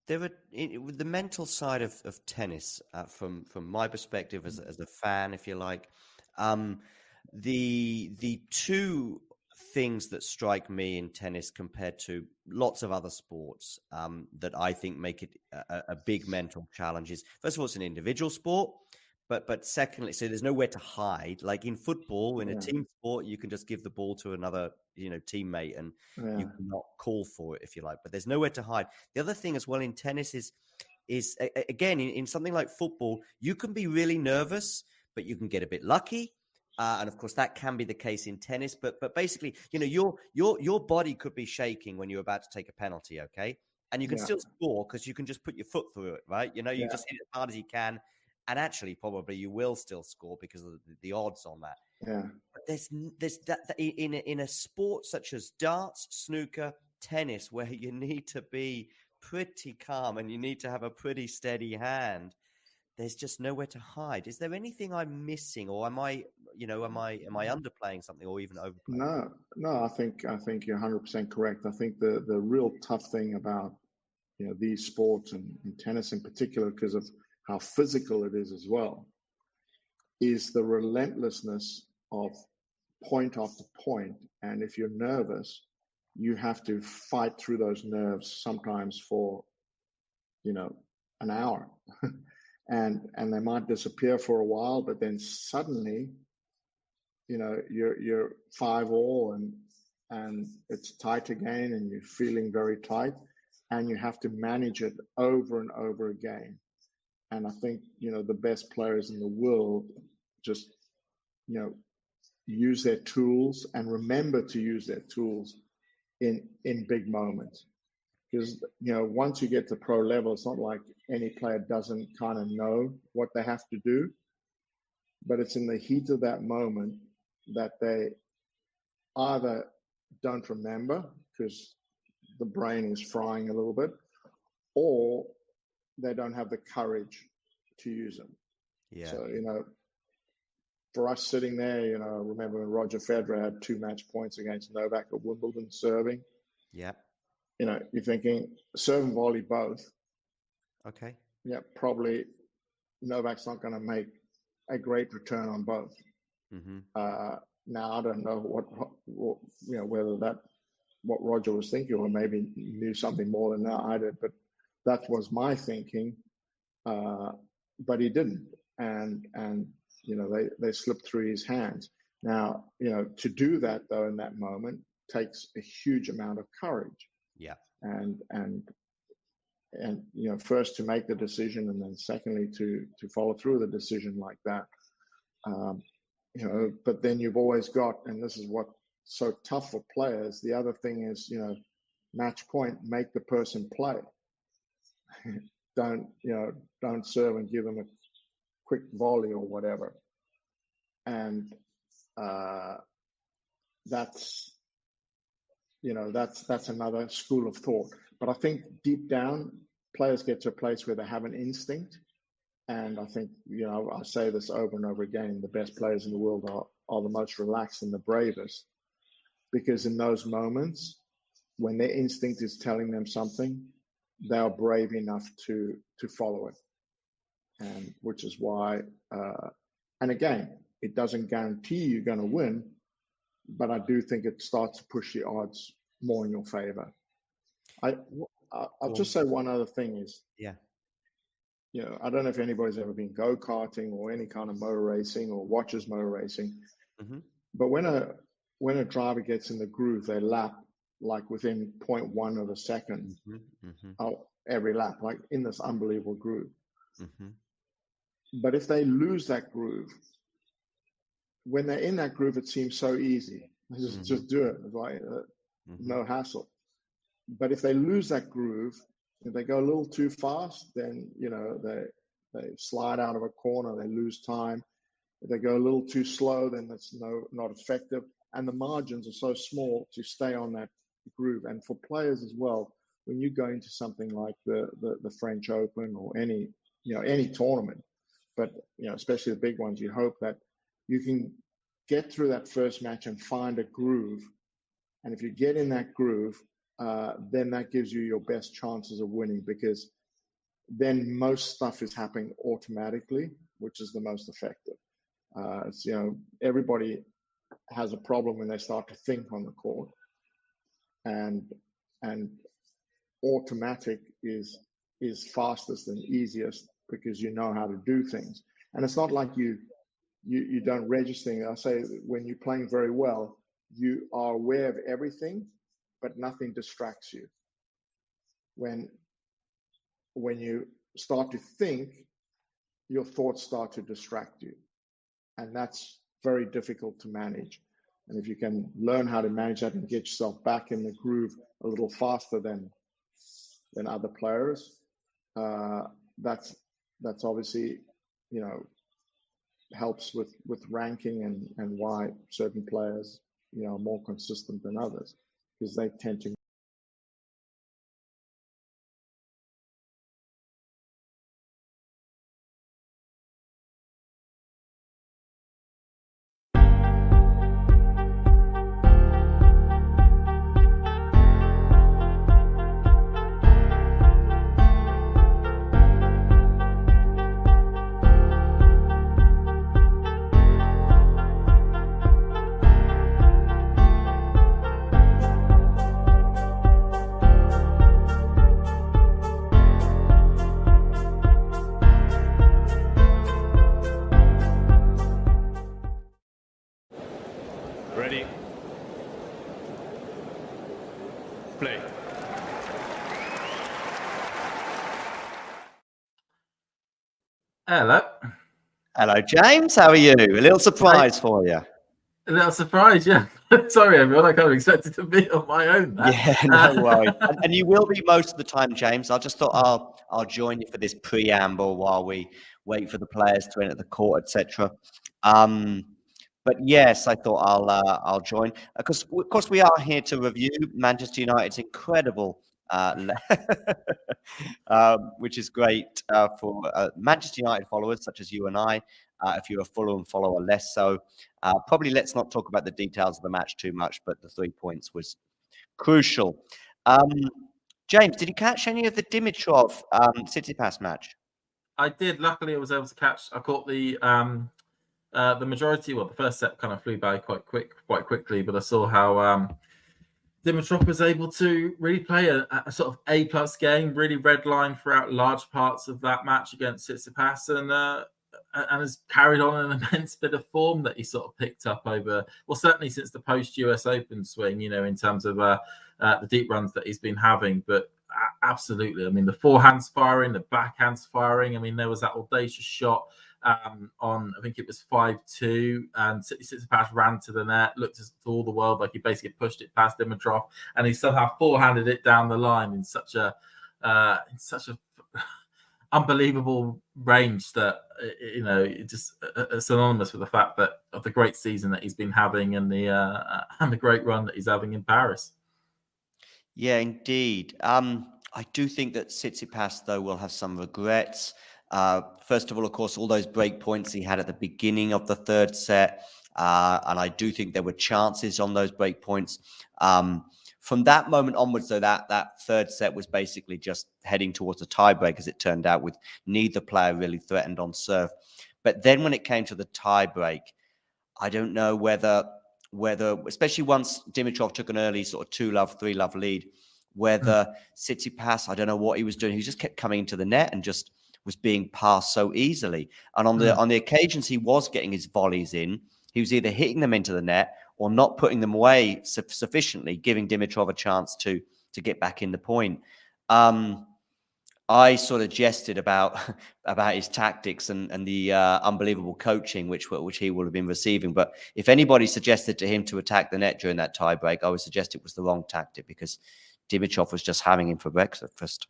There are with the mental side of tennis, from my perspective as a fan, if you like, um, the two things that strike me in tennis compared to lots of other sports, that I think make it a big mental challenge is, first of all, it's an individual sport. But secondly, so there's nowhere to hide. Like in football, in a Yeah, team sport, you can just give the ball to another, teammate, and you yeah, cannot call for it if you like. But there's nowhere to hide. The other thing as well in tennis is again in something like football, you can be really nervous, but you can get a bit lucky. And of course, that can be the case in tennis. But basically, your body could be shaking when you're about to take a penalty. Okay, and you can yeah, still score because you can just put your foot through it, right? You yeah, just hit it as hard as you can, and actually probably you will still score because of the odds on that. yeah. But there's that in a sport such as darts, snooker, tennis, where you need to be pretty calm and you need to have a pretty steady hand. There's just nowhere to hide. Is there anything I'm missing, or am I underplaying something, or even overplaying something? No, no. I think you're 100% correct. I think the real tough thing about these sports and tennis in particular, because of how physical it is as well, is the relentlessness of point after point. And if you're nervous, you have to fight through those nerves sometimes for an hour, and they might disappear for a while, but then suddenly you're 5-all, and it's tight again, and you're feeling very tight, and you have to manage it over and over again. And I think the best players in the world just you know use their tools and remember to use their tools in big moments. Because once you get to pro level, it's not like any player doesn't kind of know what they have to do, but it's in the heat of that moment that they either don't remember because the brain is frying a little bit, or they don't have the courage to use them. Yeah, So, for us sitting there, I remember when Roger Federer had 2 match points against Novak at Wimbledon serving. yeah, You're thinking serve and volley both. okay, Yeah, probably Novak's not going to make a great return on both. mm-hmm. Now I don't know what whether that what Roger was thinking, or maybe knew something more than I did, but that was my thinking. But he didn't, and they slipped through his hands. Now, to do that though in that moment takes a huge amount of courage. Yeah. And first to make the decision, and then secondly to follow through the decision like that. But then you've always got, and this is what's so tough for players. The other thing is, match point, make the person play. Don't serve and give them a quick volley or whatever. And that's another school of thought. But I think deep down, players get to a place where they have an instinct. And I think, I say this over and over again, the best players in the world are the most relaxed and the bravest. Because in those moments, when their instinct is telling them something, they are brave enough to follow it. And which is why, and again, it doesn't guarantee you're going to win, but I do think it starts to push the odds more in your favor. I'll just say one other thing is, I don't know if anybody's ever been go-karting or any kind of motor racing or watches motor racing, but when a driver gets in the groove, they lap like within 0.1 of a second every lap, like in this unbelievable groove. But if they lose that groove, when they're in that groove, it seems so easy. Just do it. It's like no hassle. But if they lose that groove, if they go a little too fast, then they slide out of a corner, they lose time. If they go a little too slow, then that's not effective. And the margins are so small to stay on that groove. And for players as well, when you go into something like the French Open or any tournament, but especially the big ones, you hope that you can get through that first match and find a groove. And if you get in that groove, then that gives you your best chances of winning, because then most stuff is happening automatically, which is the most effective. Everybody has a problem when they start to think on the court, and automatic is fastest and easiest because you know how to do things. And it's not like you don't register. I say when you're playing very well, you are aware of everything, but nothing distracts you. When you start to think, your thoughts start to distract you. And that's very difficult to manage. And if you can learn how to manage that and get yourself back in the groove a little faster than other players, that's obviously, helps with ranking and why certain players, are more consistent than others, because they tend to. Ready? Play. Hello. Hello, James. How are you? A little surprise for you. A little surprise, yeah. Sorry, everyone. I kind of expected to be on my own there. Yeah, no worries. And you will be most of the time, James. I just thought I'll join you for this preamble while we wait for the players to enter the court, etc. But yes, I thought I'll join because, of course, we are here to review Manchester United's incredible, which is great for Manchester United followers such as you and I. If you're a Fulham follower, less so. Probably let's not talk about the details of the match too much, but the 3 points was crucial. James, did you catch any of the Dimitrov Tsitsipas match? I did. Luckily, I was able to catch. I caught the majority. Well, the first set kind of flew by quite quickly, but I saw how Dimitrov was able to really play a sort of A+ game, really red line throughout large parts of that match against Tsitsipas, and has carried on an immense bit of form that he sort of picked up over, well, certainly since the post-US Open swing, you know, in terms of the deep runs that he's been having. But absolutely, I mean, the forehands firing, the backhands firing. I mean, there was that audacious shot on, I think it was 5-2, and Tsitsipas ran to the net, looked to all the world like he basically pushed it past Dimitrov, and he somehow forehanded it down the line in such a unbelievable range that, you know, it just synonymous with the fact that of the great season that he's been having and the great run that he's having in Paris. Yeah, indeed. I do think that Tsitsipas, though, will have some regrets. First of all, of course, all those break points he had at the beginning of the third set. And I do think there were chances on those break points. From that moment onwards, though, that third set was basically just heading towards a tiebreak, as it turned out, with neither player really threatened on serve. But then when it came to the tiebreak, I don't know whether, especially once Dimitrov took an early sort of 2-love, 3-love lead, whether Tsitsipas, I don't know what he was doing. He just kept coming into the net and just was being passed so easily. And on the occasions he was getting his volleys in, he was either hitting them into the net or not putting them away sufficiently, giving Dimitrov a chance to get back in the point. I sort of jested about his tactics and the unbelievable coaching which he will have been receiving. But if anybody suggested to him to attack the net during that tiebreak, I would suggest it was the wrong tactic, because Dimitrov was just having him for breakfast.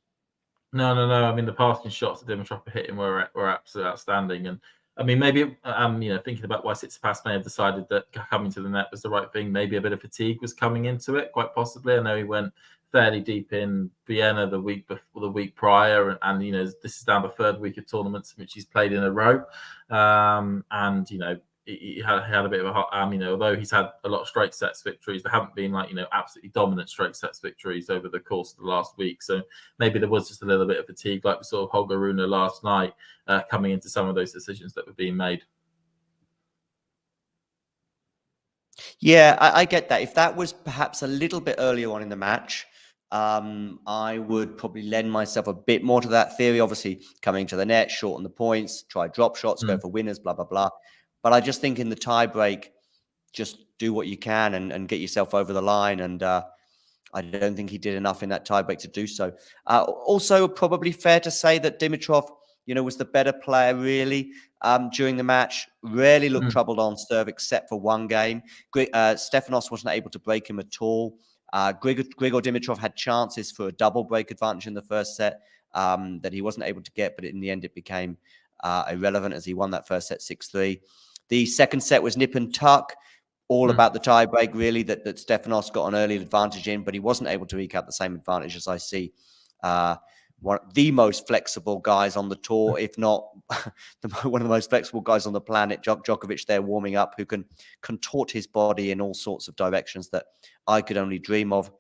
No. I mean, the passing shots that Dimitrov hit him were absolutely outstanding. And I mean, maybe you know, thinking about why Tsitsipas may have decided that coming to the net was the right thing. Maybe a bit of fatigue was coming into it, quite possibly. I know he went fairly deep in Vienna the week before, the week prior, and you know, this is now the third week of tournaments in which he's played in a row. And you know, he had a bit of a hot, you know, although he's had a lot of straight sets victories, there haven't been, like, you know, absolutely dominant straight sets victories over the course of the last week. So maybe there was just a little bit of fatigue, like we saw of Holger Rune last night, coming into some of those decisions that were being made. Yeah, I get that. If that was perhaps a little bit earlier on in the match, I would probably lend myself a bit more to that theory. Obviously, coming to the net, shorten the points, try drop shots, go for winners, blah, blah, blah. But I just think in the tiebreak, just do what you can and get yourself over the line. And I don't think he did enough in that tiebreak to do so. Also, probably fair to say that Dimitrov, you know, was the better player really during the match. Rarely looked troubled on serve except for one game. Stefanos wasn't able to break him at all. Grigor Dimitrov had chances for a double break advantage in the first set that he wasn't able to get, but in the end it became irrelevant as he won that first set 6-3. The second set was nip and tuck, all about the tiebreak, really, that Stefanos got an early advantage in, but he wasn't able to eke out the same advantage as I see the most flexible guys on the tour, if not one of the most flexible guys on the planet, Djokovic, there warming up, who can contort his body in all sorts of directions that I could only dream of.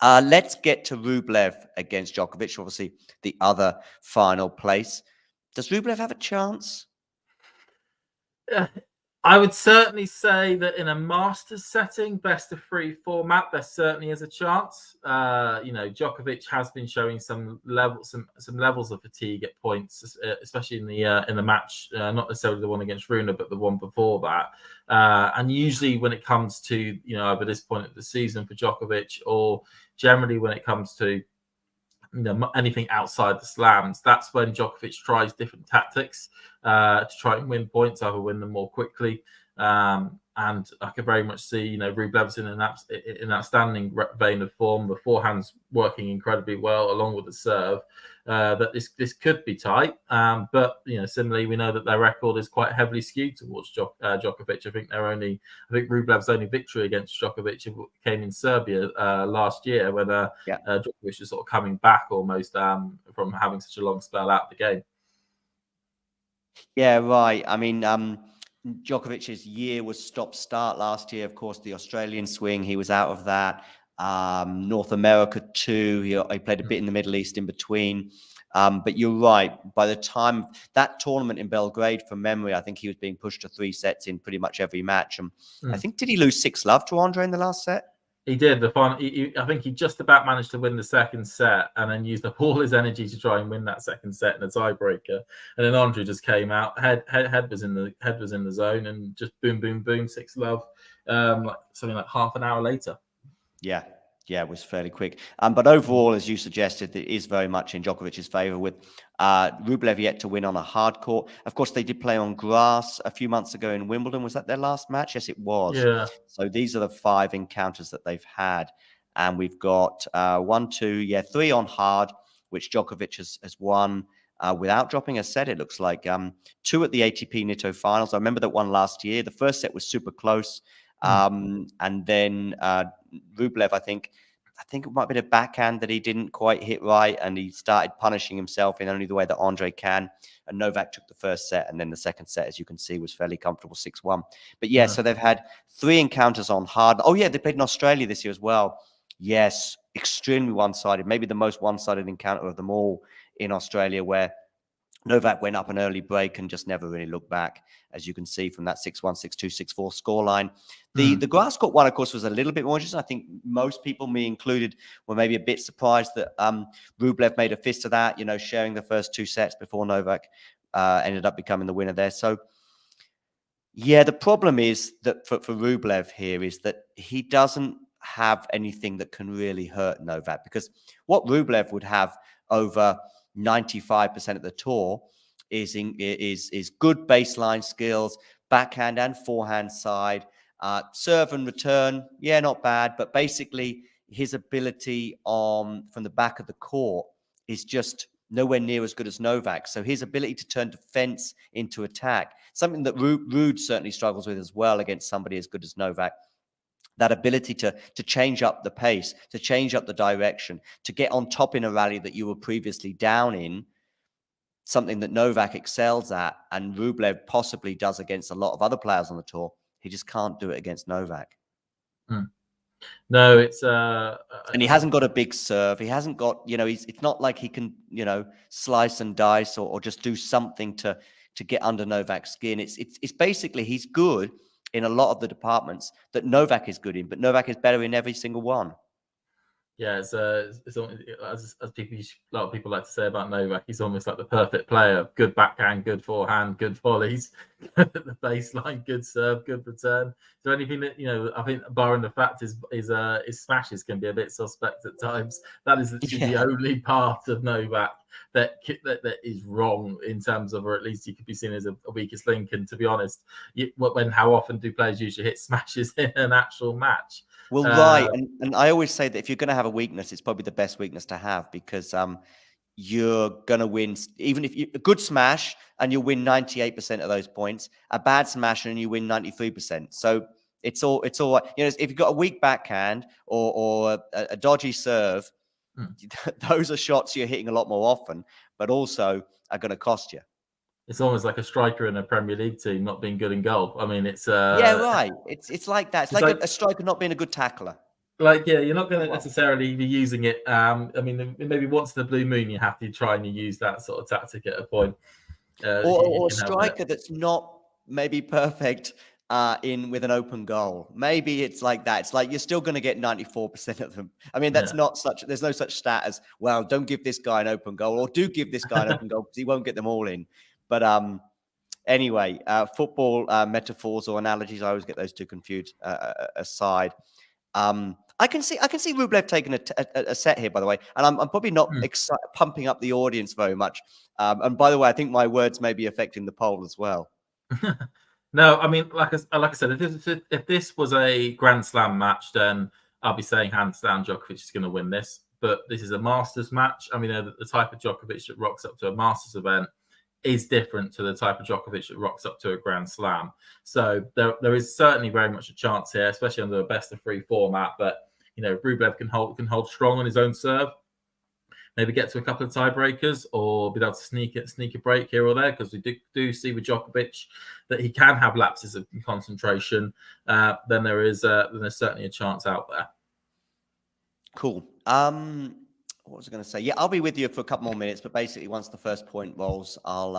Let's get to Rublev against Djokovic, obviously the other final place. Does Rublev have a chance? I would certainly say that in a Masters setting, best of 3 format, there certainly is a chance. You know, Djokovic has been showing some levels of fatigue at points, especially in the match, not necessarily the one against Rune, but the one before that. And usually, when it comes to, you know, either this point of the season for Djokovic, or generally when it comes to, you know, anything outside the slams, that's when Djokovic tries different tactics to try and win points, either win them more quickly. And I could very much see, you know, Rublev's in an outstanding vein of form, the forehand's working incredibly well along with the serve, that this could be tight. But, you know, similarly, we know that their record is quite heavily skewed towards Djokovic. I think Rublev's only victory against Djokovic came in Serbia last year, when Djokovic was sort of coming back almost from having such a long spell out of the game. Yeah, right. I mean, Djokovic's year was stop-start last year. Of course, the Australian swing, he was out of that. North America too. He played a bit in the Middle East in between. But you're right. By the time that tournament in Belgrade, from memory, I think he was being pushed to 3 sets in pretty much every match. And I think, did he lose 6-love to Andrey in the last set? He did the final. I think he just about managed to win the second set, and then used up all his energy to try and win that second set in a tiebreaker. And then Andrey just came out. Head was in the zone, and just boom, boom, boom, 6-love. Like something like half an hour later. Yeah, it was fairly quick. But overall, as you suggested, it is very much in Djokovic's favour, with Rublev yet to win on a hard court. Of course, they did play on grass a few months ago in Wimbledon. Was that their last match? Yes, it was. Yeah. So these are the 5 encounters that they've had. And we've got 3 on hard, which Djokovic has won without dropping a set, it looks like. 2 at the ATP Nitto finals. I remember that one last year. The first set was super close. And then Rublev, I think it might have been a backhand that he didn't quite hit right, and he started punishing himself in only the way that Andrey can. And Novak took the first set, and then the second set, as you can see, was fairly comfortable, 6-1. But yeah, so they've had 3 encounters on hard. Oh yeah, they played in Australia this year as well. Yes, extremely one-sided, maybe the most one-sided encounter of them all in Australia, where Novak went up an early break and just never really looked back, as you can see from that 6-1, 6-2, 6-4 scoreline. The grass court one, of course, was a little bit more interesting. I think most people, me included, were maybe a bit surprised that Rublev made a fist of that, sharing the first 2 sets before Novak ended up becoming the winner there. So, yeah, the problem is that for Rublev here is that he doesn't have anything that can really hurt Novak, because what Rublev would have over 95% of the tour is good baseline skills, backhand and forehand side, serve and return. Yeah, not bad, but basically his ability from the back of the court is just nowhere near as good as Novak. So his ability to turn defense into attack, something that Ruud certainly struggles with as well against somebody as good as Novak. That ability to change up the pace, to change up the direction, to get on top in a rally that you were previously down in, something that Novak excels at, and Rublev possibly does against a lot of other players on the tour. He just can't do it against Novak. No, it's and he hasn't got a big serve. He hasn't got, it's not like he can, slice and dice or just do something to get under Novak's skin. It's basically, he's good in a lot of the departments that Novak is good in, but Novak is better in every single one. Yeah, it's as people, a lot of people like to say about Novak, he's almost like the perfect player: good backhand, good forehand, good volleys, the baseline, good serve, good return. Is there anything that I think, barring the fact his smashes can be a bit suspect at times, that is the only part of Novak that is wrong in terms of, or at least he could be seen as a weakest link. And to be honest, how often do players usually hit smashes in an actual match? Well, right. And I always say that if you're going to have a weakness, it's probably the best weakness to have, because you're going to win. Even if a good smash and you'll win 98% of those points, a bad smash and you win 93%. So it's all, if you've got a weak backhand or a dodgy serve, those are shots you're hitting a lot more often, but also are going to cost you. It's almost like a striker in a Premier League team not being good in goal. I mean, it's yeah, right. It's like that. It's like a striker not being a good tackler. You're not going to necessarily be using it. I mean, maybe once in the blue moon you have to try and use that sort of tactic at a point. Or a striker that's not maybe perfect with an open goal. Maybe it's like that. It's like you're still going to get 94% of them. I mean, there's no such stat as, well, don't give this guy an open goal, or do give this guy an open goal, because he won't get them all in. But anyway, football metaphors or analogies, I always get those two confused aside. I can see Rublev taking a set here, by the way, and I'm probably not pumping up the audience very much. And by the way, I think my words may be affecting the poll as well. No, I mean, like I said, if this was a Grand Slam match, then I'll be saying hands down Djokovic is going to win this. But this is a Masters match. I mean, the type of Djokovic that rocks up to a Masters event is different to the type of Djokovic that rocks up to a Grand Slam. So there is certainly very much a chance here, especially under a best-of-3 format, that Rublev can hold strong on his own serve, maybe get to a couple of tiebreakers, or be able to sneak a break here or there, because we do see with Djokovic that he can have lapses of concentration. Then there's certainly a chance out there. Cool. What was I going to say? Yeah, I'll be with you for a couple more minutes, but basically once the first point rolls, I'll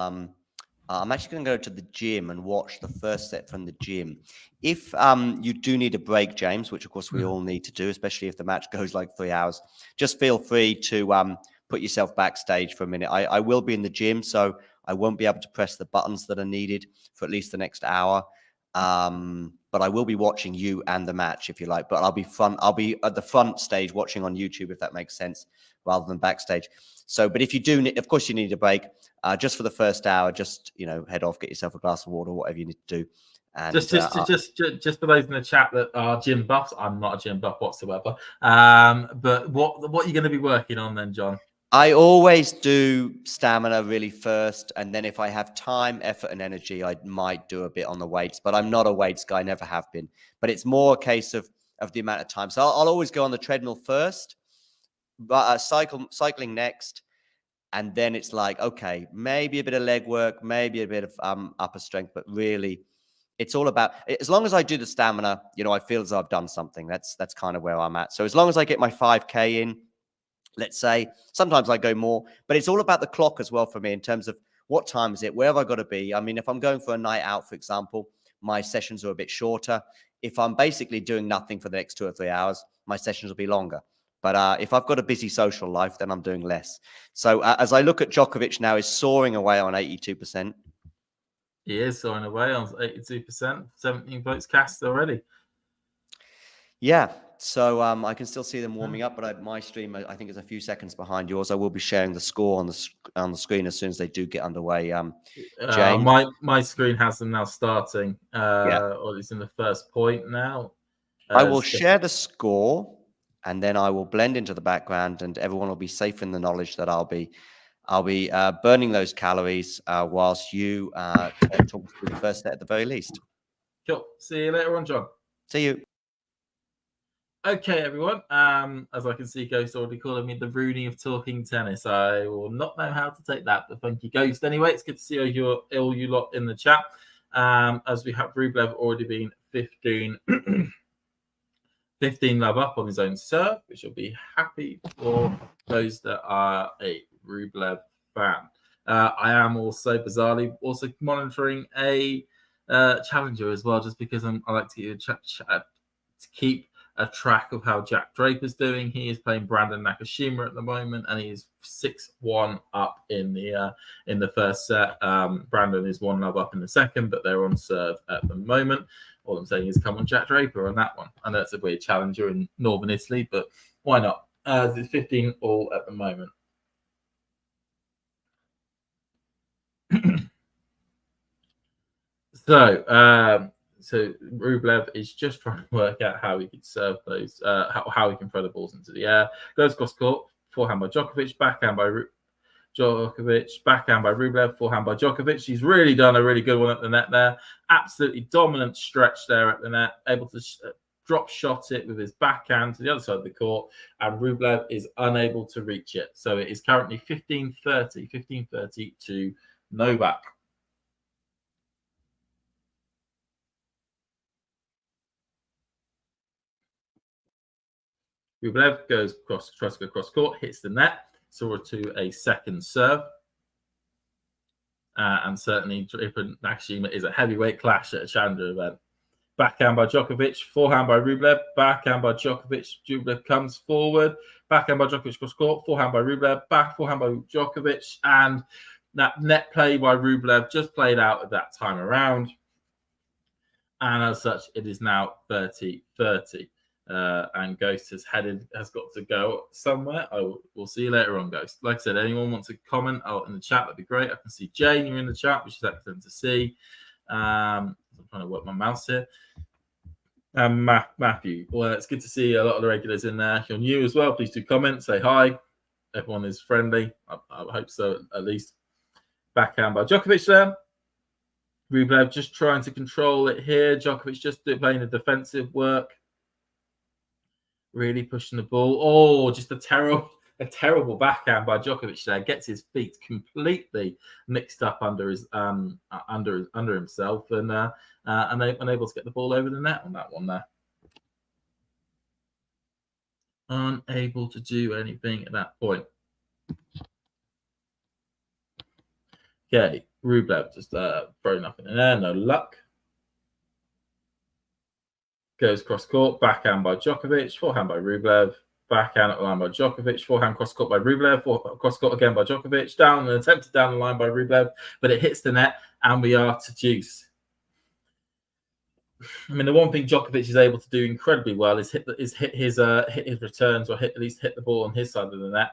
I'm actually going to go to the gym and watch the first set from the gym. If you do need a break, James, which of course we all need to do, especially if the match goes like 3 hours, just feel free to put yourself backstage for a minute. I will be in the gym, so I won't be able to press the buttons that are needed for at least the next hour. But I will be watching you and the match, if you like. But I'll be at the front stage watching on YouTube, if that makes sense, rather than backstage. So, but if you do, of course, you need a break. Just for the first hour, just head off, get yourself a glass of water, whatever you need to do. And just for those in the chat that are gym buffs, I'm not a gym buff whatsoever. But what are you going to be working on then, John? I always do stamina really first, and then if I have time, effort, and energy, I might do a bit on the weights. But I'm not a weights guy, never have been. But it's more a case of the amount of time. So I'll always go on the treadmill first, but cycling next. And then it's like, okay, maybe a bit of leg work, maybe a bit of upper strength, but really it's all about, as long as I do the stamina, I feel as though I've done something. That's kind of where I'm at. So as long as I get my 5K in, let's say, sometimes I go more, but it's all about the clock as well for me in terms of what time is it, where have I got to be? I mean, if I'm going for a night out, for example, my sessions are a bit shorter. If I'm basically doing nothing for the next 2 or 3 hours, my sessions will be longer. But if I've got a busy social life, then I'm doing less. So as I look at Djokovic now, is soaring away on 82%. He is soaring away on 82%, 17 votes cast already. Yeah. So I can still see them warming up, but my stream, I think, is a few seconds behind yours. I will be sharing the score on the screen as soon as they do get underway. James, my screen has them now starting, or it's in the first point now. I will share the score, and then I will blend into the background, and everyone will be safe in the knowledge that I'll be burning those calories whilst you talk through the first set at the very least. Cool. See you later on, John. See you. Okay, everyone. As I can see, Ghost already calling me the Rooney of talking tennis. I will not know how to take that, but thank you, Ghost. Anyway, it's good to see all you lot in the chat. As we have Rublev already been 15 love up on his own serve, which will be happy for those that are a Rublev fan. I am also bizarrely monitoring a challenger as well, just because I like to keep a track of how Jack Draper's doing. He is playing Brandon Nakashima at the moment, and he is 6-1 up in the first set. Brandon is 1-0 up in the second, but they're on serve at the moment. All I'm saying is come on Jack Draper on that one. I know it's a weird challenger in Northern Italy, but why not? It's 15 all at the moment. So Rublev is just trying to work out how he can serve those, how he can throw the balls into the air. Goes cross court, forehand by Djokovic, backhand by Djokovic, backhand by Rublev, forehand by Djokovic. He's really done a really good one at the net there. Absolutely dominant stretch there at the net, able to drop shot it with his backhand to the other side of the court, and Rublev is unable to reach it. So it is currently 15-30 to Novak. Rublev goes tries to go cross court, hits the net, so to a second serve. And certainly Nakashima is a heavyweight clash at a challenger event. Backhand by Djokovic, forehand by Rublev, backhand by Djokovic. Rublev comes forward, backhand by Djokovic cross court, forehand by Rublev, forehand by Djokovic, and that net play by Rublev just played out at that time around. And as such, it is now 30-30. And Ghost has got to go somewhere. We'll see you later on, Ghost. Like I said, anyone wants to comment out in the chat, that'd be great. I can see Jane, you're in the chat, which is excellent to see. I'm trying to work my mouse here. Matthew, well, it's good to see a lot of the regulars in there. If you're new as well, please do comment, say hi. Everyone is friendly. I hope so, at least. Backhand by Djokovic there. Rublev just trying to control it here. Djokovic just playing the defensive work. Really pushing the ball. Oh, just a terrible backhand by Djokovic there. Gets his feet completely mixed up under himself, and unable to get the ball over the net on that one there. Unable to do anything at that point. Okay, Rublev just throwing up in the air, no luck. Goes cross court, backhand by Djokovic, forehand by Rublev, backhand at the line by Djokovic, forehand cross court by Rublev, cross court again by Djokovic, down and attempted down the line by Rublev, but it hits the net, and we are to deuce. I mean, the one thing Djokovic is able to do incredibly well is hit his returns, or at least hit the ball on his side of the net,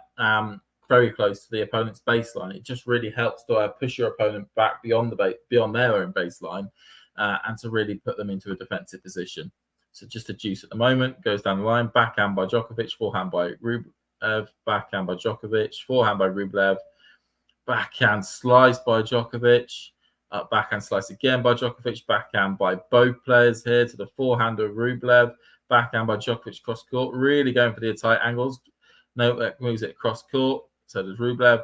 very close to the opponent's baseline. It just really helps to push your opponent back beyond their own baseline, and to really put them into a defensive position. So just a deuce at the moment, goes down the line, backhand by Djokovic, forehand by Rublev, backhand by Djokovic, forehand by Rublev, backhand slice by Djokovic, backhand slice again by Djokovic, backhand by both players here to the forehand of Rublev, backhand by Djokovic cross court, really going for the tight angles. Novak moves it cross court, so does Rublev.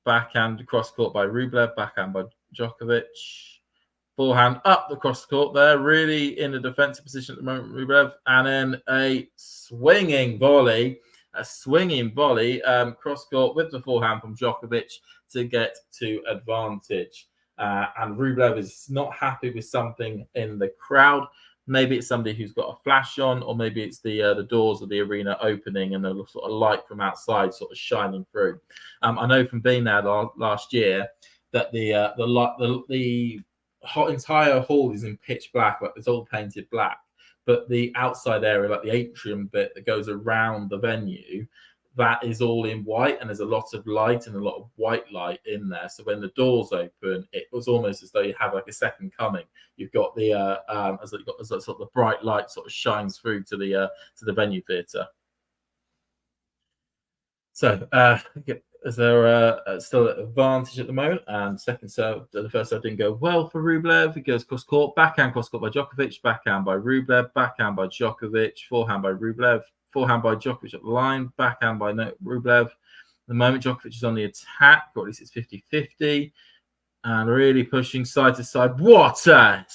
Backhand cross court by Rublev, backhand by Djokovic. Forehand up the cross court there, really in a defensive position at the moment, Rublev. And then a swinging volley, cross court with the forehand from Djokovic to get to advantage. And Rublev is not happy with something in the crowd. Maybe it's somebody who's got a flash on, or maybe it's the doors of the arena opening and a sort of light from outside sort of shining through. I know from being there last year that the entire hall is in pitch black, like it's all painted black, but the outside area, like the atrium bit that goes around the venue, that is all in white, and there's a lot of light and a lot of white light in there. So when the doors open, it was almost as though you have like a second coming. You've got the as sort of the bright light sort of shines through to the venue theatre. So is there still an advantage at the moment? And second serve, the first serve didn't go well for Rublev. It goes cross court, backhand cross court by Djokovic, backhand by Rublev, backhand by Djokovic, forehand by Rublev, forehand by Djokovic at the line, backhand by Rublev. At the moment, Djokovic is on the attack, or at least it's 50-50. And really pushing side to side. What a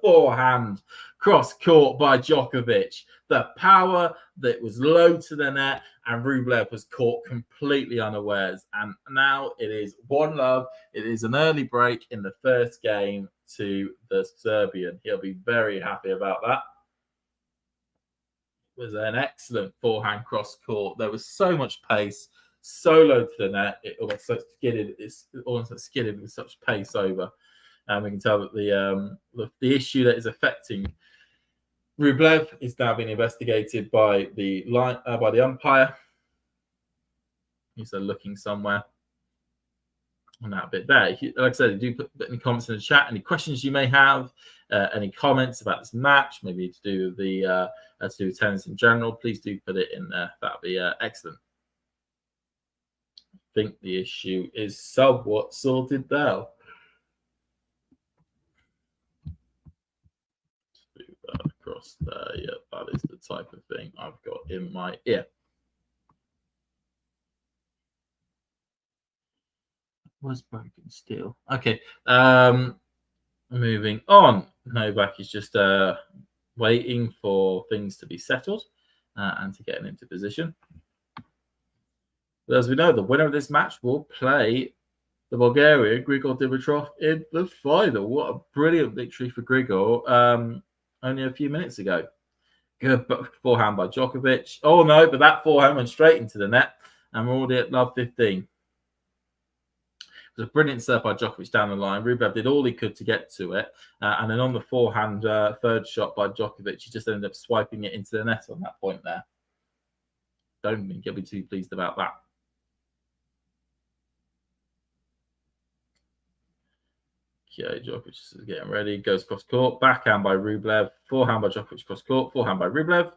forehand cross court by Djokovic. The power that was low to the net, and Rublev was caught completely unawares. And now it is 1-love. It is an early break in the first game to the Serbian. He'll be very happy about that. It was an excellent forehand cross court. There was so much pace, so low to the net. It almost skidded. It's almost skidded with such pace over. And we can tell that the issue that is affecting Rublev is now being investigated by the umpire. He's looking somewhere on that bit there. Like I said, do put any comments in the chat, any questions you may have, any comments about this match, maybe to do with the tennis in general. Please do put it in there. That'd be excellent. I think the issue is somewhat sorted now. Across there, yeah, that is the type of thing I've got in my ear. Was broken steel. Okay, moving on. Novak is just waiting for things to be settled and to get into position. But as we know, the winner of this match will play the Bulgarian Grigor Dimitrov in the final. What a brilliant victory for Grigor. Only a few minutes ago. Good forehand by Djokovic. Oh no, but that forehand went straight into the net, and we're already at love 15. It was a brilliant serve by Djokovic down the line. Rublev did all he could to get to it, and then on the forehand third shot by Djokovic, he just ended up swiping it into the net on that point there. Don't think he'll be too pleased about that. Okay, Djokovic is getting ready. Goes cross court. Backhand by Rublev. Forehand by Djokovic cross court. Forehand by Rublev.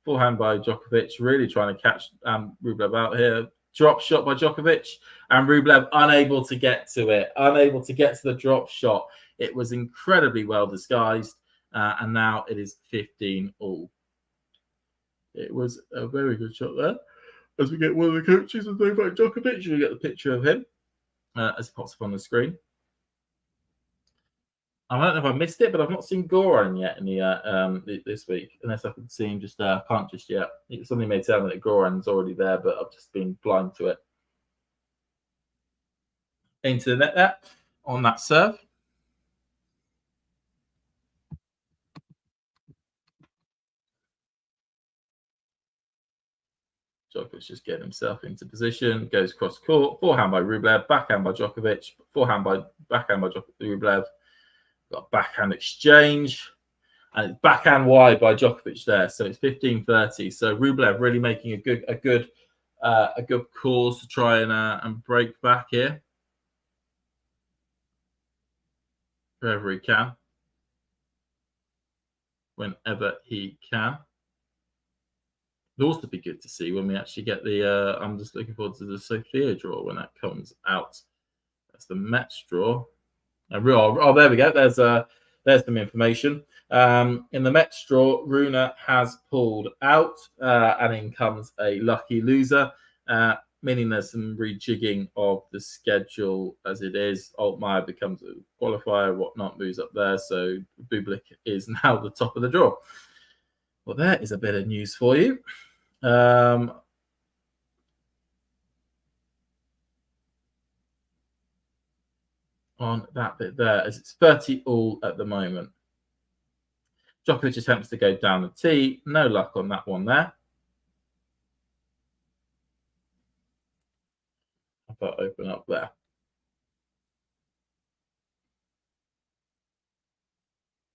Forehand by Djokovic. Really trying to catch Rublev out here. Drop shot by Djokovic. And Rublev unable to get to it. Unable to get to the drop shot. It was incredibly well disguised. And now it is 15-all. It was a very good shot there. As we get one of the coaches of Novak Djokovic, we get the picture of him as it pops up on the screen. I don't know if I missed it, but I've not seen Goran yet in the this week, unless I can see him. Just can't just yet. Somebody may tell me that Goran's already there, but I've just been blind to it. into the net there on that serve. Djokovic just getting himself into position, goes cross court, forehand by Rublev, backhand by Djokovic, backhand by Rublev, got a backhand exchange, and it's backhand wide by Djokovic there, so it's 15-30. So Rublev really making a good cause to try and break back here wherever he can, whenever he can. It'll also be good to see when we actually get the. I'm just looking forward to the Sofia draw when that comes out. That's the Mets draw. Oh, there we go. There's some information. In the Mets draw, Runa has pulled out, and in comes a lucky loser, meaning there's some rejigging of the schedule as it is. Altmaier becomes a qualifier, whatnot, moves up there. So Bublik is now the top of the draw. Well, there is a bit of news for you. On that bit there, as it's 30-all at the moment. Djokovic attempts to go down the tee. No luck on that one there. How about open up there?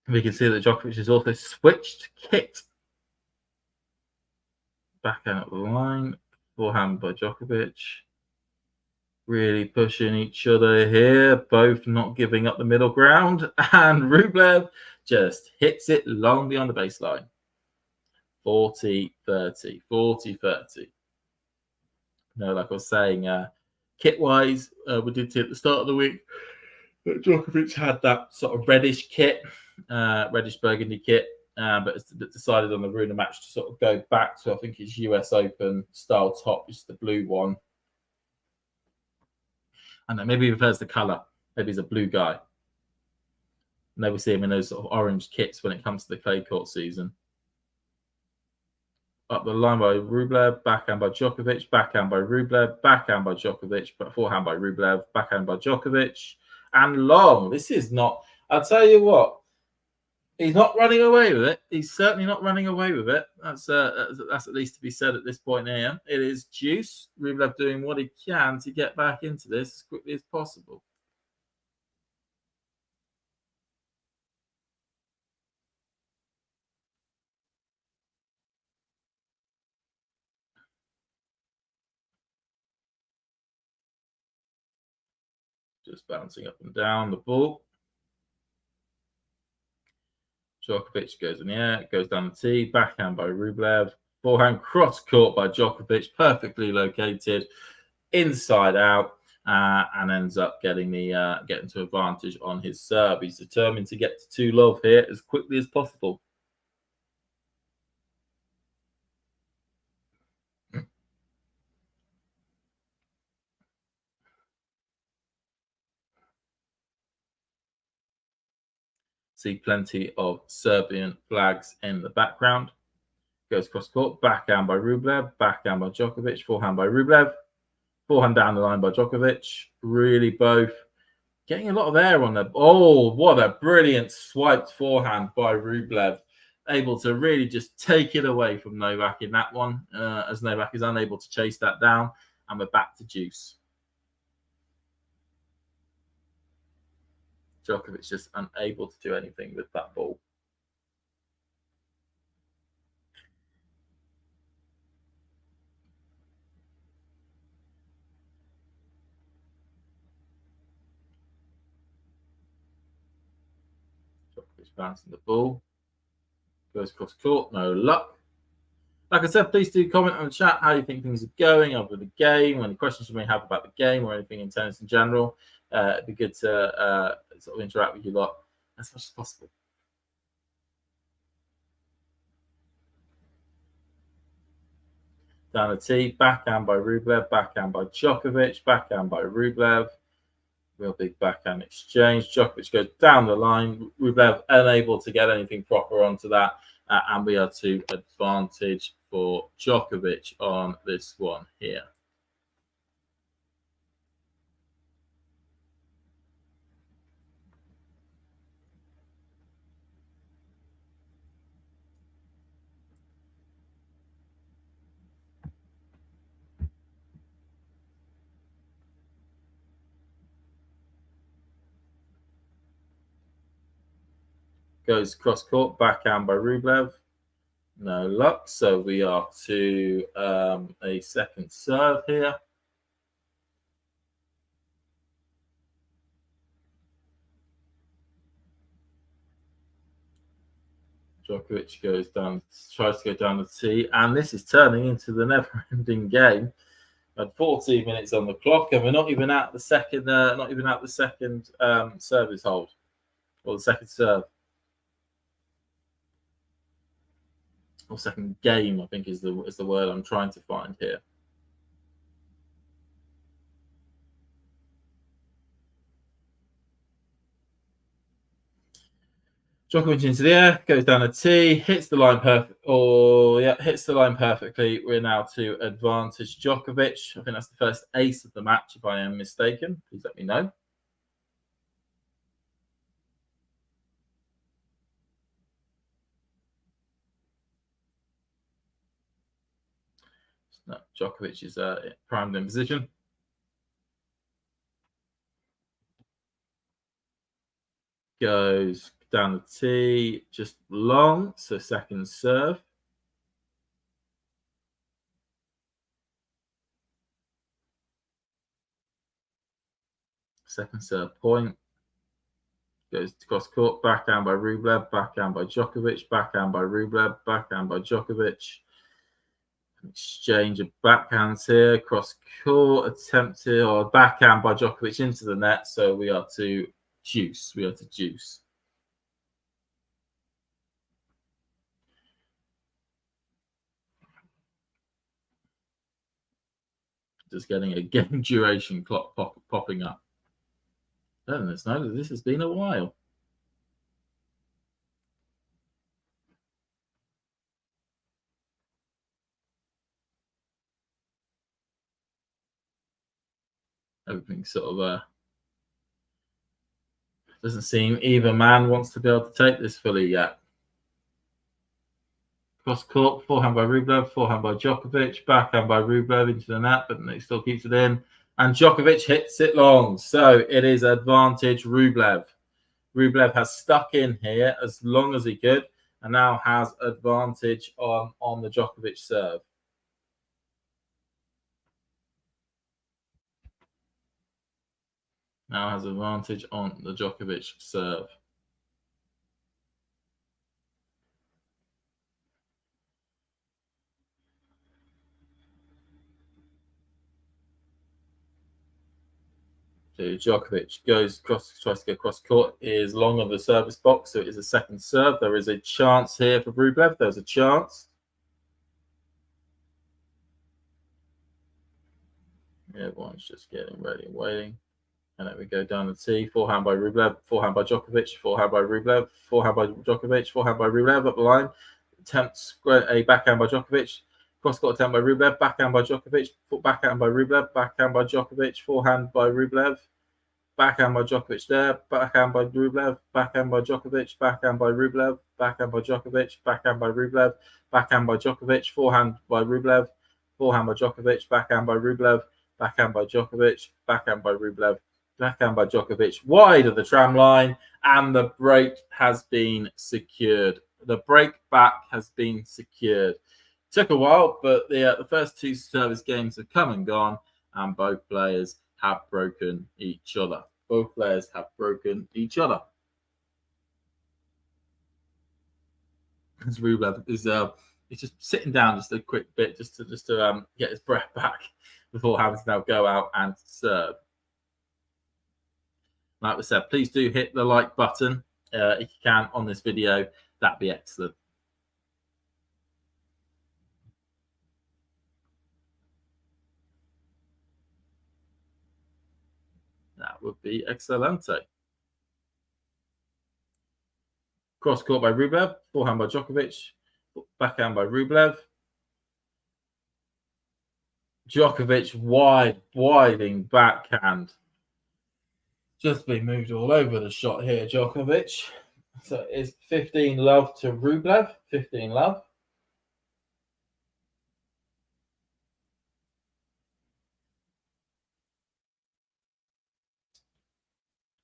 We can see that Djokovic has also switched kit. Back out the line. Forehand by Djokovic. Really pushing each other here. Both not giving up the middle ground. And Rublev just hits it long beyond the baseline. 40-30. 40-30. No, like I was saying, kit-wise, we did see at the start of the week that Djokovic had that sort of reddish kit, reddish burgundy kit, but it's decided on the Runa match to sort of go back to, I think it's US Open style top, which is the blue one. I don't know, maybe he prefers the colour. Maybe he's a blue guy. And we see him in those sort of orange kits when it comes to the clay court season. Up the line by Rublev, backhand by Djokovic, backhand by Rublev, backhand by Djokovic, but forehand by Rublev, backhand by Djokovic, and long. This is not, I'll tell you what, he's not running away with it. He's certainly not running away with it. That's at least to be said at this point here. It is juice. Rublev doing what he can to get back into this as quickly as possible. Just bouncing up and down the ball. Djokovic goes in the air, goes down the tee, backhand by Rublev, forehand cross court by Djokovic, perfectly located, inside out, and ends up getting to advantage on his serve. He's determined to get to 2-love here as quickly as possible. See plenty of Serbian flags in the background. Goes cross court, backhand by Rublev, backhand by Djokovic, forehand by Rublev, forehand down the line by Djokovic. Really both getting a lot of air on there. Oh, what a brilliant swiped forehand by Rublev. Able to really just take it away from Novak in that one, as Novak is unable to chase that down. And we're back to juice. Djokovic just unable to do anything with that ball. Djokovic bouncing the ball. Goes cross court, no luck. Like I said, please do comment on the chat how you think things are going over the game, any questions you may have about the game or anything in tennis in general. It'd be good to sort of interact with you lot as much as possible. Down the tee, backhand by Rublev, backhand by Djokovic, backhand by Rublev. Real big backhand exchange. Djokovic goes down the line. Rublev unable to get anything proper onto that. And we are to advantage for Djokovic on this one here. goes cross court, backhand by Rublev. No luck. So we are to a second serve here. Djokovic goes down, tries to go down the tee, and this is turning into the never-ending game. Had 14 minutes on the clock, and we're not even at the second. Service hold, or the second serve, or second game. I think is the word I'm trying to find here. Djokovic into the air, goes down a tee, hits the line hits the line perfectly. We're now to advantage Djokovic. I think that's the first ace of the match, if I am mistaken. Please let me know. No, Djokovic is primed in position. Goes down the tee, just long, so second serve. Second serve point. Goes cross court, backhand by Rublev, backhand by Djokovic, backhand by Rublev, backhand by Djokovic. Exchange of backhands here, cross court, attempted, or backhand by Djokovic into the net. So we are to juice. Just getting a game duration clock popping up. Letting us know that this has been a while. Everything sort of doesn't seem either man wants to be able to take this fully yet. Cross court, forehand by Rublev, forehand by Djokovic, backhand by Rublev into the net, but he still keeps it in. And Djokovic hits it long. So it is advantage Rublev. Rublev has stuck in here as long as he could and now has advantage on the Djokovic serve. Now has advantage on the Djokovic serve. So Djokovic tries to go cross court, is long on the service box, so it is a second serve. There is a chance here for Rublev. There's a chance. Everyone's just getting ready and waiting. And then we go down the tee. Forehand by Rublev, forehand by Djokovic, forehand by Rublev, forehand by Djokovic, forehand by Rublev up the line. Attempts a backhand by Djokovic. Cross court attempt by Rublev, backhand by Djokovic, backhand by Rublev, backhand by Djokovic, forehand by Rublev. Backhand by Djokovic there, backhand by Rublev, backhand by Djokovic, backhand by Rublev, backhand by Djokovic, backhand by Rublev, backhand by Djokovic, forehand by Rublev, forehand by Djokovic, backhand by Rublev, backhand by Djokovic, backhand by Rublev, backhand by Djokovic, wide of the tram line, and the break has been secured. The break back has been secured. Took a while, but the first two service games have come and gone, and both players have broken each other. Both players have broken each other. As Rublev is he's just sitting down just a quick bit, just to get his breath back before having to now go out and serve. Like we said, please do hit the like button if you can on this video. That'd be excellent. That would be excelente. Cross court by Rublev, forehand by Djokovic, backhand by Rublev. Djokovic widing backhand. Just been moved all over the shot here, Djokovic. So it's 15-love to Rublev. 15-love.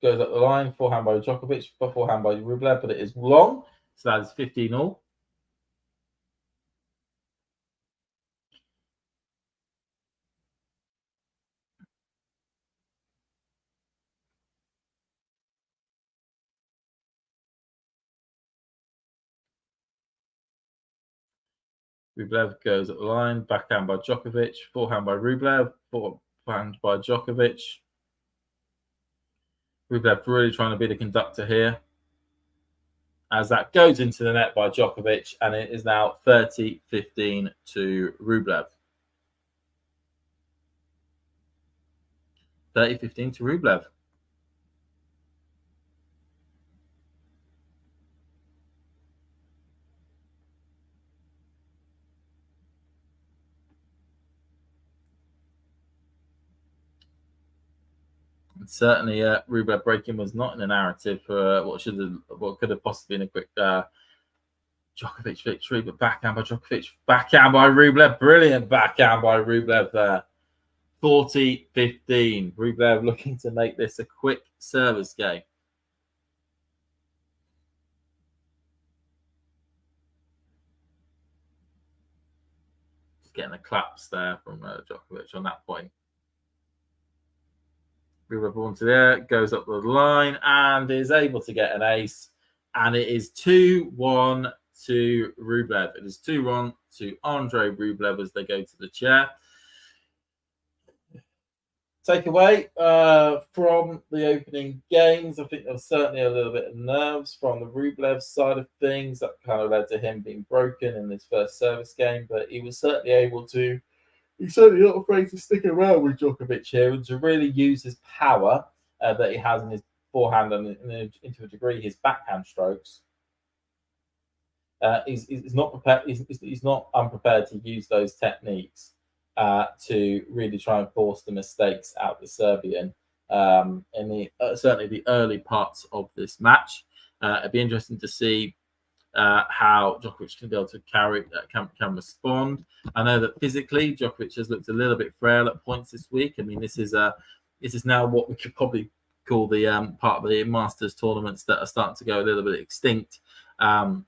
goes up the line. Forehand by Djokovic, forehand by Rublev, but it is long. So that is 15 all. Rublev goes up the line, backhand by Djokovic, forehand by Rublev, forehand by Djokovic. Rublev really trying to be the conductor here, as that goes into the net by Djokovic, and it is now 30-15 to Rublev. 30-15 to Rublev. And certainly, Rublev breaking was not in the narrative for what could have possibly been a quick Djokovic victory, but backhand by Djokovic, backhand by Rublev, brilliant backhand by Rublev there. 40-15. Rublev looking to make this a quick service game. Just getting a claps there from Djokovic on that point. Rublev onto there, goes up the line and is able to get an ace. And it is 2-1 to Rublev. It is 2-1 to Andrey Rublev as they go to the chair. Takeaway from the opening games, I think there was certainly a little bit of nerves from the Rublev side of things. That kind of led to him being broken in his first service game, but he was certainly able to. He's certainly not afraid to stick around with Djokovic here and to really use his power that he has in his forehand and to a degree his backhand strokes. He's not prepared. He's not unprepared to use those techniques to really try and force the mistakes out the Serbian in the certainly the early parts of this match. It'd be interesting to see how Djokovic can be able to can respond. I know that physically Djokovic has looked a little bit frail at points this week. I mean, this is now what we could probably call the part of the Masters tournaments that are starting to go a little bit extinct,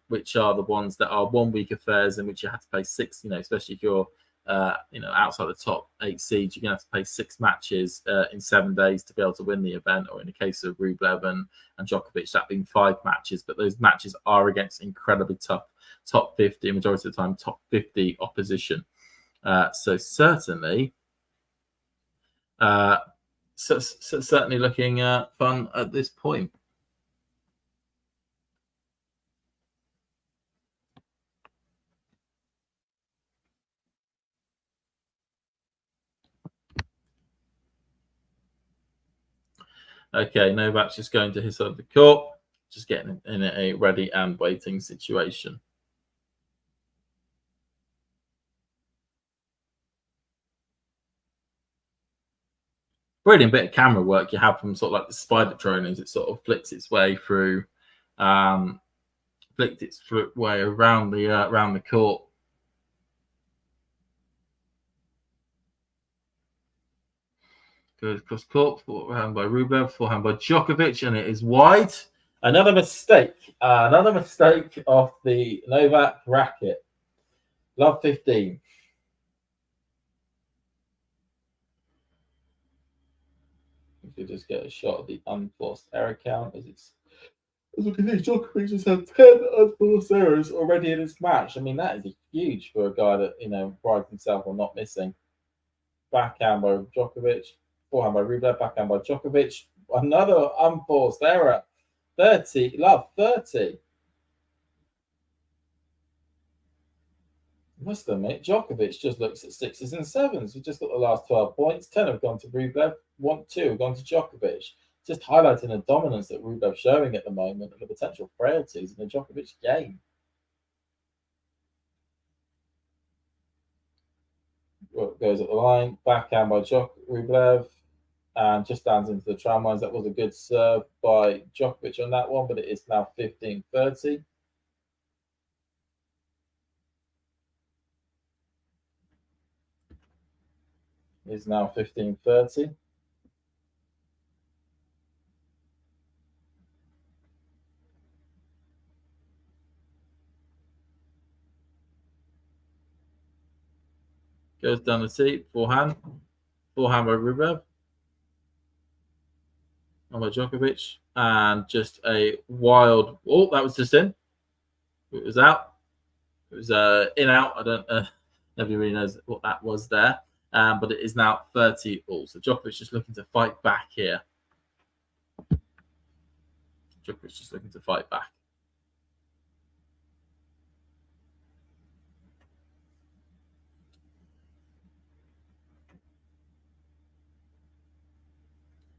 which are the ones that are 1 week affairs in which you have to play 6. Especially if you're outside the top 8 seeds, you're going to have to play 6 matches in 7 days to be able to win the event, or in the case of Rublev and Djokovic, that being 5 matches. But those matches are against incredibly tough top 50, majority of the time top 50 opposition. So certainly, certainly looking fun at this point. Okay, Novak's just going to his side of the court, just getting in a ready and waiting situation. Brilliant bit of camera work you have from sort of like the spider drone as it sort of flicks its way through, flicked its way around the court. Goes across court, forehand by Rublev, forehand by Djokovic, and it is wide. Another mistake off the Novak racket. Love 15. You could just get a shot of the unforced error count as we can see, Djokovic has had 10 unforced errors already in this match. I mean, that is huge for a guy that prides himself on not missing. Backhand by Djokovic, forehand by Rublev, backhand by Djokovic. Another unforced error. 30. Love 30. Must admit, Djokovic just looks at 6s and 7s. We've just got the last 12 points. 10 have gone to Rublev. 2 have gone to Djokovic. Just highlighting the dominance that Rublev's showing at the moment and the potential frailties in the Djokovic game. Goes at the line, backhand by Rublev, and just stands into the tramlines. That was a good serve by Djokovic on that one, but it is now 15-30. Is now 15-30. goes down the tee, forehand by Rublev, and by Djokovic, and just a wild. Oh, that was just in. It was out. It was in out. I don't. Nobody really knows what that was there. But it is now 30 all. So Djokovic just looking to fight back here. Djokovic just looking to fight back.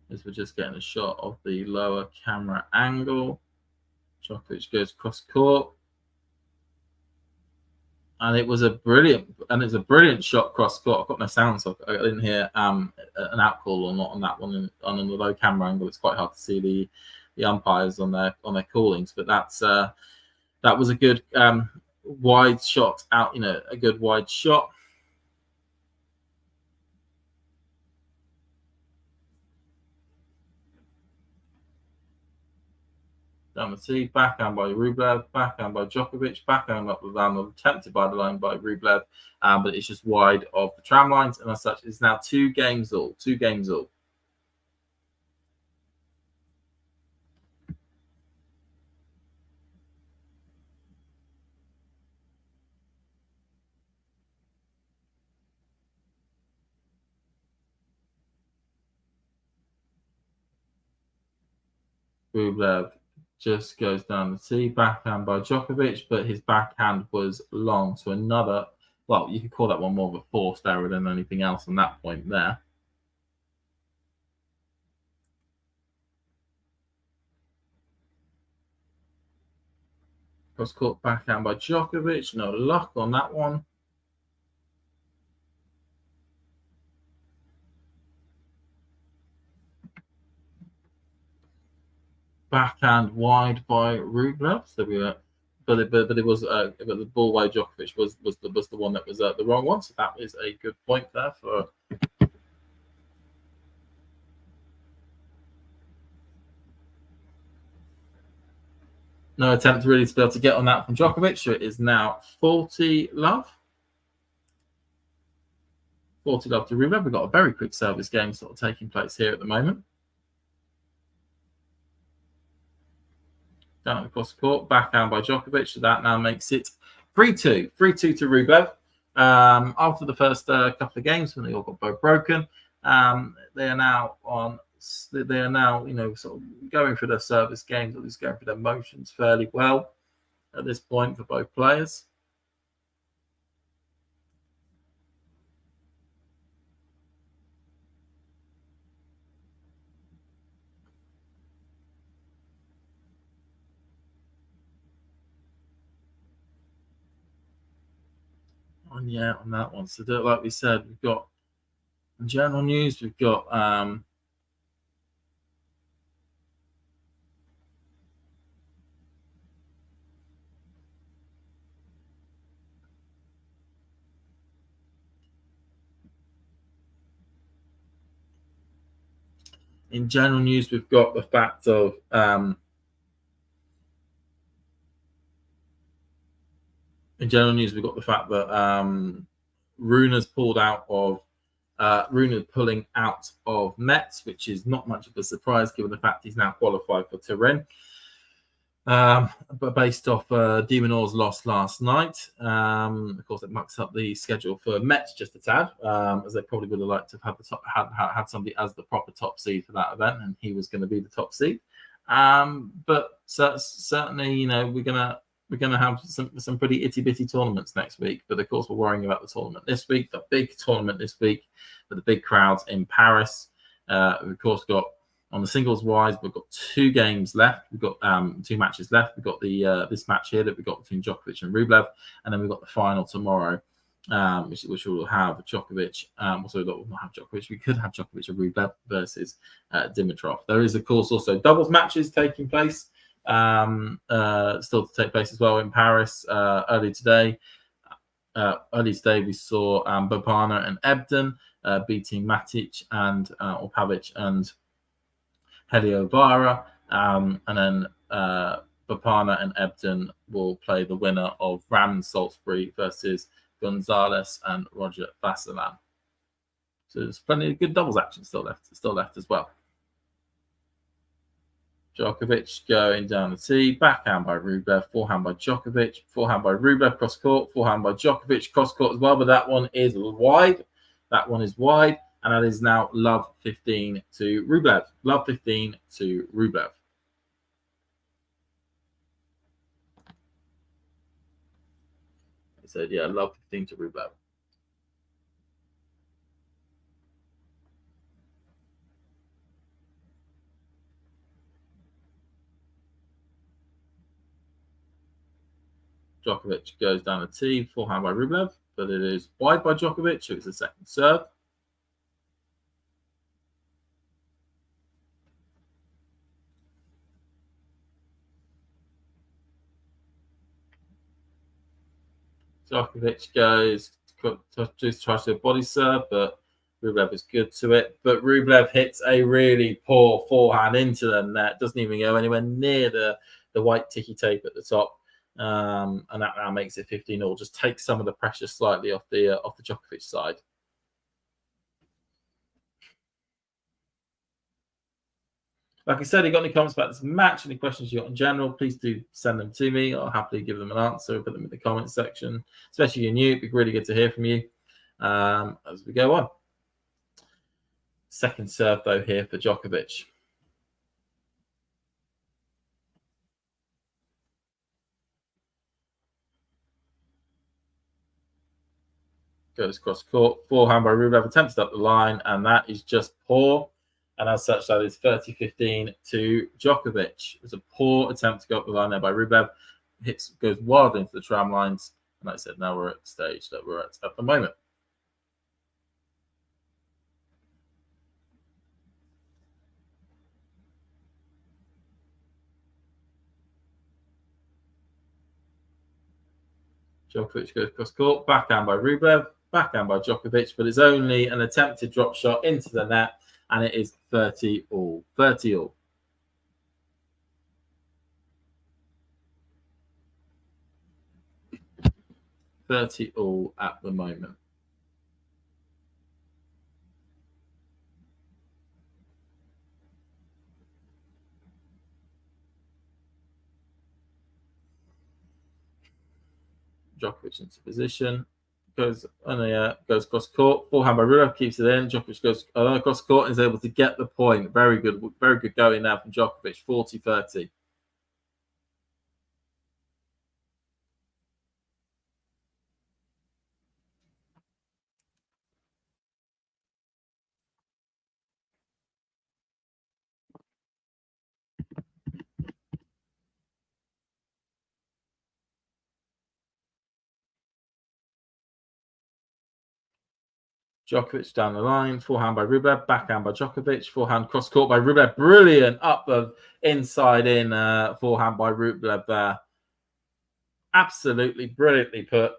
As we're just getting a shot of the lower camera angle. Djokovic goes cross court. And it was a brilliant shot cross court. I've got no sound, so I didn't hear an out call or not on that one. On the low camera angle, it's quite hard to see the umpires on their callings. But that was a good wide shot out. A good wide shot. Down the tee, backhand by Rublev, backhand by Djokovic, backhand up the line, attempted by the line by Rublev, but it's just wide of the tram lines, and as such, it's now 2 games all. 2 games all. Rublev just goes down the tee, backhand by Djokovic, but his backhand was long. So you could call that one more of a forced error than anything else on that point there. Cross court backhand by Djokovic, no luck on that one. Backhand wide by Rublev. So but it was but the ball by Djokovic was the one that was the wrong one. So that is a good point there for. No attempt really to be able to get on that from Djokovic. So it is now 40 love. 40 love to Rublev. We've got a very quick service game sort of taking place here at the moment. Down across the court, backhand by Djokovic. So that now makes it 3-2. 3-2 to Rublev. After the first couple of games when they all got both broken, they are now sort of going through their service games, or at least going through their motions fairly well at this point for both players. On that one. So like we said, we've got in general news, we've got the fact of that Rune's pulling out of Metz, which is not much of a surprise given the fact he's now qualified for Turin. But based off Dimitrov's loss last night, of course, it mucks up the schedule for Metz just a tad, as they probably would have liked to have had somebody as the proper top seed for that event, and he was going to be the top seed. But certainly, we're gonna have some pretty itty bitty tournaments next week. But of course, we're worrying about the tournament this week, the big tournament this week, with the big crowds in Paris. We've of course got. On the singles wise, we've got 2 games left. We've got 2 matches left. We've got the this match here that we've got between Djokovic and Rublev, and then we've got the final tomorrow, which will have Djokovic. Also, we'll not have Djokovic. We could have Djokovic and Rublev versus Dimitrov. There is, of course, also doubles matches taking place, still to take place as well in Paris early today. We saw Bobana and Ebden beating Matic and or Pavic and Helio Vara, and then Bobana and Ebden will play the winner of Ram Salisbury versus Gonzalez and Roger Vasselin. So there's plenty of good doubles action still left as well. Djokovic going down the tee, backhand by Rublev, forehand by Djokovic, forehand by Rublev, cross court, forehand by Djokovic, cross court as well, but that one is wide. That one is wide, and that is now love 15 to Rublev. Love 15 to Rublev. He said, yeah, love 15 to Rublev. Djokovic goes down the tee, forehand by Rublev, but it is wide by Djokovic. It's a second serve. Djokovic tries to do a body serve, but Rublev is good to it. But Rublev hits a really poor forehand into the net. Doesn't even go anywhere near the white ticky tape at the top. And that now makes it 15-all. Just takes some of the pressure slightly off the Djokovic side. Like I said, if you got any comments about this match, any questions you got in general, please do send them to me. I'll happily give them an answer, put them in the comments section. Especially if you're new, it'd be really good to hear from you as we go on. Second serve, though, here for Djokovic. Goes cross court, forehand by Rublev, attempted up the line, and that is just poor. And as such, that is 30-15 to Djokovic. It was a poor attempt to go up the line there by Rublev. Goes wildly into the tram lines. And like I said, now we're at the stage that we're at the moment. Djokovic goes cross court, backhand by Rublev, backhand by Djokovic, but it's only an attempted drop shot into the net. And it is 30-all. 30-all. $30-all at the moment. Djokovic into position. Goes cross court. Forehand by Rublev keeps it in. Djokovic goes cross court and is able to get the point. Very good going now from Djokovic. 40-30. Djokovic down the line, forehand by Rublev, backhand by Djokovic, forehand cross court by Rublev. Brilliant up the inside in forehand by Rublev there. Absolutely brilliantly put.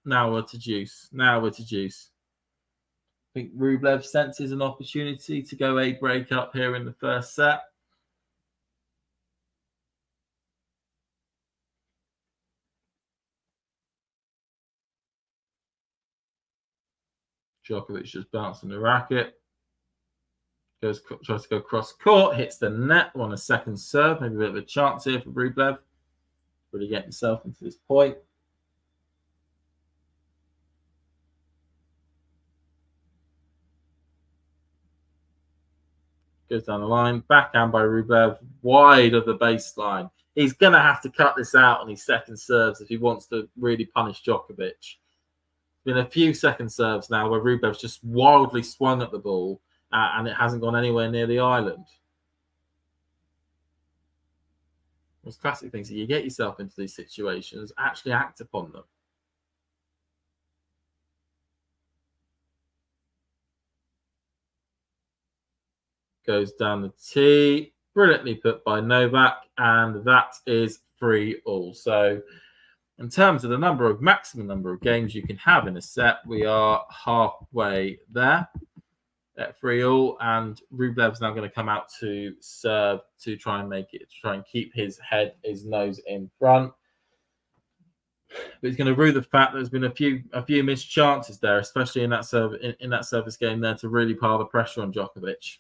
Now we're to juice. I think Rublev senses an opportunity to go a break up here in the first set. Djokovic just bouncing the racket. Tries to go cross court, hits the net, won a second serve. Maybe a bit of a chance here for Rublev. Really getting himself into this point. Goes down the line, backhand by Rublev, wide of the baseline. He's going to have to cut this out on his second serves if he wants to really punish Djokovic. Been a few second serves now where Rublev's just wildly swung at the ball and it hasn't gone anywhere near the island. Those classic things that you get yourself into these situations, actually act upon them. Goes down the tee, brilliantly put by Novak, and that is 3-all. So in terms of the maximum number of games you can have in a set, we are halfway there at 3-all, and Rublev's now going to come out to serve to try and make it, to try and keep his nose in front. But he's going to rue the fact that there's been a few missed chances there, especially in that service game there, to really pile the pressure on Djokovic.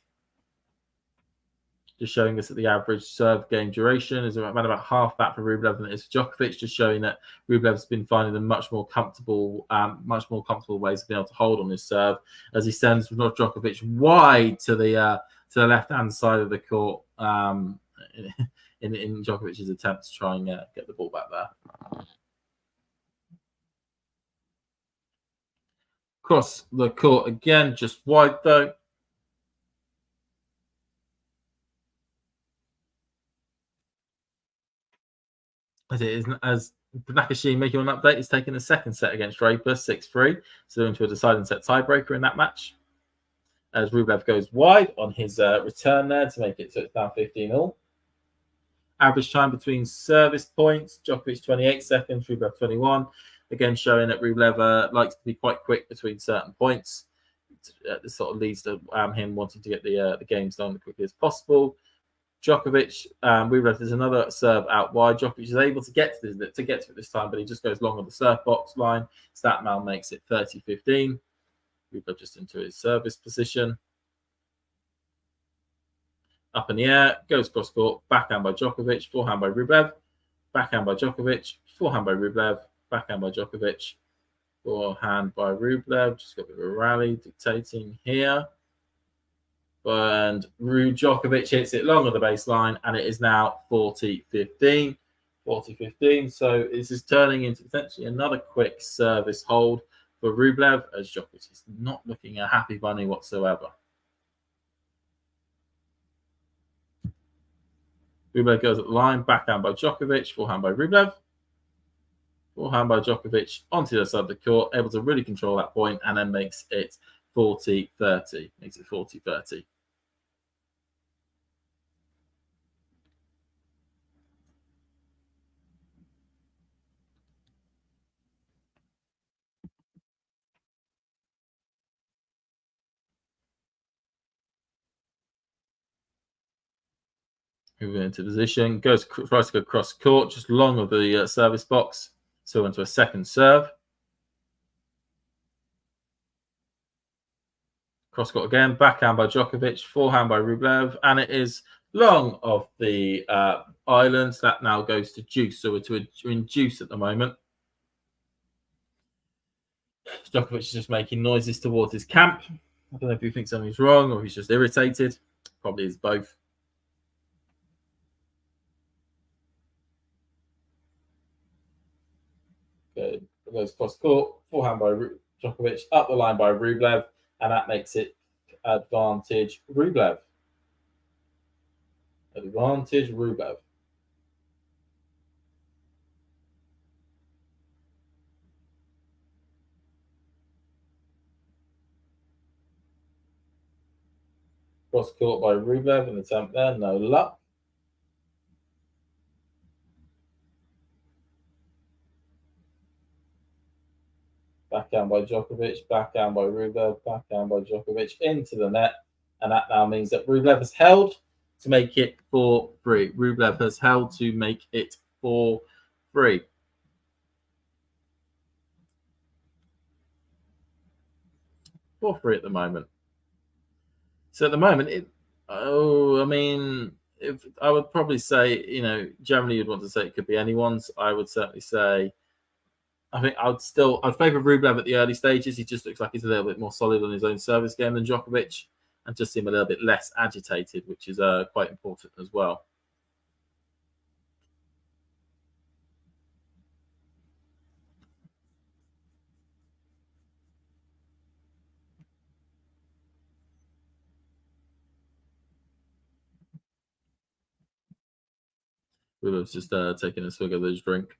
Just showing us that the average serve game duration is around about half that for Rublev than it is for Djokovic, just showing that Rublev's been finding a much more comfortable ways of being able to hold on his serve as he sends Djokovic wide to the left-hand side of the court in Djokovic's attempt to try and get the ball back there. Cross the court again, just wide though. As Nakashima making an update, he's taking the second set against Draper, 6-3. So into a deciding set tiebreaker in that match. As Rublev goes wide on his return there to make it so it's down 15-all. Average time between service points, Djokovic 28 seconds, Rublev 21. Again, showing that Rublev likes to be quite quick between certain points. This sort of leads to him wanting to get the games done as quickly as possible. Djokovic, Rublev is another serve out wide. Djokovic is able to get to it this time, but he just goes long on the serve box line. Statman makes it 30-15. Rublev just into his service position. Up in the air, goes cross court, backhand by Djokovic, forehand by Rublev, backhand by Djokovic, forehand by Rublev, backhand by Djokovic, forehand by Rublev. Just got a bit of a rally dictating here. And Djokovic hits it long on the baseline, and it is now 40-15. 40-15. So this is turning into potentially another quick service hold for Rublev, as Djokovic is not looking a happy bunny whatsoever. Rublev goes at the line, backhand by Djokovic, forehand by Rublev. Forehand by Djokovic onto the other side of the court, able to really control that point, and then makes it 40-30. Makes it 40-30. Moving into position, tries to go cross court, just long of the service box. So into a second serve. Cross court again, backhand by Djokovic, forehand by Rublev, and it is long of the island. That now goes to deuce. So we're in deuce at the moment. Djokovic is just making noises towards his camp. I don't know if he thinks something's wrong or if he's just irritated. Probably is both. Okay, goes cross court, forehand by Djokovic, up the line by Rublev, and that makes it advantage Rublev. Advantage Rublev. Cross court by Rublev, an attempt there, no luck. Backhand by Djokovic, backhand by Rublev, backhand by Djokovic into the net. And that now means that Rublev has held to make it 4-3. Rublev has held to make it 4-3. 4-3 at the moment. So at the moment, if I would probably say, generally you'd want to say it could be anyone's. I would certainly say, I think I'd favour Rublev at the early stages. He just looks like he's a little bit more solid on his own service game than Djokovic, and just seem a little bit less agitated, which is quite important as well. Rublev's just taking a swig of his drink.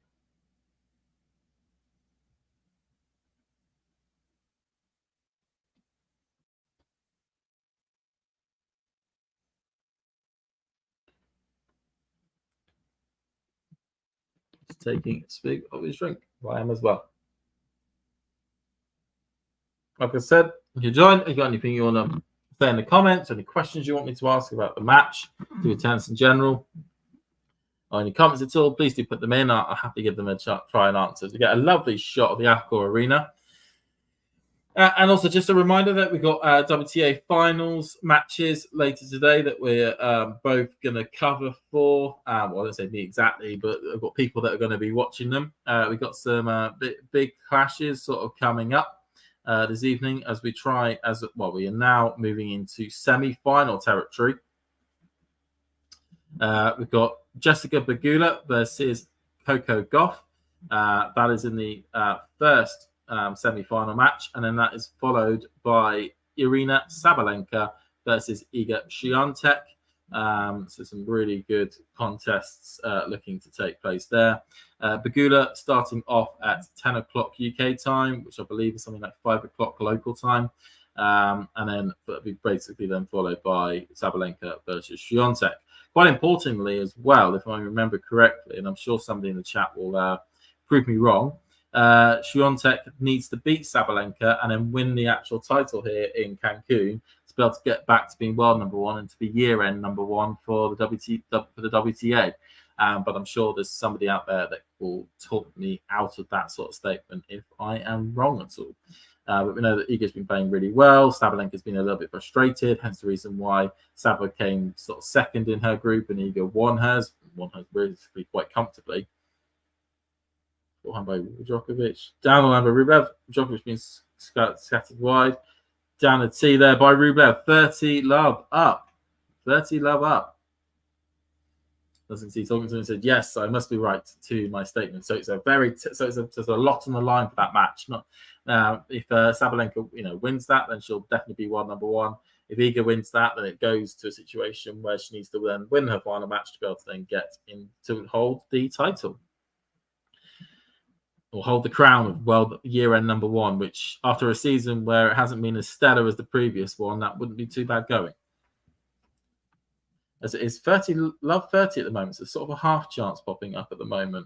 He's taking a swig of his drink. I am as well. Like I said, if you join, if you've got anything you want to say in the comments, any questions you want me to ask about the match, do tennis in general, or any comments at all, please do put them in. I'll happily give them a try and answer. We get a lovely shot of the Accor Arena. And also just a reminder that we've got WTA finals matches later today that we're both going to cover for. Well, I don't say me exactly, but I've got people that are going to be watching them. We've got some big clashes sort of coming up this evening as we try, we are now moving into semi-final territory. We've got Jessica Pegula versus Coco Gauff. That is in the first semi-final match, and then that is followed by Irina Sabalenka versus Iga Świątek. So some really good contests looking to take place there. Pegula starting off at 10 o'clock UK time, which I believe is something like 5 o'clock local time, and then basically then followed by Sabalenka versus Świątek. Quite importantly as well, if I remember correctly, and I'm sure somebody in the chat will prove me wrong, Świątek needs to beat Sabalenka and then win the actual title here in Cancun to be able to get back to being world number one and to be year-end number one for the WTA. But I'm sure there's somebody out there that will talk me out of that sort of statement if I am wrong at all. But we know that Iga's been playing really well. Sabalenka's been a little bit frustrated, hence the reason why Saba came sort of second in her group and Iga won hers basically quite comfortably. Forehand by Djokovic. Down the line by Rublev. Djokovic being scattered wide. Down the tee there by Rublev. 30 love up. 30 love up. Doesn't see talking to him and said, yes, I must be right to my statement. So it's a there's a lot on the line for that match. If Sabalenka wins that, then she'll definitely be world number one. If Iga wins that, then it goes to a situation where she needs to then win her final match to be able to then get in to hold the title. Or hold the crown of world year-end number one, which after a season where it hasn't been as stellar as the previous one, that wouldn't be too bad going. As it is 30 love 30 at the moment, so sort of a half chance popping up at the moment.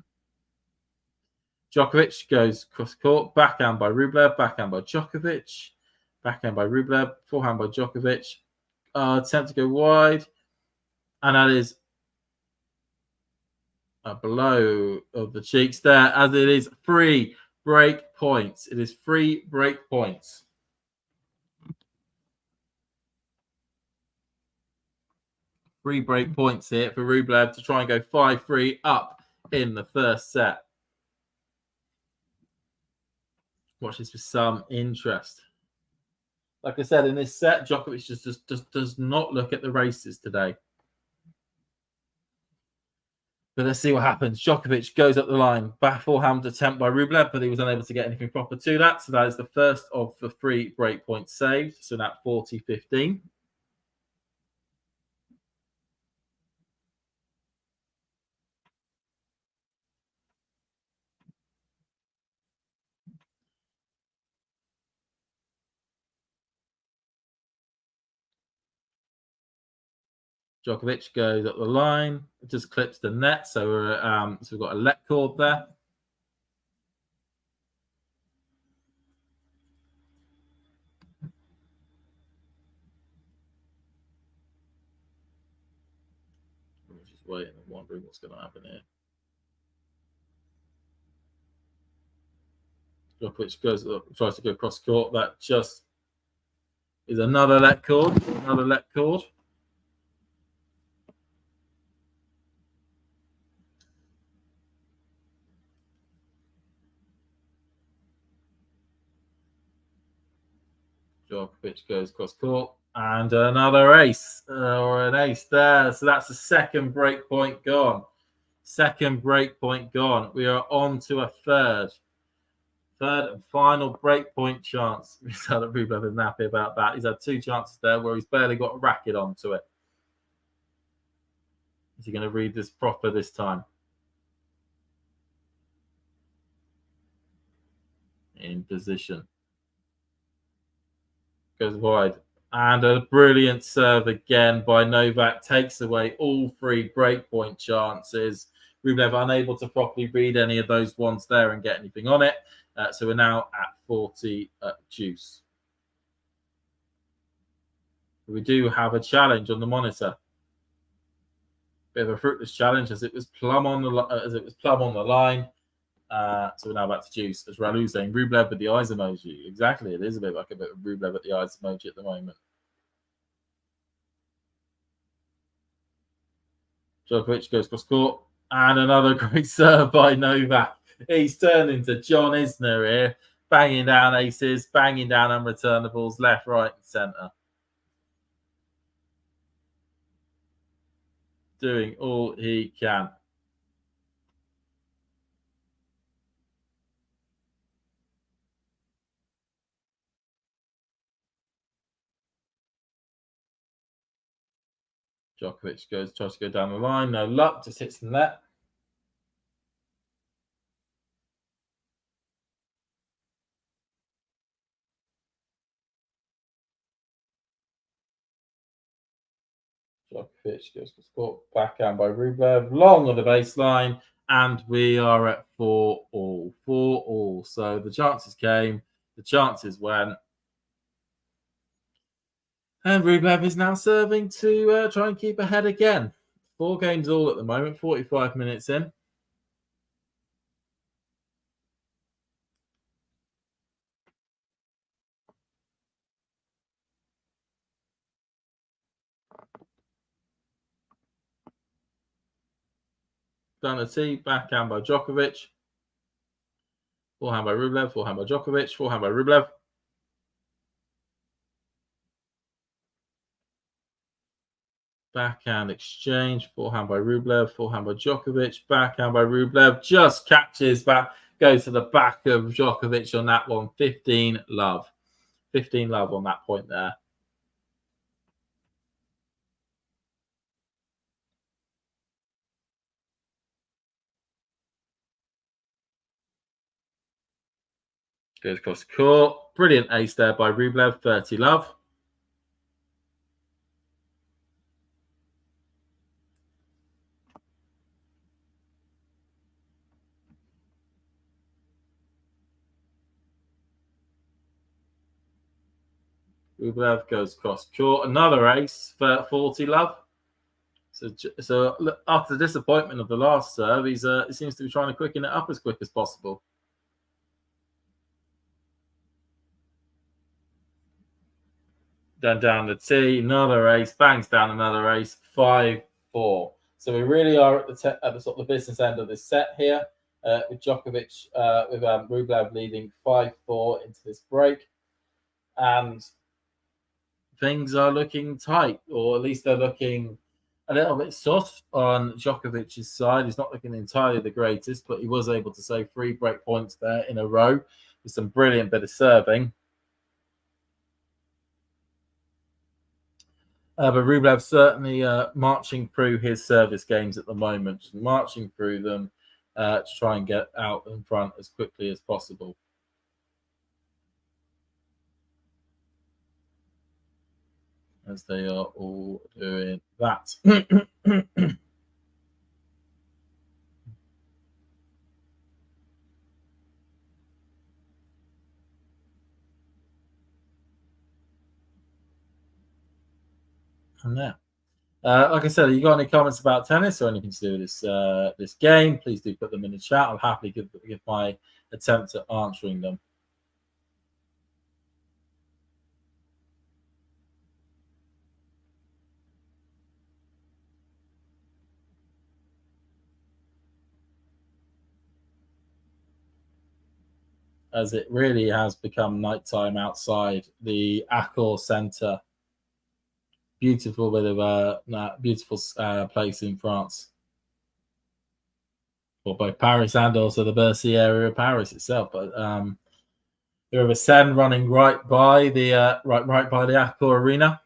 Djokovic goes cross court, backhand by Rublev, backhand by Djokovic, backhand by Rublev, forehand by Djokovic. Attempt to go wide, and that is a blow of the cheeks there, as it is free break points. It is free break points. Free break points here for Rublev to try and go 5-3 up in the first set. Watch this with some interest. Like I said, in this set, Djokovic just does not look at the races today. But let's see what happens. Djokovic goes up the line. Back forehand attempt by Rublev, but he was unable to get anything proper to that. So that is the first of the 3 break points saved. So that 40-15. Djokovic goes up the line. It just clips the net. So we've got a let cord there. I'm just waiting and wondering what's going to happen here. Djokovic tries to go cross court. That just is another let cord. Another let cord. Djokovic goes cross court. And another ace, or an ace there. So that's the second break point gone. Second break point gone. We are on to a third and final break point chance. Rublev is happy about that. He's had 2 chances there where he's barely got a racket onto it. Is he going to read this proper this time? In position. Goes wide. And a brilliant serve again by Novak. Takes away all 3 breakpoint chances. Rublev unable to properly read any of those ones there and get anything on it. So we're now at 40 juice. We do have a challenge on the monitor. Bit of a fruitless challenge as it was plumb on the line. So we're now back to juice as Ralu saying Rublev with the eyes emoji. Exactly, it is a bit like a bit of Rublev with the eyes emoji at the moment. Djokovic goes cross court, and another great serve by Novak. He's turned into John Isner here, banging down aces, banging down unreturnables, left, right, and centre. Doing all he can. Djokovic tries to go down the line, no luck, just hits the net. Djokovic goes for score, backhand by Rublev, long on the baseline, and we are at 4-all. 4-all. So the chances came, the chances went. And Rublev is now serving to try and keep ahead again. 4 games all at the moment, 45 minutes in. Donaty, backhand by Djokovic. Forehand by Rublev, forehand by Djokovic, forehand by Rublev. Backhand exchange, forehand by Rublev, forehand by Djokovic, backhand by Rublev, just catches back, goes to the back of Djokovic on that one. 15 love. 15 love on that point there. Goes across the court. Brilliant ace there by Rublev, 30 love. Rublev goes across court. Another ace for 40 love. So after the disappointment of the last serve, he seems to be trying to quicken it up as quick as possible. Then down the tee, another ace, bangs down another ace, 5-4. So we really are at the sort of the business end of this set here, with Djokovic, with Rublev leading 5-4 into this break. And things are looking tight, or at least they're looking a little bit soft on Djokovic's side. He's not looking entirely the greatest, but he was able to save 3 break points there in a row with some brilliant bit of serving. But Rublev certainly marching through his service games at the moment, just marching through them to try and get out in front as quickly as possible. As they are all doing that. And there. Like I said, you got any comments about tennis or anything to do with this game? Please do put them in the chat. I'll happily give my attempt at answering them. As it really has become nighttime outside the Accor Centre. Beautiful bit of beautiful place in France. For both Paris and also the Bercy area of Paris itself. But the River Seine running right by the right by the Accor Arena.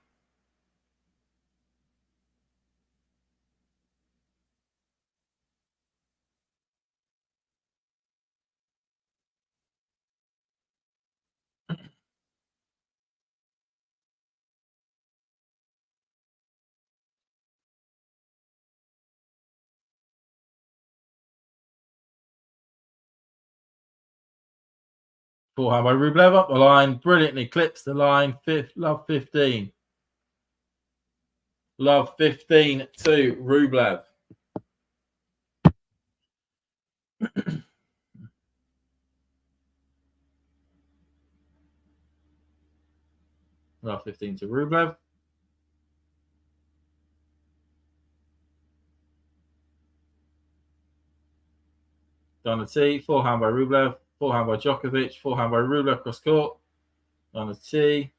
Forehand by Rublev up the line, brilliantly clips the line. Love 15. Love 15 to Rublev. Last 15 to Rublev. Down the tee, forehand by Rublev, forehand by Djokovic, forehand by Rublev cross court. Down the tee.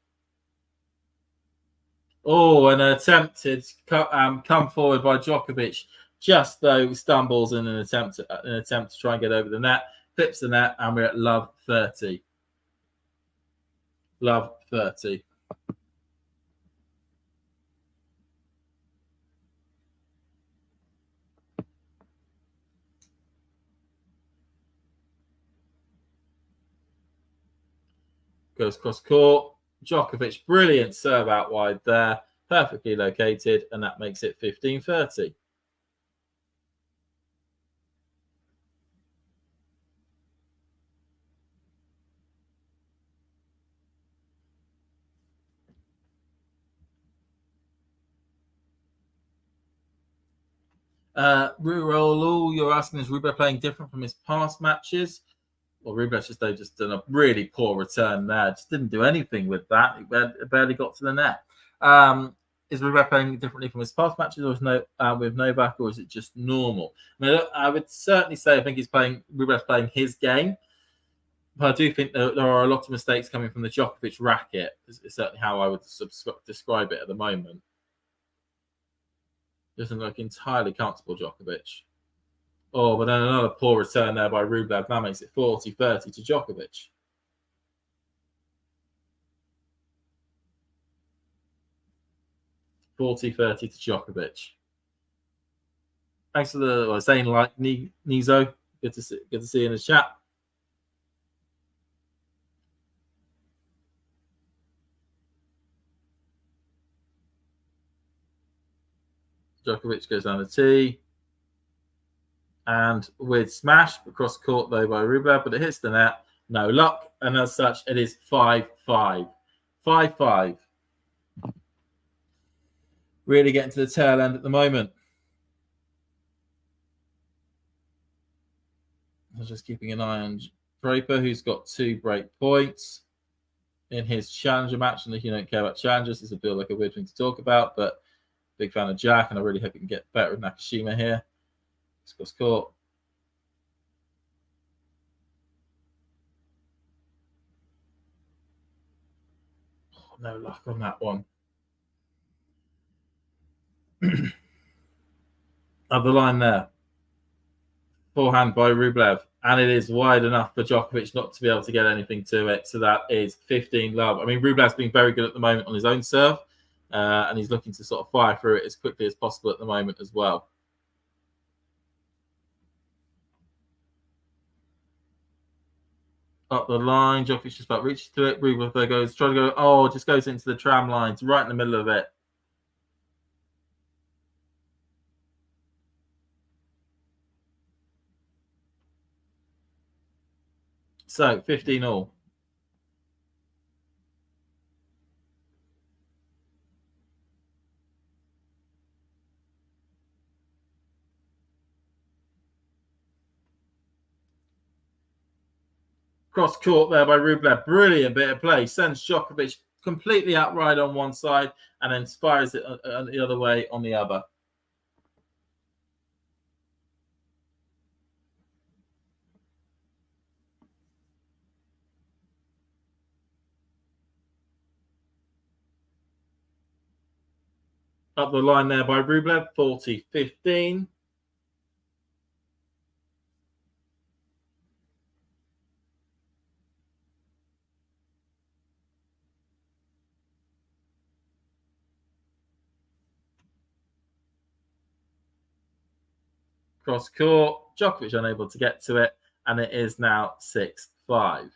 Oh, an attempted come forward by Djokovic, just though stumbles in an attempt to try and get over the net, flips the net, and we're at love 30. Love 30. Goes cross court. Djokovic, brilliant serve out wide there, perfectly located, and that makes it 15-30. Rurolu, you're asking, is Rublev playing different from his past matches? Well, Rublev just done a really poor return there. Just didn't do anything with that. He barely got to the net. Is Rublev playing differently from his past matches, or with Novak, or is it just normal? I mean, I would certainly say I think Rublev's playing his game, but I do think there are a lot of mistakes coming from the Djokovic racket. Is certainly how I would describe it at the moment. Doesn't look entirely comfortable, Djokovic. Oh, but then another poor return there by Rublev. That makes it 40-30 to Djokovic. (40-30 to Djokovic. Thanks for the saying like Nizo. Good to see you in the chat. Djokovic goes down the tee. And with smash across court, though, by Rublev, but it hits the net. No luck. And as such, it is 5-5. 5-5. Really getting to the tail end at the moment. I was just keeping an eye on Draper, who's got 2 break points in his challenger match. And if you don't care about challengers, this will feel like a weird thing to talk about, but big fan of Jack, and I really hope he can get better with Nakashima here. Cross court. Oh, no luck on that one. Other line there. Forehand by Rublev. And it is wide enough for Djokovic not to be able to get anything to it. So that is 15 love. I mean, Rublev's been very good at the moment on his own serve. And he's looking to sort of fire through it as quickly as possible at the moment as well. Up the line. Djokovic just about reaches to it. Rublev goes, trying to go, just goes into the tram lines right in the middle of it. So 15 all. Cross court there by Rublev. Brilliant bit of play. Sends Djokovic completely outright on one side and then fires it the other way on the other. Up the line there by Rublev. 40-15. Cross court. Djokovic unable to get to it. And it is now 6-5.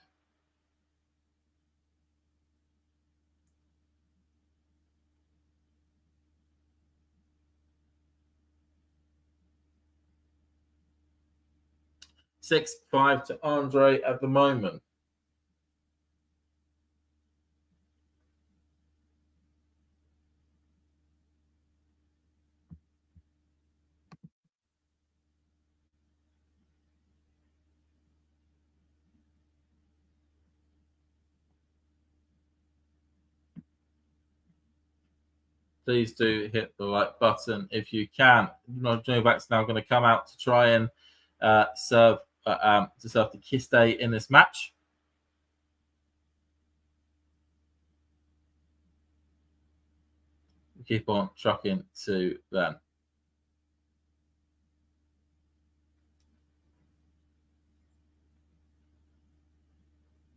(6-5) to Andrey at the moment. please do hit the like button if you can. Novak's now going to come out to try and serve the Kiste in this match. We keep on trucking to them.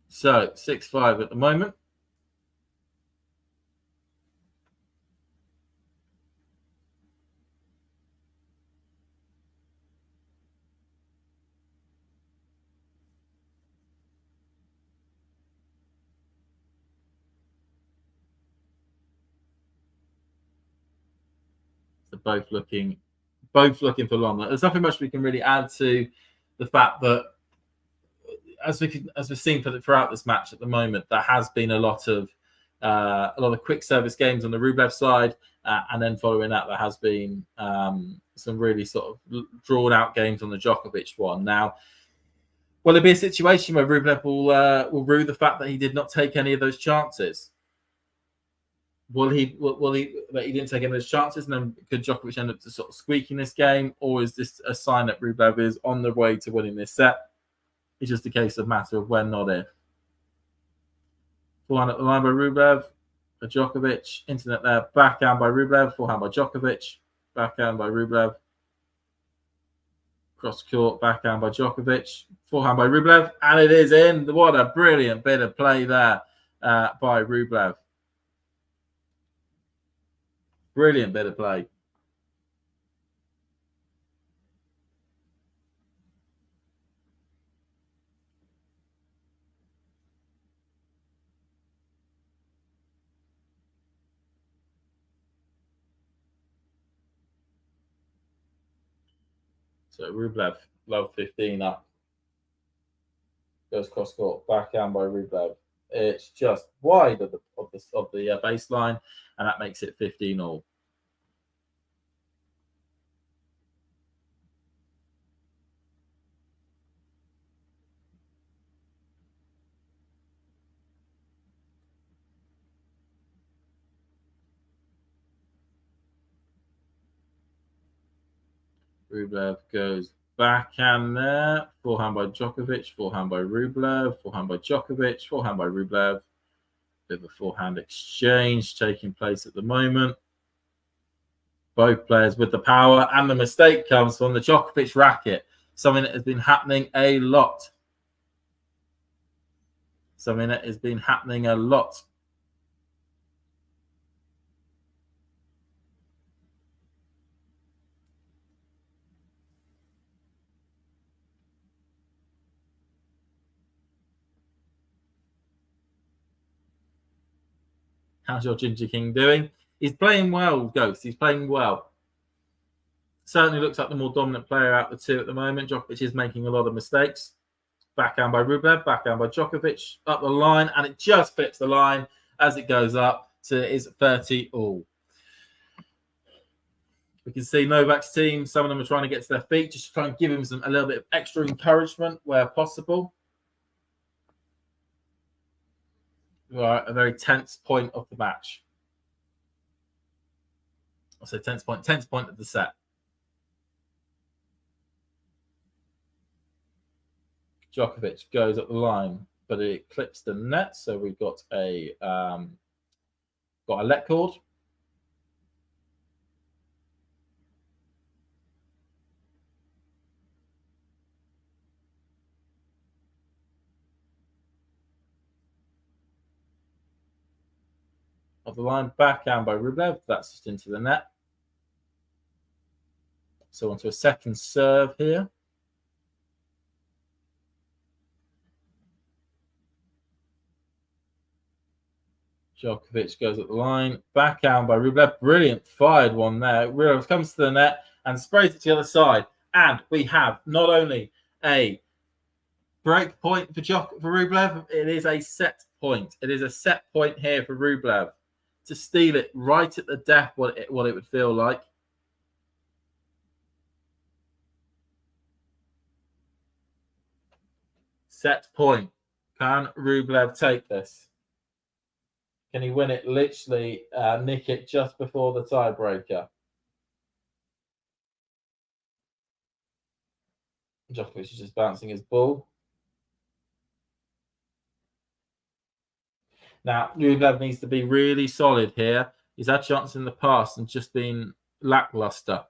So 6-5 at the moment. So both looking for long. There's nothing much we can really add to the fact that as we've seen throughout this match at the moment, there has been a lot of quick service games on the Rublev side, and then following that, there has been some really sort of drawn out games on the Djokovic one. Now, will there be a situation where Rublev will rue the fact that he did not take any of those chances? Will he that he didn't take any of those chances, and then could Djokovic end up to sort of squeaking this game, or is this a sign that Rublev is on the way to winning this set? It's just a case of matter of when, not if. Forehand at the line by Rublev, Djokovic, internet there, backhand by Rublev, forehand by Djokovic, backhand by Rublev, cross court, backhand by Djokovic, forehand by Rublev, and it is in. What a brilliant bit of play there by Rublev. Brilliant bit of play. So Rublev, low 15 up. Goes cross court, backhand by Rublev. It's just wide of the baseline, and that makes it 15 all. Rublev goes backhand there. Forehand by Djokovic, forehand by Rublev, forehand by Djokovic, forehand by Rublev. Bit of a forehand exchange taking place at the moment. Both players with the power, and the mistake comes from the Djokovic racket. Something that has been happening a lot. How's your Ginger King doing? He's playing well, Ghost. He's playing well. Certainly looks like the more dominant player out of the two at the moment. Djokovic is making a lot of mistakes. Backhand by Rublev, backhand by Djokovic, up the line, and it just flips the line as it goes up to his 30 all. We can see Novak's team, some of them are trying to get to their feet, just to try and give him a little bit of extra encouragement where possible. We are at a very tense point of the match. I'll say tense point of the set. Djokovic goes up the line, but it clips the net, so we've got a let cord. Of the line, backhand by Rublev. That's just into the net. So onto a second serve here. Djokovic goes up the line. Backhand by Rublev. Brilliant fired one there. Rublev comes to the net and sprays it to the other side. And we have not only a break point for Rublev, it is a set point. It is a set point here for Rublev to steal it right at the death, what it would feel like. Set point. Can Rublev take this? Can he win it? Literally nick it just before the tiebreaker. Djokovic is just bouncing his ball. Now, Rublev needs to be really solid here. He's had chances in the past and just been lackluster.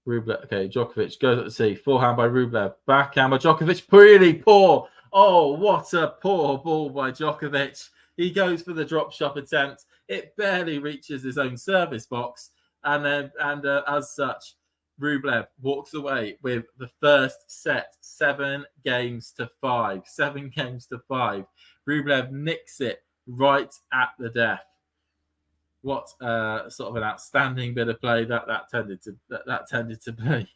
Rublev, okay, Djokovic goes at the sea. Forehand by Rublev. Backhand by Djokovic. Really poor. Oh, what a poor ball by Djokovic. He goes for the drop shot attempt. It barely reaches his own service box. And as such, Rublev walks away with the first set, 7-5. 7-5. Rublev nicks it right at the death. What sort of an outstanding bit of play that tended to be.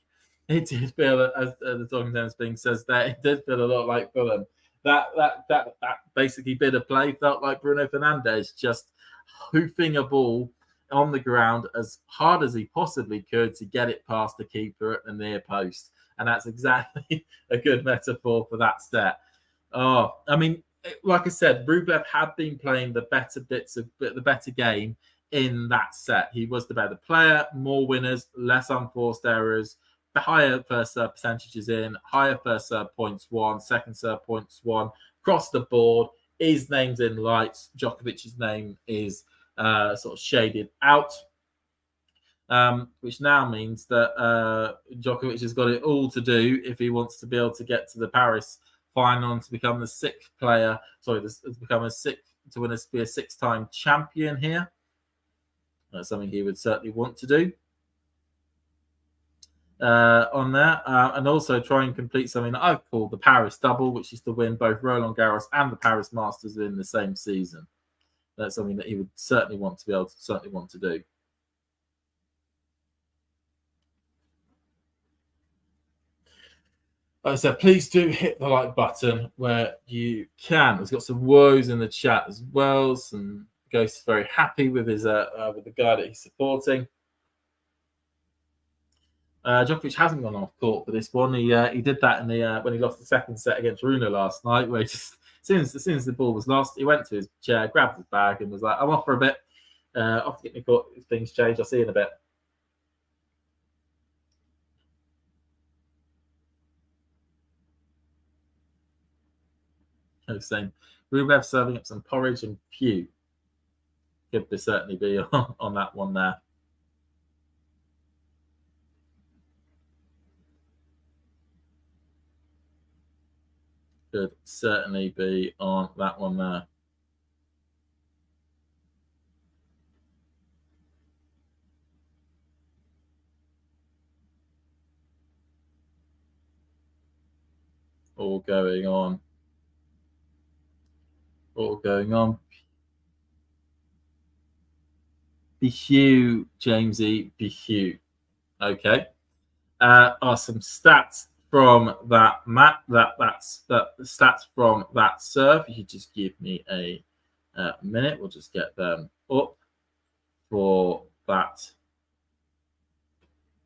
It did feel, as the Talking Tennis thing says there, it did feel a lot like Fulham. That basically bit of play felt like Bruno Fernandes just hoofing a ball on the ground as hard as he possibly could to get it past the keeper at the near post. And that's exactly a good metaphor for that set. Oh, I mean, like I said, Rublev had been playing the better game in that set. He was the better player, more winners, less unforced errors, higher first serve percentages in, higher first serve points won, second serve points won, across the board. His name's in lights. Djokovic's name is sort of shaded out, which now means that Djokovic has got it all to do if he wants to be able to get to the Paris final and to become the sixth player. Sorry, be a six-time champion here. That's something he would certainly want to do on that, and also try and complete something that I've called the Paris double, which is to win both Roland Garros and the Paris Masters in the same season. That's something that he would certainly want to do. Like I said, please do hit the like button where you can. There's got some woes in the chat as well. Some Ghost is very happy with his with the guy that he's supporting. Djokovic hasn't gone off court for this one. He did that in the when he lost the second set against Rune last night, where he just as soon as the ball was lost, he went to his chair, grabbed his bag, and was like, "I'm off for a bit. Off to get me caught. If things change, I'll see you in a bit." Saying Rublev serving up some porridge and pew. Could certainly be on that one there. Could certainly be on that one there. All going on. Behue, Jamesy, Behue. Okay. Are some stats from that map. That's the stats from that serve. If you just give me a minute, we'll just get them up for that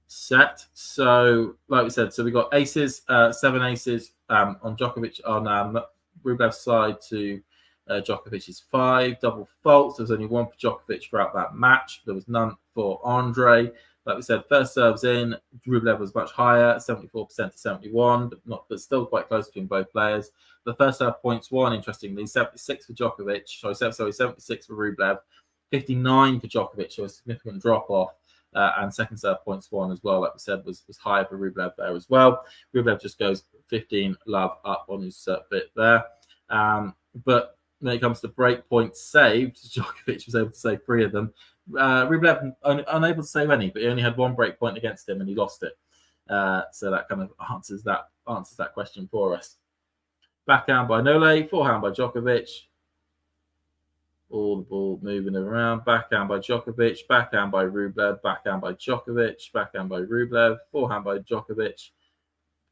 set. So, like we said, we got aces, 7 aces on Djokovic on Rublev's side to Djokovic's 5. Double faults. There was only one for Djokovic throughout that match. There was none for Andrey. Like we said, first serves in, Rublev was much higher, 74% to 71, but still quite close between both players. The first serve points won, interestingly, 76 for Djokovic. Sorry, 76 for Rublev, 59 for Djokovic, so a significant drop off. And second serve points won as well, like we said, was higher for Rublev there as well. Rublev just goes 15 love up on his bit there. But when it comes to break points saved, Djokovic was able to save 3 of them. Rublev unable to save any, but he only had 1 break point against him and he lost it. So that kind of answers that question for us. Backhand by Nole, forehand by Djokovic. All the ball moving around. Backhand by Djokovic, backhand by Rublev, backhand by Djokovic, backhand by Rublev, forehand by Djokovic,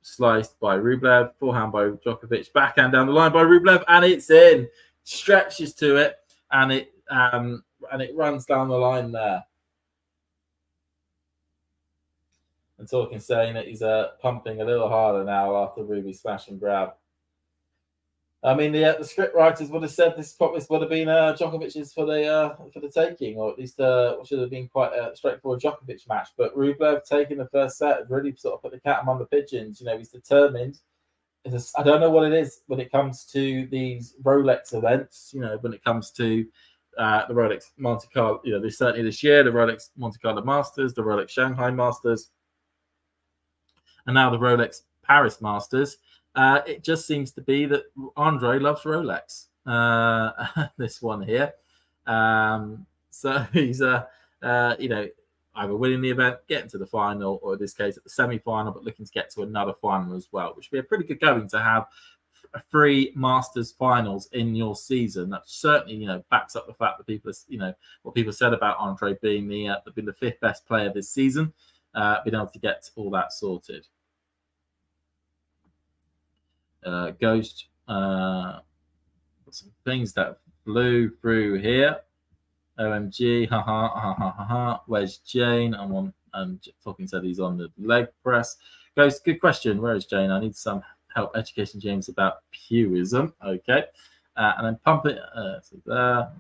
sliced by Rublev, forehand by Djokovic, backhand down the line by Rublev, and it's in. Stretches to it, and it runs down the line there. And talking, saying that he's pumping a little harder now after Ruby's smash and grab. I mean, the script writers would have said this would have been Djokovic's for the taking, or at least should have been quite a straightforward Djokovic match. But Rublev taking the first set really sort of put the cat among the pigeons. He's determined. I don't know what it is when it comes to these Rolex events. When it comes to the Rolex Monte Carlo, there's certainly this year the Rolex Monte Carlo Masters, the Rolex Shanghai Masters, and now the Rolex Paris Masters. It just seems to be that Andrey loves Rolex. This one here, so he's either winning the event, getting to the final, or in this case at the semi-final, but looking to get to another final as well, which would be a pretty good going to have 3 Masters finals in your season. That certainly, backs up the fact that people, what people said about Andrey being the 5th best player this season, being able to get all that sorted. Ghost, some things that flew through here. OMG, Where's Jane? I'm talking said he's on the leg press. Ghost, good question. Where is Jane? I need some help educating James about Pewism. Okay. And then pump it. So there.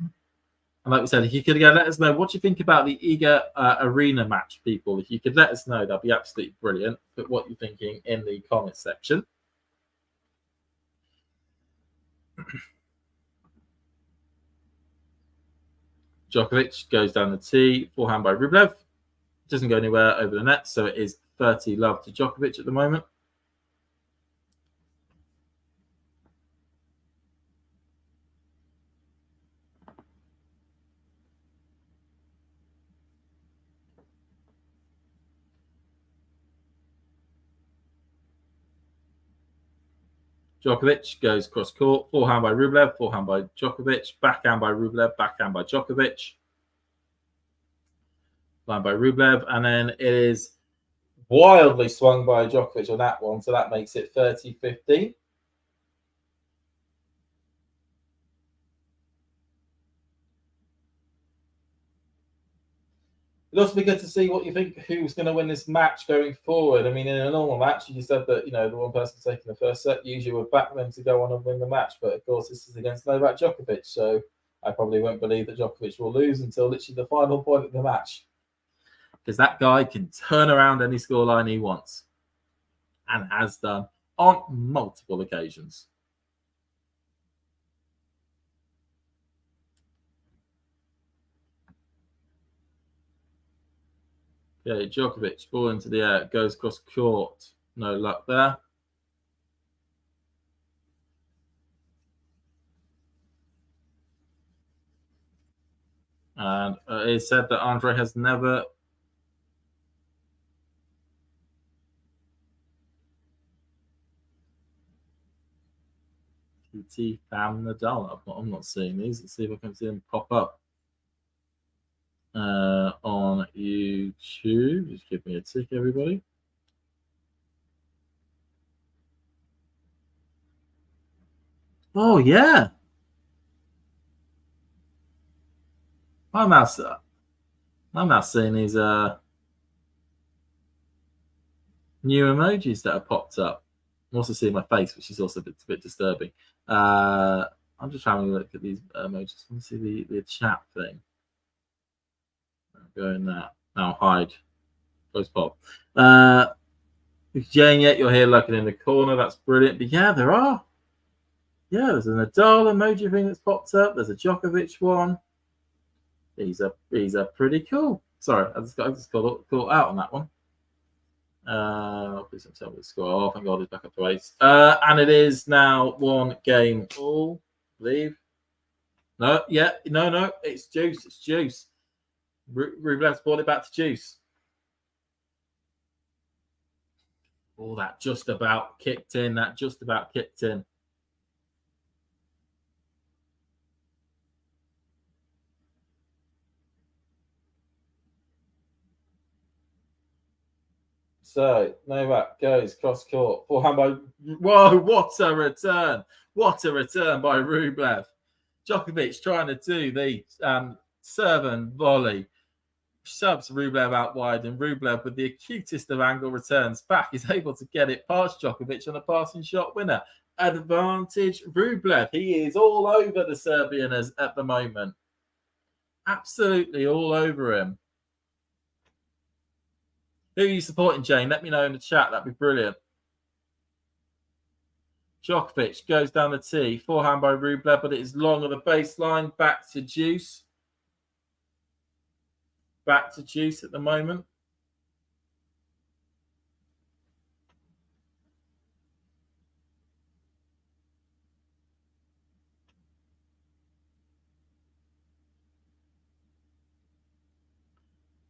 And like we said, if you could again let us know what you think about the Iga Arena match, people. If you could let us know, that'd be absolutely brilliant. Put what you're thinking in the comments section. Djokovic goes down the tee, forehand by Rublev. Doesn't go anywhere over the net, so it is 30 love to Djokovic at the moment. Djokovic goes cross court, forehand by Rublev, forehand by Djokovic, backhand by Rublev, backhand by Djokovic. Line by Rublev, and then it is wildly swung by Djokovic on that one, so that makes it 30-15. It'll also be good to see what you think, who's going to win this match going forward. I mean, in a normal match, you said that, the one person taking the first set usually would back them to go on and win the match. But, of course, this is against Novak Djokovic, so I probably won't believe that Djokovic will lose until literally the final point of the match. Because that guy can turn around any scoreline he wants. And has done on multiple occasions. Okay, Djokovic, ball into the air, goes across court. No luck there. And it is said that Andrey has never... PT Fam Nadal. I'm not seeing these. Let's see if I can see them pop up on YouTube. Just give me a tick, everybody. Oh yeah, I'm now seeing these new emojis that have popped up. I'm also seeing my face, which is also a bit disturbing. I'm just having a look at these emojis. I want to see the chat thing. Go in there. Now hide. Close pop. Jane, yet you're here looking in the corner. That's brilliant. But yeah, there are. Yeah, there's a Nadal emoji thing that's popped up. There's a Djokovic one. These are pretty cool. Sorry, I just got caught out on that one. Please don't tell me the score. Oh, thank God, it's back up to 8. And it is now 1 game all, I believe. No, it's Juice. It's Juice. Rublev's brought it back to Juice. Oh, that just about kicked in. So Novak goes cross court. Forehand by... Whoa, what a return. What a return by Rublev. Djokovic trying to do the serve and volley. Subs Rublev out wide, and Rublev, with the acutest of angle returns back, is able to get it past Djokovic on a passing shot winner. advantage. Rublev, he is all over the Serbian at the moment. Absolutely all over him. Who are you supporting, Jane? Let me know in the chat. That'd be brilliant. Djokovic goes down the tee. Forehand by Rublev, but it is long on the baseline. Back to Juice. Back to Juice at the moment.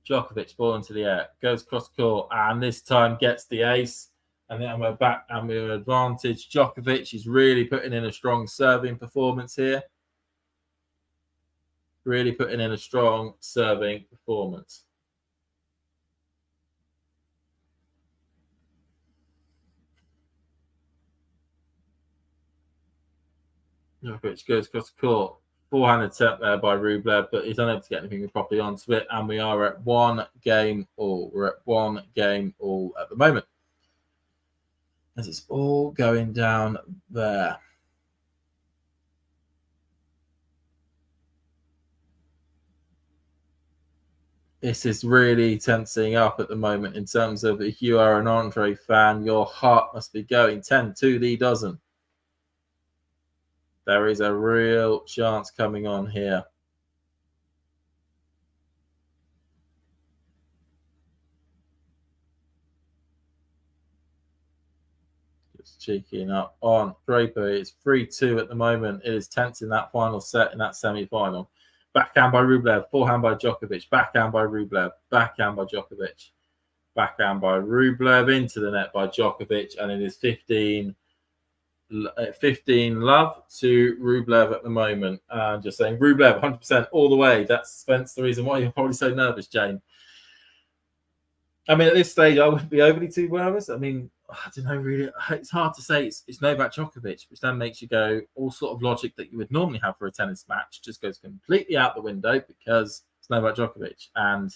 Djokovic ball into the air, goes cross court, and this time gets the ace. And then we're back and we're advantage. Djokovic is really putting in a strong serving performance here. Really putting in a strong serving performance. Djokovic goes across the court. Forehand attempt there by Rublev, but he's unable to get anything properly onto it. And we are at 1 game all. We're at 1 game all at the moment. As it's all going down there. This is really tensing up at the moment in terms of if you are an Andrey fan, your heart must be going 10 to the dozen. There is a real chance coming on here. Just cheeking up on Draper. It's 3-2 at the moment. It is tense in that final set, in that semi-final. Backhand by Rublev, forehand by Djokovic, backhand by Rublev, backhand by Djokovic, backhand by Rublev, into the net by Djokovic, and it is 15 love to Rublev at the moment. Just saying, Rublev 100% all the way. That's the reason why you're probably so nervous, Jane. I mean, at this stage, I wouldn't be overly too nervous. I mean, I don't know, really. It's hard to say. It's Novak Djokovic, which then makes you go, all sort of logic that you would normally have for a tennis match just goes completely out the window because it's Novak Djokovic. And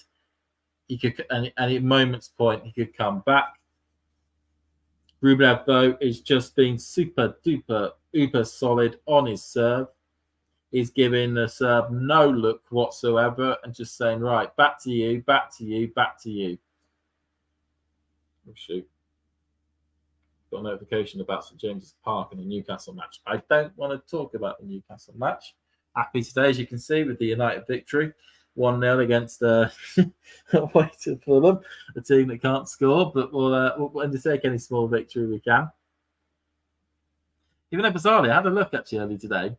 he could, and at a moment's point, he could come back. Rublev, though, is just being super duper uber solid on his serve. He's giving the serve no look whatsoever and just saying, right, back to you, back to you, back to you. Oh, shoot. Got a notification about St James's Park and the Newcastle match. I don't want to talk about the Newcastle match. Happy today, as you can see, with the United victory. 1-0 against waiting for them, a team that can't score, but we'll undertake any small victory we can. Even though bizarrely, I had a look actually early today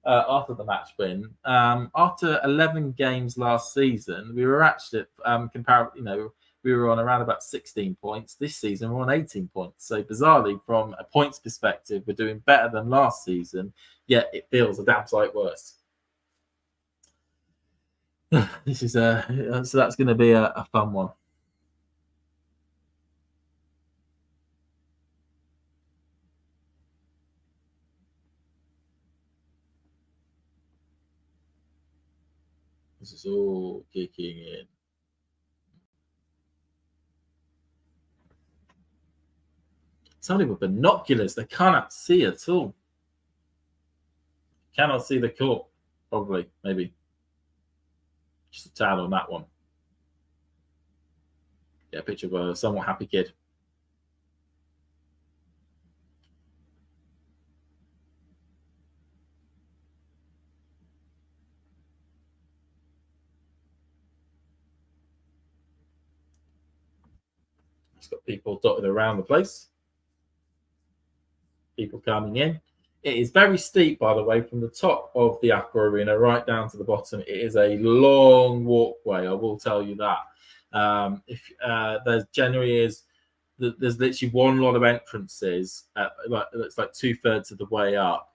after the match win. After 11 games last season, we were actually comparable. We were on around about 16 points. This season, we're on 18 points. So bizarrely, from a points perspective, we're doing better than last season. Yet it feels a damn sight worse. This is so that's going to be a fun one. This is all kicking in. Somebody with binoculars, they cannot see at all. Cannot see the court, probably, maybe. Just a tad on that one. Yeah, a picture of a somewhat happy kid. It's got people dotted around the place. People coming in. It is very steep, by the way, from the top of the Aqua Arena right down to the bottom. It is a long walkway, I will tell you that. There's literally one lot of entrances. It's like 2/3 of the way up.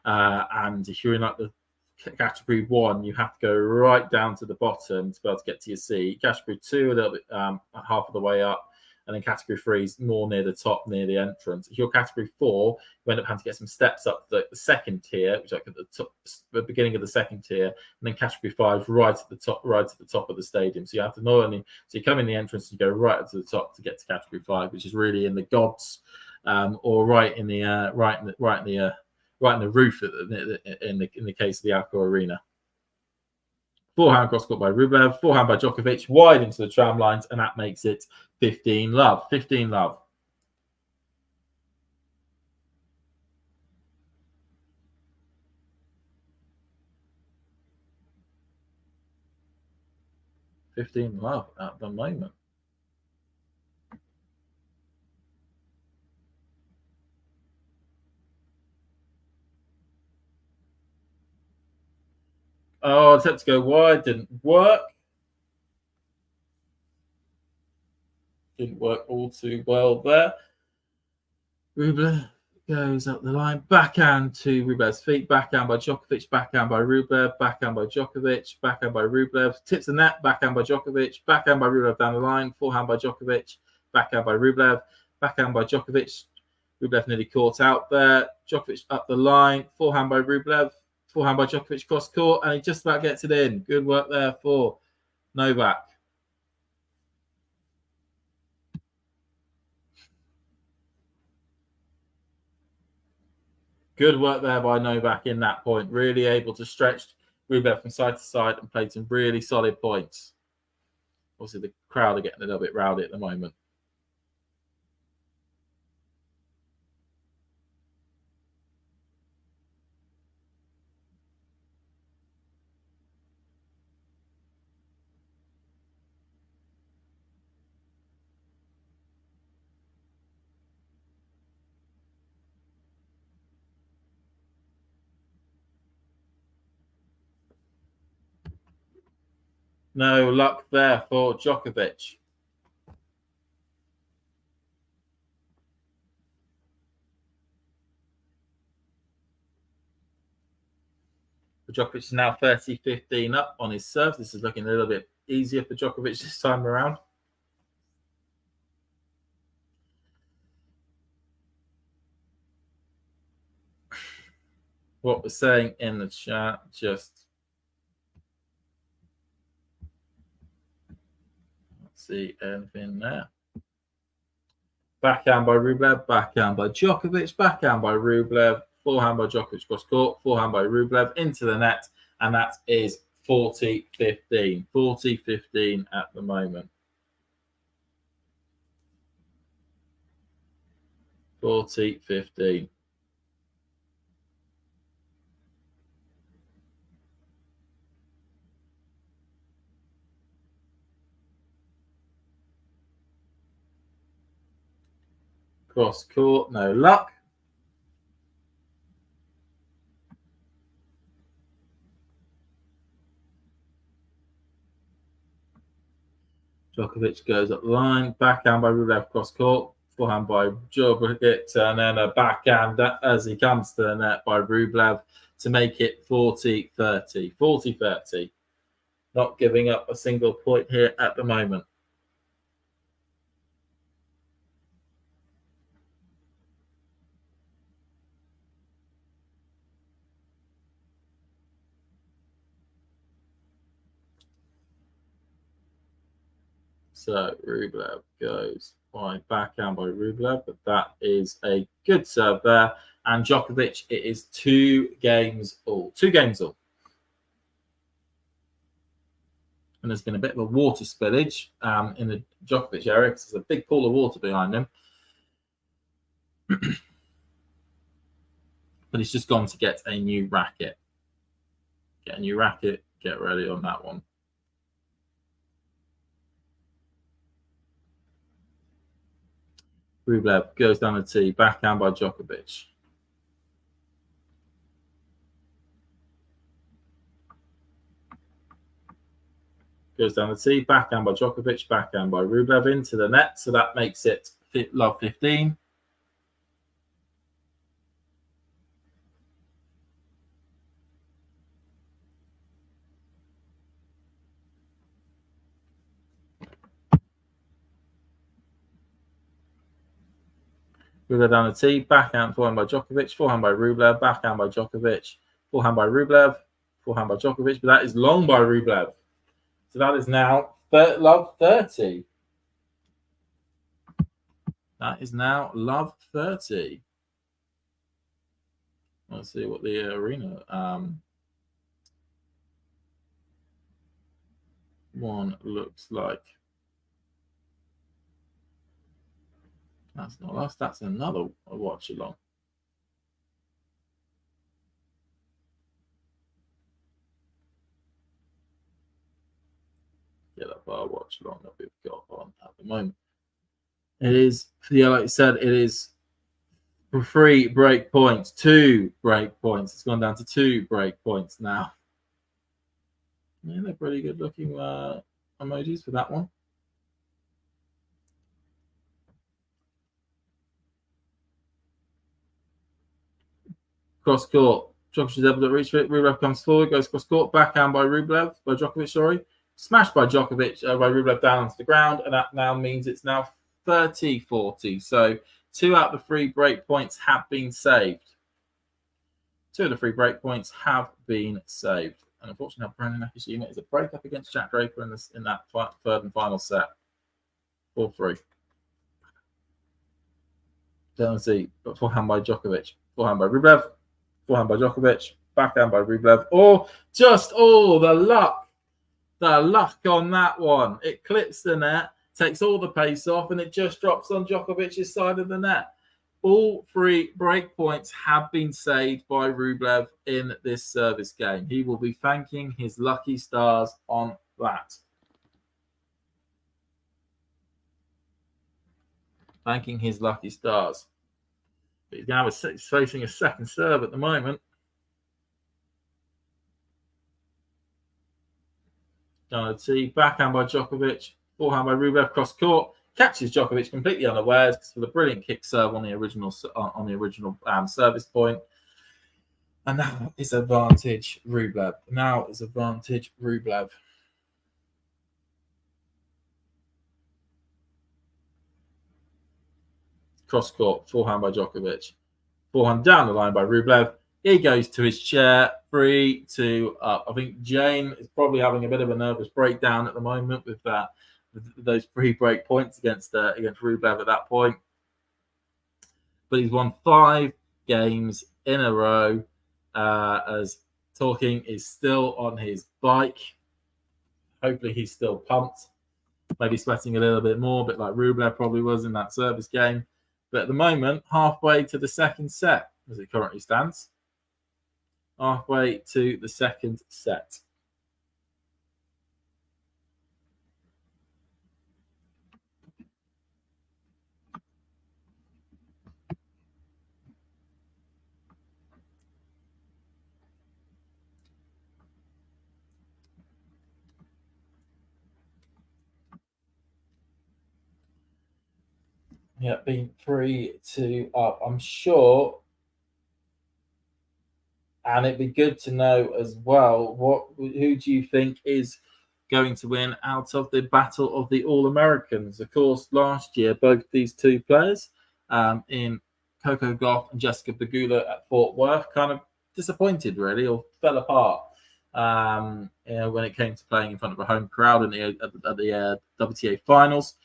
And if you're in like the category 1, you have to go right down to the bottom to be able to get to your seat. Category 2, a little bit half of the way up. And then category 3 is more near the top, near the entrance. If you're category 4, you end up having to get some steps up the second tier, which is like at the top, the beginning of the second tier, and then category 5 is right at the top of the stadium. So you have to not only you come in the entrance, you go right up to the top to get to category 5, which is really in the gods or right in the roof in the case of the Alco Arena. Forehand cross court by Rublev, forehand by Djokovic, wide into the tram lines, and that makes it 15-love. 15-love. $15-love at the moment. Oh, attempt to go wide, didn't work. Didn't work all too well there. Rublev goes up the line. Backhand to Rublev's feet. Backhand by Djokovic. Backhand by Rublev. Backhand by Djokovic. Backhand by Rublev. Tips the net. Backhand by Djokovic. Backhand by Rublev down the line. Forehand by Djokovic. Backhand by Rublev. Backhand by Djokovic. Rublev nearly caught out there. Djokovic up the line. Forehand by Rublev. Forehand by Djokovic cross court. And he just about gets it in. Good work there for Novak. Good work there by Novak in that point. Really able to stretch Rublev from side to side and played some really solid points. Obviously, the crowd are getting a little bit rowdy at the moment. No luck there for Djokovic. Djokovic is now 30-15 up on his serve. This is looking a little bit easier for Djokovic this time around. What we're saying in the chat, just let's see anything there. Backhand by Rublev, backhand by Djokovic, backhand by Rublev, forehand by Djokovic cross court, forehand by Rublev into the net, and that is 40-15. 40-15 at the moment. 40-15. Cross court, no luck. Djokovic goes up the line, backhand by Rublev cross court, forehand by Djokovic, and then a backhand as he comes to the net by Rublev to make it 40-30. 40-30. Not giving up a single point here at the moment. So Rublev goes by backhand by Rublev, but that is a good serve there. And Djokovic, it is 2 games all. 2 games all. And there's been a bit of a water spillage in the Djokovic area because there's a big pool of water behind him. But he's just gone to get a new racket. Get a new racket, get ready on that one. Rublev goes down the tee, backhand by Djokovic. Goes down the tee, backhand by Djokovic, backhand by Rublev into the net. So that makes it love 15. Rublev down the tee, backhand, forehand by Djokovic, forehand by Rublev, backhand by Djokovic, forehand by Rublev, forehand by Djokovic, but that is long by Rublev. So that is now love 30. That is now love 30. Let's see what the arena one looks like. That's not us. That's another watch along. Get up our watch along that we've got on at the moment. It is, yeah, like I said, it is for 3 break points, 2 break points. It's gone down to 2 break points now. Yeah, they're pretty good looking emojis for that one. Cross court. Djokovic is able to reach it. Rublev comes forward, goes cross court, backhand by Djokovic, sorry. Smashed by Djokovic, by Rublev down onto the ground, and that now means it's now 30-40. So 2 out of the 3 break points have been saved. 2 of the 3 break points have been saved. And unfortunately, Brandon Nakashima is a break up against Jack Draper in that third and final set. 4-3. Don't see, but forehand by Djokovic, forehand by Rublev, forehand by Djokovic, backhand by Rublev. Oh, just the luck on that one. It clips the net, takes all the pace off, and it just drops on Djokovic's side of the net. All 3 break points have been saved by Rublev in this service game. He will be thanking his lucky stars on that. Thanking his lucky stars. But he's now facing a second serve at the moment. Down to backhand by Djokovic, forehand by Rublev cross court. Catches Djokovic completely unawares for the brilliant kick serve on the original service point. And now is advantage Rublev. Cross court, forehand by Djokovic. Forehand down the line by Rublev. He goes to his chair, 3-2 up. I think Jane is probably having a bit of a nervous breakdown at the moment with that. Those 3 break points against Rublev at that point. But he's won 5 games in a row as Talking is still on his bike. Hopefully he's still pumped. Maybe sweating a little bit more, a bit like Rublev probably was in that service game. But at the moment, halfway to the second set, as it currently stands. Halfway to the second set. Yeah, being 3-2 up. I'm sure. And it'd be good to know as well, who do you think is going to win out of the battle of the All-Americans? Of course, last year, both these 2 players in Coco Gauff and Jessica Pegula at Fort Worth kind of disappointed, really, or fell apart when it came to playing in front of a home crowd at the WTA finals.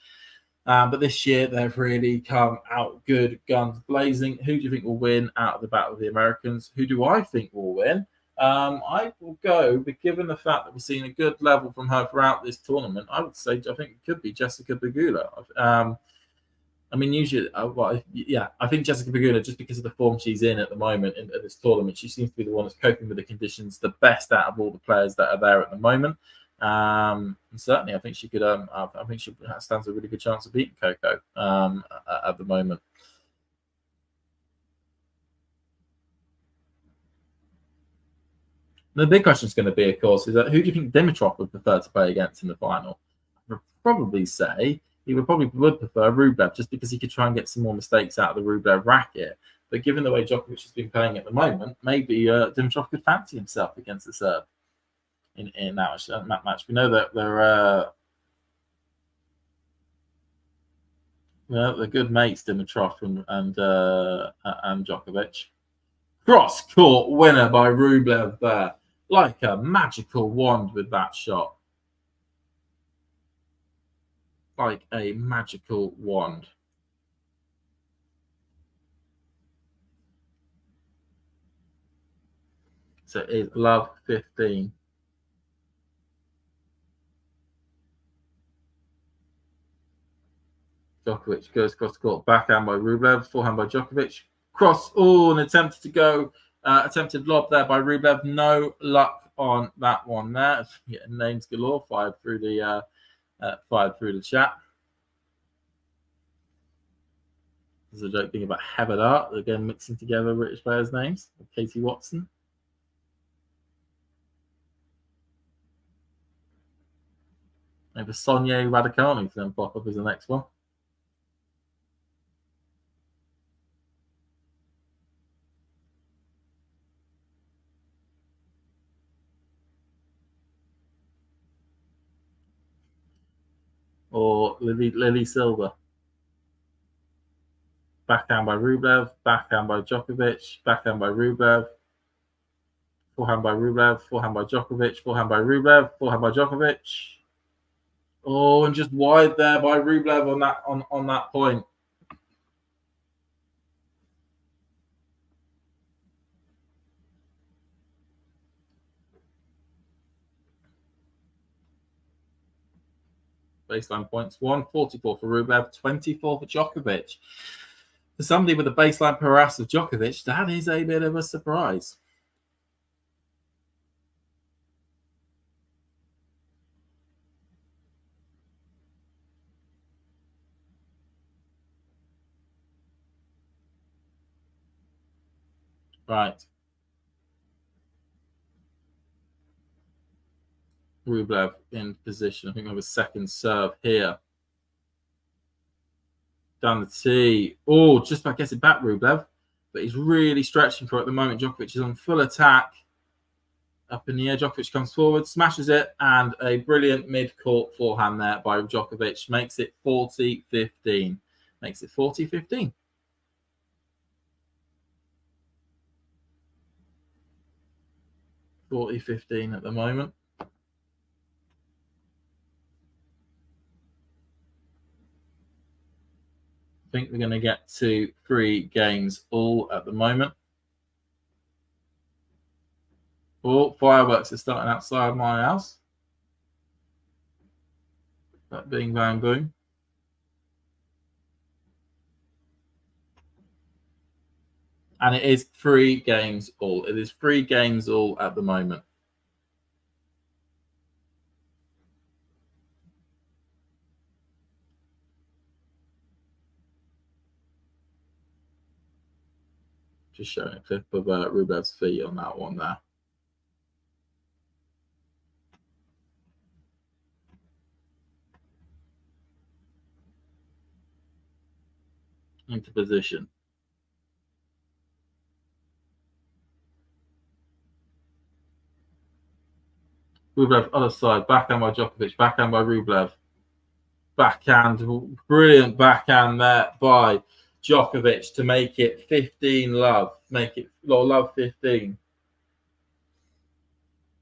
But this year, they've really come out good, guns blazing. Who do you think will win out of the battle of the Americans? Who do I think will win? I will go, but given the fact that we've seen a good level from her throughout this tournament, I would say I think it could be Jessica Pegula. I mean, usually, I think Jessica Pegula, just because of the form she's in at the moment in this tournament, she seems to be the one that's coping with the conditions the best out of all the players that are there at the moment. And certainly, I think she could. I think she stands a really good chance of beating Coco at the moment. The big question is going to be, of course, is that who do you think Dimitrov would prefer to play against in the final? I would probably say he would prefer Rublev, just because he could try and get some more mistakes out of the Rublev racket. But given the way Djokovic has been playing at the moment, maybe Dimitrov could fancy himself against the Serb in that match. We know that they're good mates, Dimitrov and Djokovic. Cross court winner by Rublev there, like a magical wand with that shot. Like a magical wand. So it is love 15. Djokovic goes cross court, backhand by Rublev, forehand by Djokovic. Cross, an attempt to go, attempted lob there by Rublev. No luck on that one there. Yeah, names galore fired through the chat. There's a joke thing about Heather again, mixing together British players' names. Katie Watson. Maybe Sonia Raducanu to then pop up as the next one. Or Lily Silver. Backhand by Rublev, backhand by Djokovic, backhand by Rublev, forehand by Rublev, forehand by Djokovic, forehand by Rublev, forehand by Djokovic. Oh, and just wide there by Rublev on that point. Baseline points 144 for Rublev, 24 for Djokovic. For somebody with a baseline per ass of Djokovic, that is a bit of a surprise. Right. Rublev in position. I think we have a second serve here. Down the tee. Oh, just about gets it back, Rublev. But he's really stretching for it at the moment. Djokovic is on full attack. Up in the air, Djokovic comes forward, smashes it, and a brilliant mid-court forehand there by Djokovic makes it 40-15. Makes it 40-15. $40-15 at the moment. I think we're going to get to 3 games all at the moment. Oh, fireworks are starting outside my house. That being bang boom. And it is 3 games all. It is 3 games all at the moment. Just showing a clip of Rublev's feet on that one there. Into position. Rublev other side, backhand by Djokovic, backhand by Rublev. Backhand, brilliant backhand there by Djokovic to make it 15 love. Make it love 15.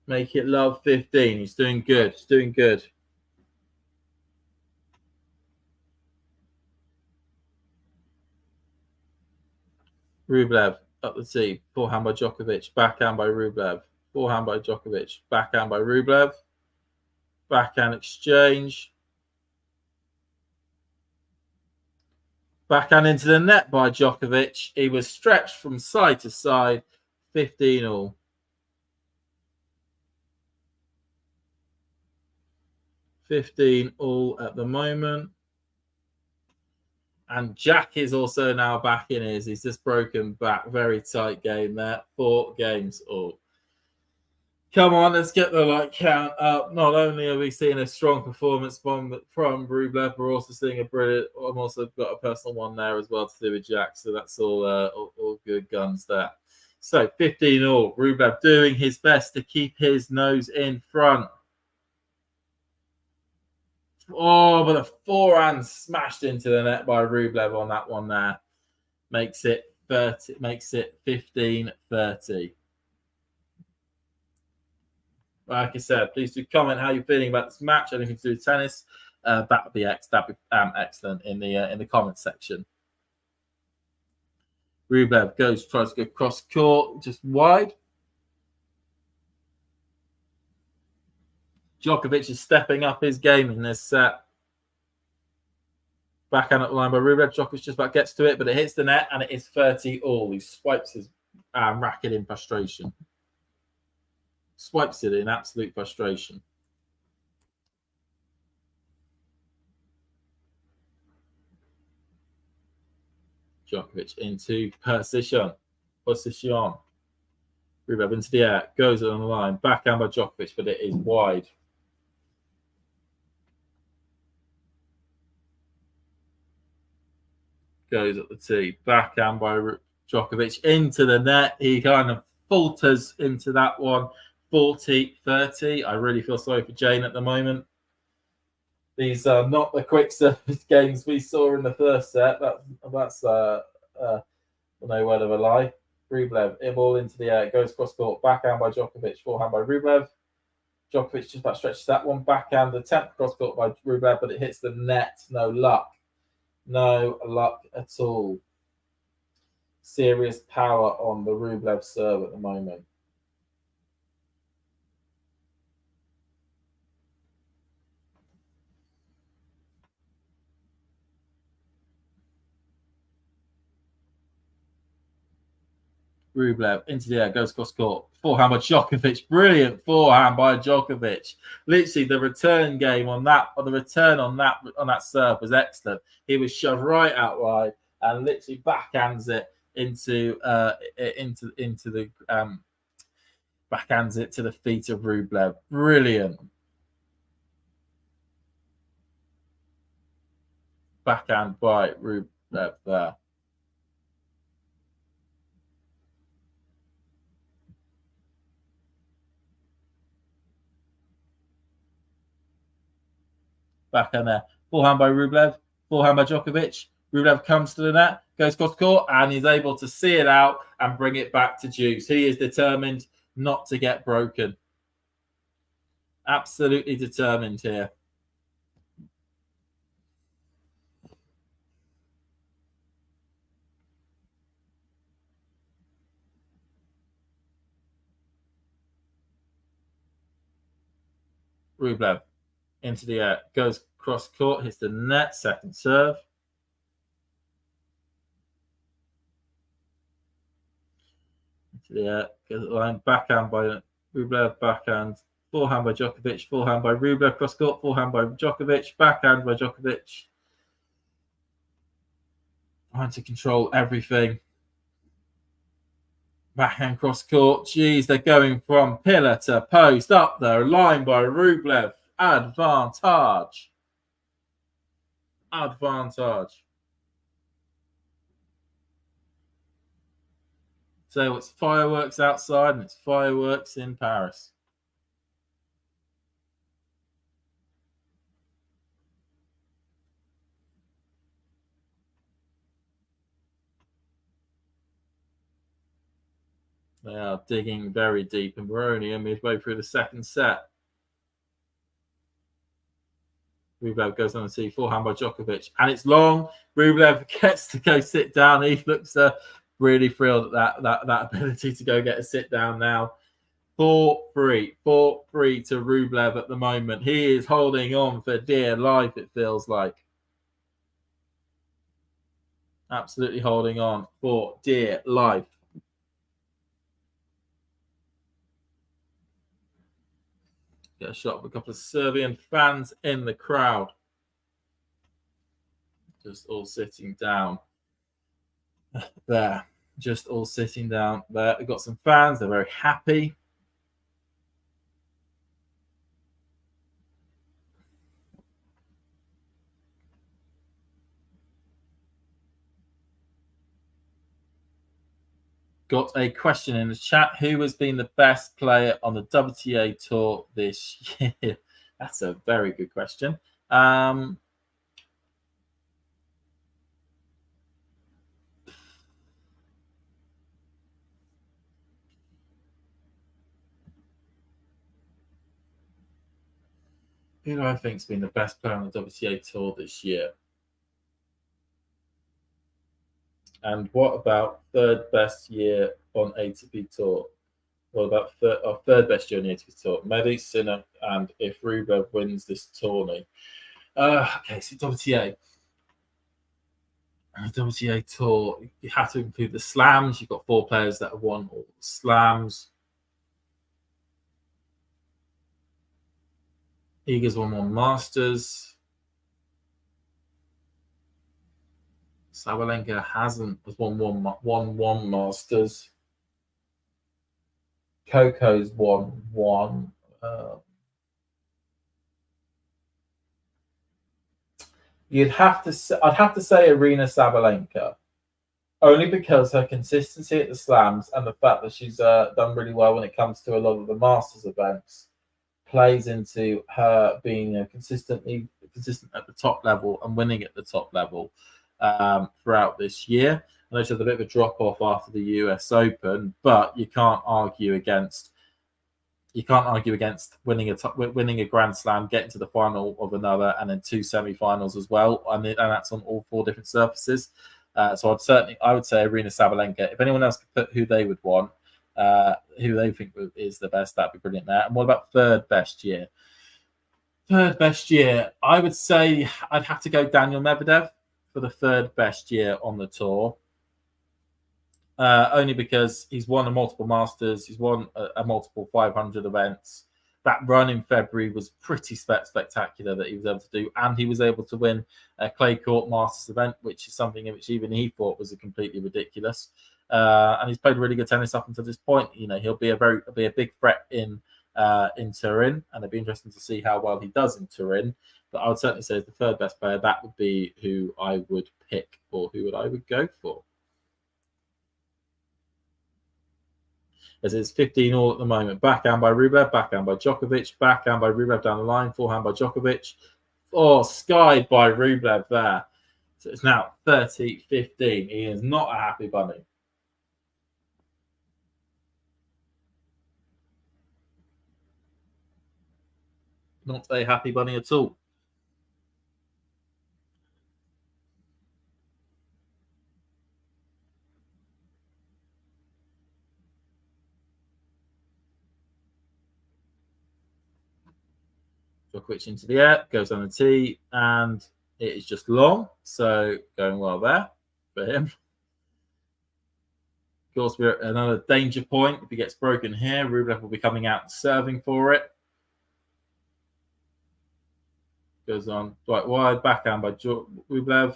Make it love 15. He's doing good. He's doing good. Rublev up the tee. Forehand by Djokovic. Backhand by Rublev. Forehand by Djokovic. Backhand by Rublev. Backhand exchange. Backhand into the net by Djokovic. He was stretched from side to side. 15 all. $15 all at the moment. And Jack is also now back in his. He's just broken back. Very tight game there. 4 games all. Come on, let's get the like count up. Not only are we seeing a strong performance from Rublev, we're also seeing a brilliant. I've also got a personal one there as well to do with Jack. So that's all good guns there. So 15 all. Rublev doing his best to keep his nose in front. Oh, but a forehand smashed into the net by Rublev on that one there. Makes it 30. Makes it 15-30. Like I said, please do comment how you're feeling about this match. Anything to do with tennis, that would be excellent in the comment section. Rublev tries to go cross court, just wide. Djokovic is stepping up his game in this set. Backhand at the line by Rublev. Djokovic just about gets to it, but it hits the net, and it is 30-all. He swipes his racket in frustration. Swipes it in absolute frustration. Djokovic into position. Rublev into the air. Goes on the line. Backhand by Djokovic, but it is wide. Goes at the tee. Backhand by Djokovic into the net. He kind of falters into that one. 40-30. I really feel sorry for Jane at the moment. These are not the quick service games we saw in the first set. That's no word of a lie. Rublev, a ball into the air, goes cross court, backhand by Djokovic, forehand by Rublev. Djokovic just about stretches that one, backhand, attempt cross court by Rublev, but it hits the net. No luck. No luck at all. Serious power on the Rublev serve at the moment. Rublev into the air, goes cross court. Forehand by Djokovic. Brilliant forehand by Djokovic. Literally, the return game on that, or the return on that serve was excellent. He was shoved right out wide and literally backhands it into the backhands it to the feet of Rublev. Brilliant. Backhand by Rublev there. Backhand there. Forehand by Rublev. Forehand by Djokovic. Rublev comes to the net, goes cross court, and he's able to see it out and bring it back to deuce. He is determined not to get broken. Absolutely determined here. Rublev into the air, goes cross court, hits the net, second serve. Into the air, goes the line, backhand by Rublev, backhand, forehand by Djokovic, forehand by Rublev, cross court, forehand by Djokovic, backhand by Djokovic. Trying to control everything. Backhand cross court. Geez, they're going from pillar to post. Up there, line by Rublev. Advantage. So it's fireworks outside and it's fireworks in Paris. They are digging very deep, and we're only midway through the second set. Rublev goes on to see forehand by Djokovic, and it's long. Rublev gets to go sit down. He looks really thrilled at that ability to go get a sit down now. 4-3 to Rublev at the moment. He is holding on for dear life, it feels like. Absolutely holding on for dear life. Get a shot of a couple of Serbian fans in the crowd. Just all sitting down there. Just all sitting down there. We've got some fans. They're very happy. Got a question in the chat. Who has been the best player on the WTA Tour this year? That's a very good question. Who do I think has been the best player on the WTA Tour this year? And what about third best year on ATP Tour? What about third best year on the ATP Tour? Medvedev, Sinner, and if Rublev wins this tourney. Okay, so WTA. WTA Tour, you have to include the slams. You've got 4 players that have won all the slams. Iga's won 1 Masters. Sabalenka has won one Masters. Coco's won 1. I'd have to say Arina Sabalenka, only because her consistency at the slams and the fact that she's done really well when it comes to a lot of the Masters events plays into her being consistent at the top level and winning at the top level throughout this year. I know she had a bit of a drop off after the US Open, but you can't argue against winning a Grand Slam, getting to the final of another, and then 2 semi-finals as well, and that's on all 4 different surfaces. So I would say Arina Sabalenka. If anyone else could put who they would want, who they think is the best, that'd be brilliant there. And what about third best year? Third best year, I would say I'd have to go Daniel Medvedev for the third best year on the tour. Only because he's won a multiple Masters, he's won a multiple 500 events. That run in February was pretty spectacular that he was able to do, and he was able to win a clay court Masters event, which is something in which even he thought was completely ridiculous. And he's played really good tennis up until this point. You know, he'll be a big threat in Turin, and it'd be interesting to see how well he does in Turin. But I would certainly say as the third best player, that would be who I would pick, or who I would go for. As it's 15 all at the moment. Backhand by Rublev, backhand by Djokovic, backhand by Rublev down the line, forehand by Djokovic. Oh, skied by Rublev there. So it's now 30-15. He is not a happy bunny. Not a happy bunny at all. Djokovic into the air, goes on the tee, and it is just long. So going well there for him. Of course, we're at another danger point. If he gets broken here, Rublev will be coming out and serving for it. Goes on right wide, backhand by Rublev,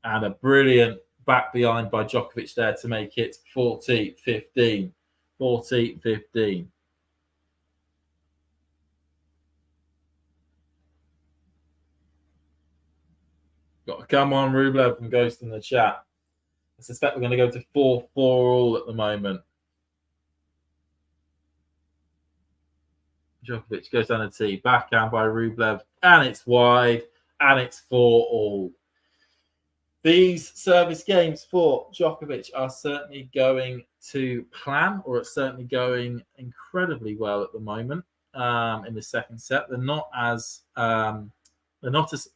and a brilliant back behind by Djokovic there to make it 40-15. 40-15. Got to come on, Rublev from Ghost in the chat. I suspect we're going to go to 4-4 all at the moment. Djokovic goes down the tee, backhand by Rublev, and it's wide, and it's 4 all. These service games for Djokovic are certainly going to plan, or it's certainly going incredibly well at the moment in the second set. They're not as let's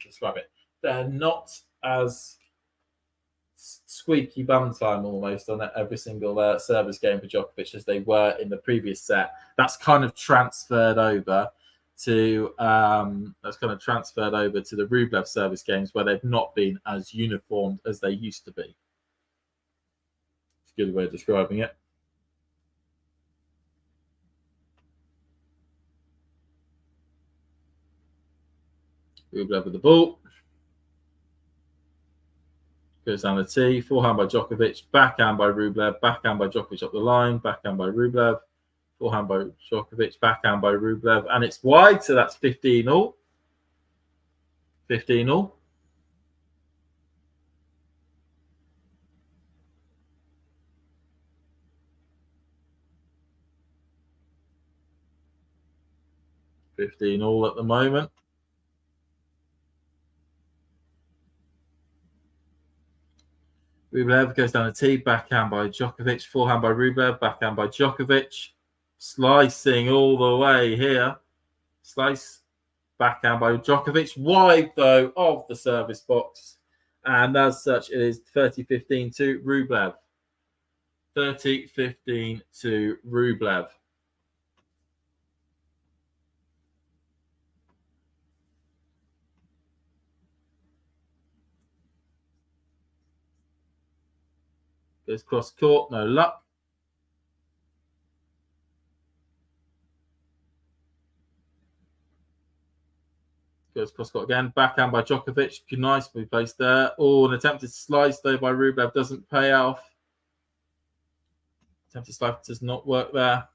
describe it. They're not as squeaky bum time almost on every single service game for Djokovic as they were in the previous set. That's kind of transferred over to the Rublev service games, where they've not been as uniformed as they used to be. It's a good way of describing it. Rublev with the ball. Goes down the tee, forehand by Djokovic, backhand by Rublev, backhand by Djokovic up the line, backhand by Rublev, forehand by Djokovic, backhand by Rublev, and it's wide, so that's 15 all. 15 all. All at the moment. Rublev goes down the tee, backhand by Djokovic, forehand by Rublev, backhand by Djokovic. Slicing all the way here. Slice, backhand by Djokovic. Wide, though, of the service box. And as such, it is 30-15 to Rublev. 30-15 to Rublev. Goes cross court, no luck. Goes cross court again. Backhand by Djokovic. Nicely placed there. Oh, an attempted slice though by Rublev doesn't pay off. Attempted slice does not work there.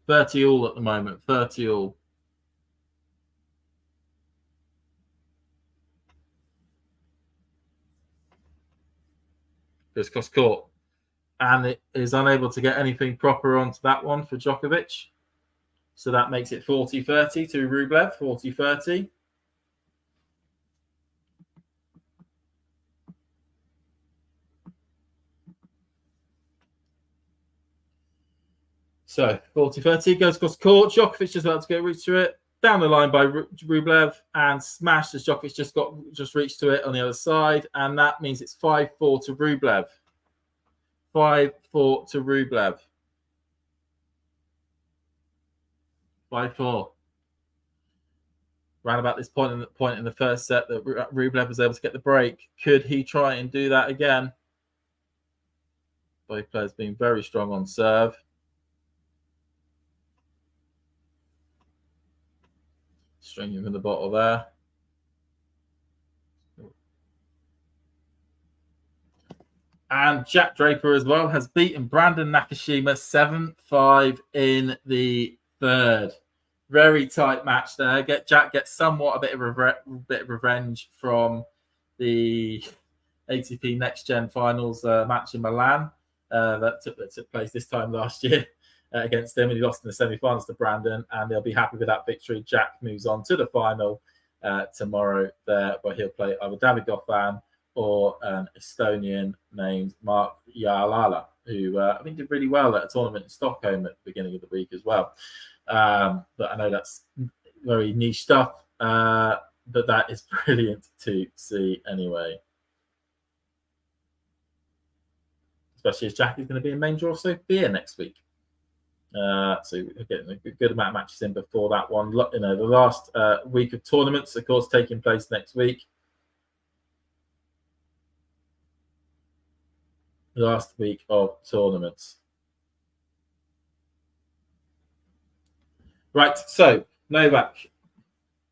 $30 all at the moment. 30 all. Goes cross court. And it is unable to get anything proper onto that one for Djokovic. So that makes it 40-30 to Rublev. 40-30. So 40-30 goes cross court. Djokovic just about to go reach to it. Down the line by Rublev and smashed as Djokovic just reached to it on the other side. And that means it's 5-4 to Rublev. 5-4 to Rublev. 5-4. Round about this point in the first set that Rublev was able to get the break. Could he try and do that again? Both players being very strong on serve. Stringing from the bottle there. And Jack Draper as well has beaten Brandon Nakashima 7-5 in the third. Very tight match there. Jack gets somewhat a bit of revenge from the ATP Next Gen Finals match in Milan that took place this time last year against him, and he lost in the semi-finals to Brandon, and they'll be happy with that victory. Jack moves on to the final tomorrow there, where he'll play either David Goffin or an Estonian named Mark Jalala, who I think did really well at a tournament in Stockholm at the beginning of the week as well. But I know that's very niche stuff, but that is brilliant to see anyway. Especially as Jack is going to be in main draw Sofia next week. So we're getting a good amount of matches in before that one. You know, the last week of tournaments, of course, taking place next week. Last week of tournaments. Right, so Novak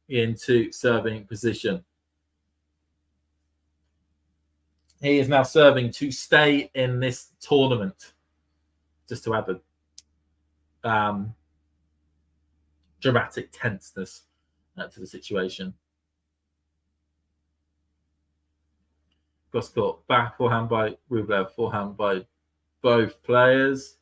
into serving position. He is now serving to stay in this tournament. Just to add the dramatic tenseness to the situation. Cross court, back forehand by Rublev, forehand by both players.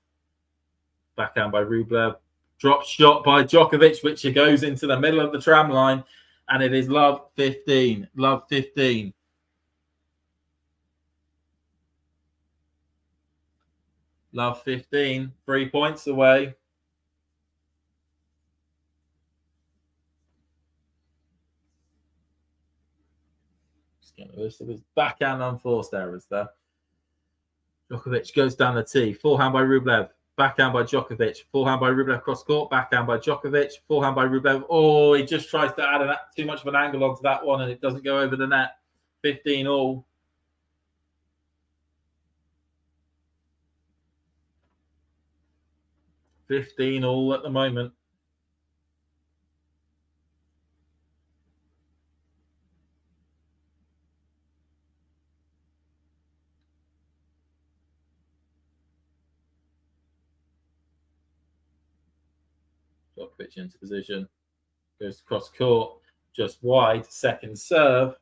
Backhand by Rublev. Drop shot by Djokovic, which goes into the middle of the tram line. And it is love 15. Love 15. Love 15. 3 points away. Just getting a list of his backhand unforced errors there. Djokovic goes down the tee. Forehand by Rublev. Backhand by Djokovic. Forehand by Rublev cross court. Backhand by Djokovic. Forehand by Rublev. Oh, he just tries to add too much of an angle onto that one and it doesn't go over the net. 15 all. $15 all at the moment. Djokovic into position. Goes cross court. Just wide. Second serve.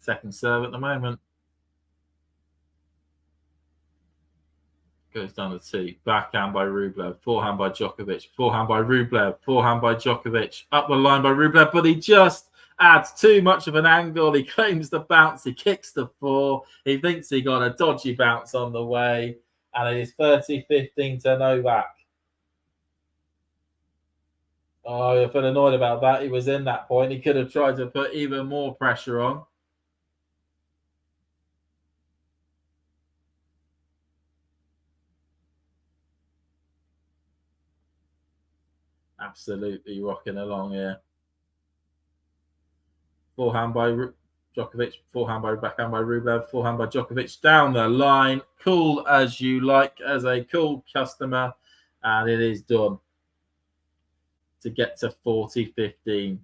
Second serve at the moment. Goes down the tee. Backhand by Rublev. Forehand by Djokovic. Forehand by Rublev. Forehand by Djokovic. Up the line by Rublev, but he just adds too much of an angle. He claims the bounce. He kicks the four. He thinks he got a dodgy bounce on the way. And it is 30-15 to Novak. Oh, I feel annoyed about that. He was in that point. He could have tried to put even more pressure on. Absolutely rocking along here. Forehand by Djokovic, forehand by backhand by Rublev, forehand by Djokovic down the line. Cool as you like, as a cool customer. And it is done to get to 40-15.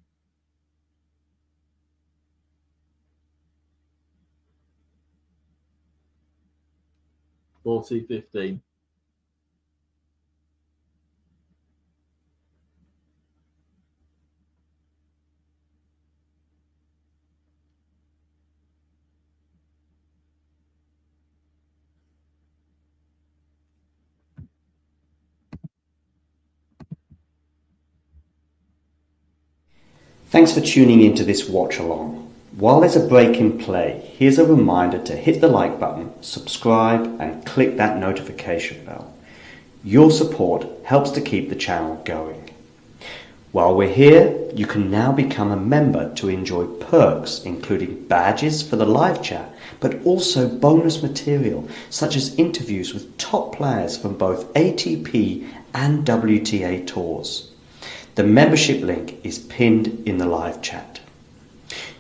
Thanks for tuning into this watch along. While there's a break in play, here's a reminder to hit the like button, subscribe and click that notification bell. Your support helps to keep the channel going. While we're here, you can now become a member to enjoy perks including badges for the live chat, but also bonus material such as interviews with top players from both ATP and WTA tours. The membership link is pinned in the live chat.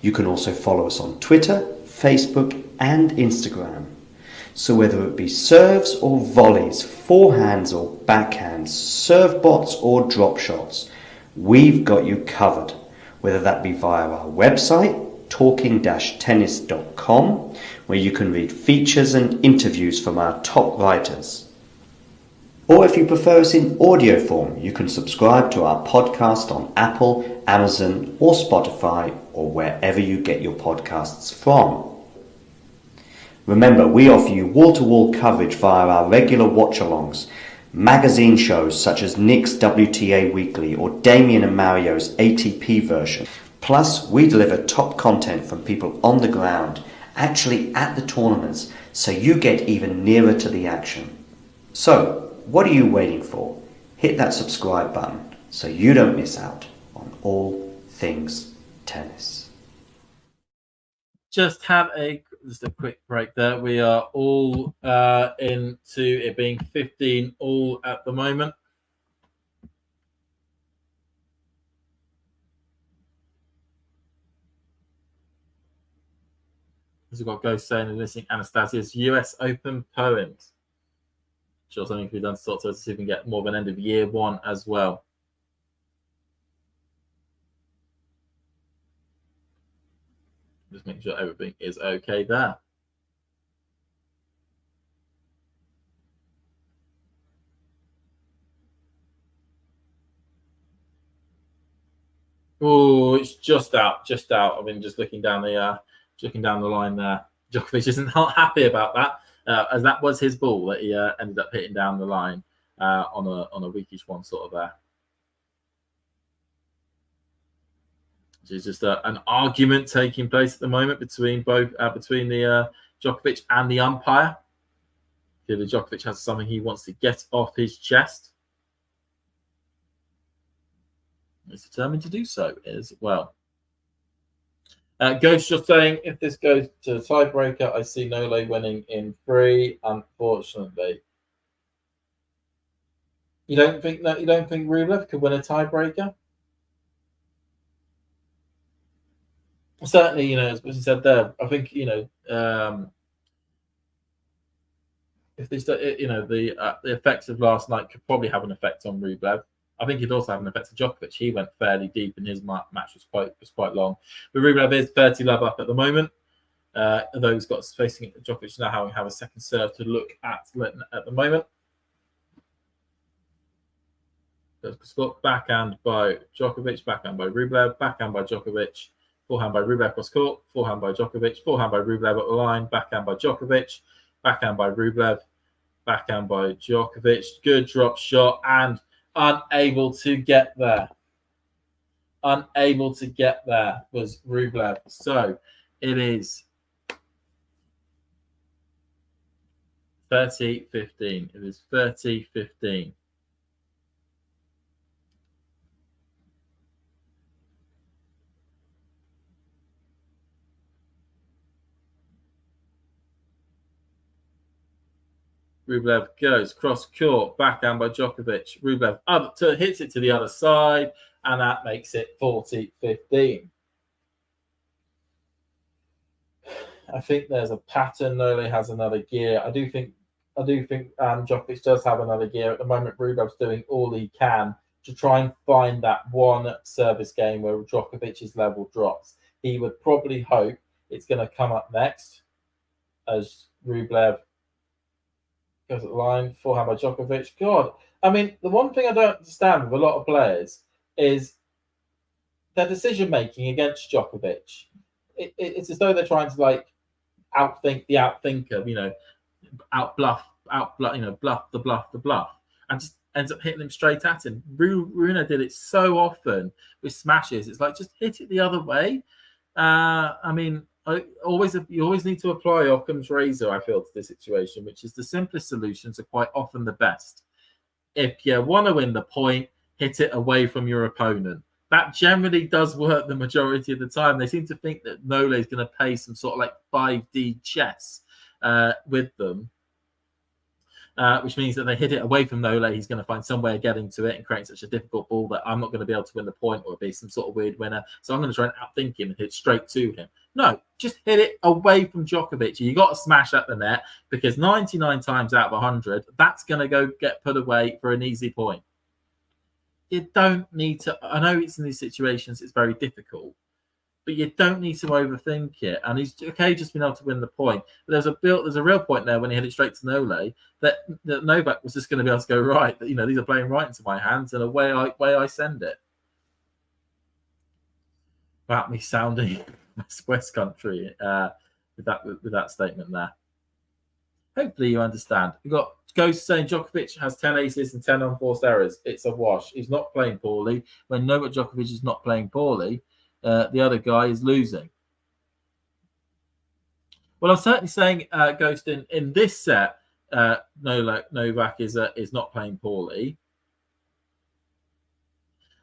You can also follow us on Twitter, Facebook and Instagram. So whether it be serves or volleys, forehands or backhands, serve bots or drop shots, we've got you covered. Whether that be via our website, talking-tennis.com, where you can read features and interviews from our top writers. Or if you prefer us in audio form, you can subscribe to our podcast on Apple, Amazon or Spotify or wherever you get your podcasts from. Remember, we offer you wall-to-wall coverage via our regular watch-alongs, magazine shows such as Nick's WTA Weekly or Damien and Mario's ATP version. Plus, we deliver top content from people on the ground, actually at the tournaments, so you get even nearer to the action. So, what are you waiting for? Hit that subscribe button so you don't miss out on all things tennis. Just a quick break there. We are all into it being 15 all at the moment. We've got Ghost saying and listening Anastasia's US Open poems. Sure, something can be done to sort of see if we can get more of an end of year one as well. Just making sure everything is okay there. Oh, it's just out. I mean, just looking down the line there. Djokovic isn't not happy about that. As that was his ball that he ended up hitting down the line on a weakish one sort of there. It's just an argument taking place at the moment between the Djokovic and the umpire. Clearly, Djokovic has something he wants to get off his chest. He's determined to do so as well. Ghost just saying, if this goes to the tiebreaker, I see Nole winning in 3. Unfortunately, you don't think Rublev could win a tiebreaker? Certainly, as you said there, I think if this, the effects of last night could probably have an effect on Rublev. I think he'd also have an effect on Djokovic. He went fairly deep, and his match was quite long. But Rublev is 30 love up at the moment. Although he's got facing Djokovic now, having have a second serve to look at the moment. Backhand by Djokovic, backhand by Rublev, backhand by Djokovic, forehand by Rublev cross court, forehand by Djokovic, forehand by Rublev at the line, backhand by Djokovic, backhand by Rublev, backhand by Djokovic. Good drop shot and unable to get there. Unable to get there was Rublev. So it is 30-15. It is 30-15. Rublev goes cross court, backhand by Djokovic. Rublev hits it to the other side, and that makes it 40-15. I think there's a pattern. Nole has another gear. I do think Djokovic does have another gear. At the moment, Rublev's doing all he can to try and find that one service game where Djokovic's level drops. He would probably hope it's going to come up next as Rublev goes at the line, forehand by Djokovic. God, I mean, the one thing I don't understand with a lot of players is their decision making against Djokovic. It's as though they're trying to like outthink the outthinker, you know, bluff, the bluff, and just ends up hitting him straight at him. Rune did it so often with smashes. It's like, just hit it the other way. I mean, you always need to apply Occam's razor, I feel, to this situation, which is the simplest solutions are quite often the best. If you want to win the point, hit it away from your opponent. That generally does work the majority of the time. They seem to think that Nole is going to play some sort of like 5D chess with them, which means that they hit it away from Nole. He's going to find some way of getting to it and create such a difficult ball that I'm not going to be able to win the point, or be some sort of weird winner. So I'm going to try and outthink him and hit straight to him. No, just hit it away from Djokovic. You got to smash at the net, because 99 times out of 100, that's going to go get put away for an easy point. You don't need to. I know it's in these situations, it's very difficult, but you don't need to overthink it. And he's okay just being able to win the point. But there's a real point there when he hit it straight to Nole that Novak was just going to be able to go, right, that, you know, these are playing right into my hands, and away I send it. About me sounding West Country with that statement there. Hopefully you understand. We've got Ghost saying Djokovic has 10 aces and 10 unforced errors. It's a wash. He's not playing poorly. When Novak Djokovic is not playing poorly, the other guy is losing. Well, I'm certainly saying, Ghost, in this set, Novak is not playing poorly.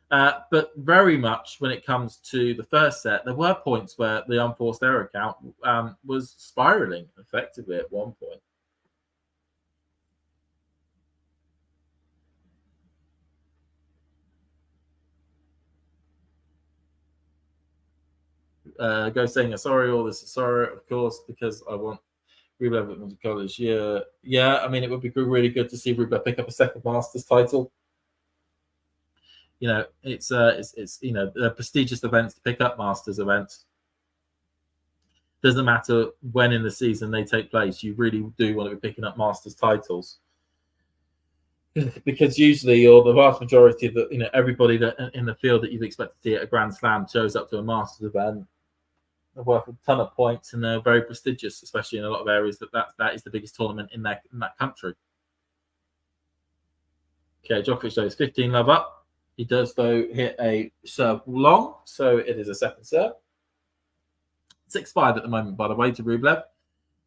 But very much when it comes to the first set, there were points where the unforced error count was spiraling effectively at one point. Go saying, sorry, all this is sorry, of course, because I want Rublev at college. Yeah, I mean, it would be really good to see Rublev pick up a second Masters title. You know, it's you know, the prestigious events to pick up Masters events. Doesn't matter when in the season they take place, you really do want to be picking up Masters titles. Because usually, or the vast majority of the, you know, everybody that in the field that you'd expect to see at a Grand Slam shows up to a Masters event. They're worth a ton of points, and they're very prestigious, especially in a lot of areas that is the biggest tournament in that country. Okay, Djokovic though is 15 love up. He does though hit a serve long, so it is a second serve. 6-5 at the moment, by the way, to Rublev.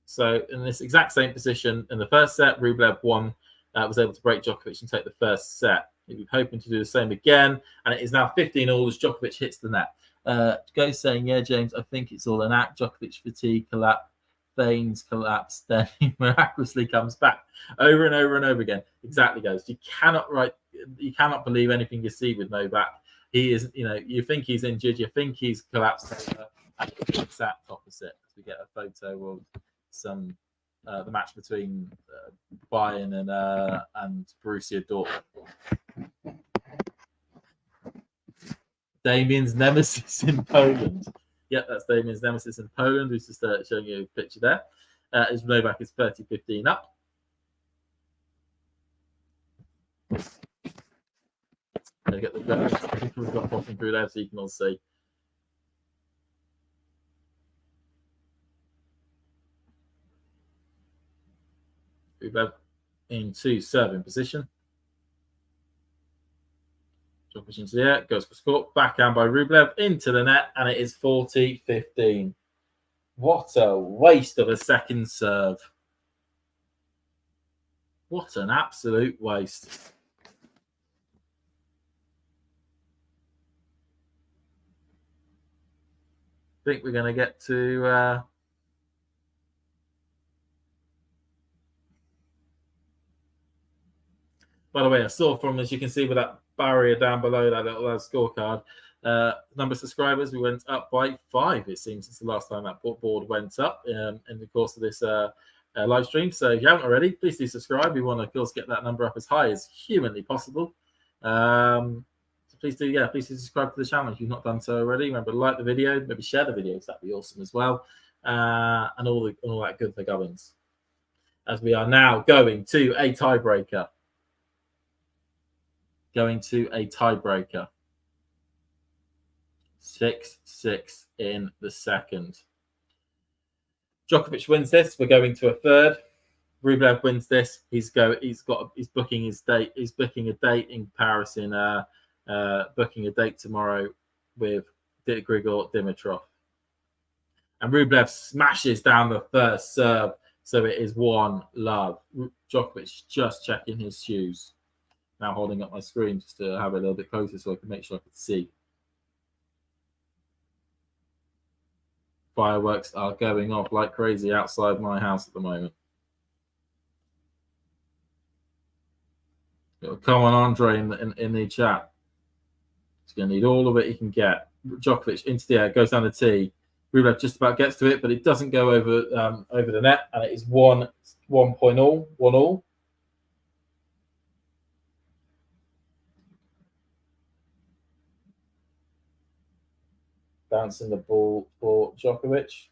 So in this exact same position in the first set, Rublev was able to break Djokovic and take the first set. He'd be hoping to do the same again, and it is now 15-all as Djokovic hits the net. Goes saying, yeah, James, I think it's all an act. Djokovic fatigue, veins collapse, then he miraculously comes back over and over and over again. Exactly, Goes. You cannot believe anything you see with Novak. He is, you know, you think he's injured, you think he's collapsed over, and it's exact opposite. We get a photo of some the match between Bayern and Borussia Dortmund. Damien's nemesis in Poland. Yep, that's Damien's nemesis in Poland. Who's just showing you a picture there. As Novak is 30-15 up. Get the people we've got popping through there so you can all see. Rublev into serving position. Djokovic into the air, goes for score, backhand by Rublev into the net, and it is 40-15. What a waste of a second serve. What an absolute waste. I think we're going to get to... By the way, I saw from, as you can see with that barrier down below that little scorecard, number of subscribers, we went up by 5, it seems, since the last time that board went up in the course of this live stream. So if you haven't already, please do subscribe. We want to, of course, get that number up as high as humanly possible. So please do subscribe to the channel if you've not done so already. Remember to like the video, maybe share the videos, that'd be awesome as well. And all that good goings. As we are now going to a tiebreaker. 6-6 in the second. Djokovic wins this. We're going to a third. Rublev wins this. He's booking his date. He's booking a date in Paris booking a date tomorrow with Grigor Dimitrov. And Rublev smashes down the first serve. So it is 1-love. Djokovic just checking his shoes. Now holding up my screen just to have it a little bit closer so I can make sure I can see. Fireworks are going off like crazy outside my house at the moment. Come on, Andrey, in the chat. He's going to need all of it he can get. Djokovic into the air, goes down the tee. Rublev just about gets to it, but it doesn't go over the net, and it is 1-1. Bouncing the ball for Djokovic.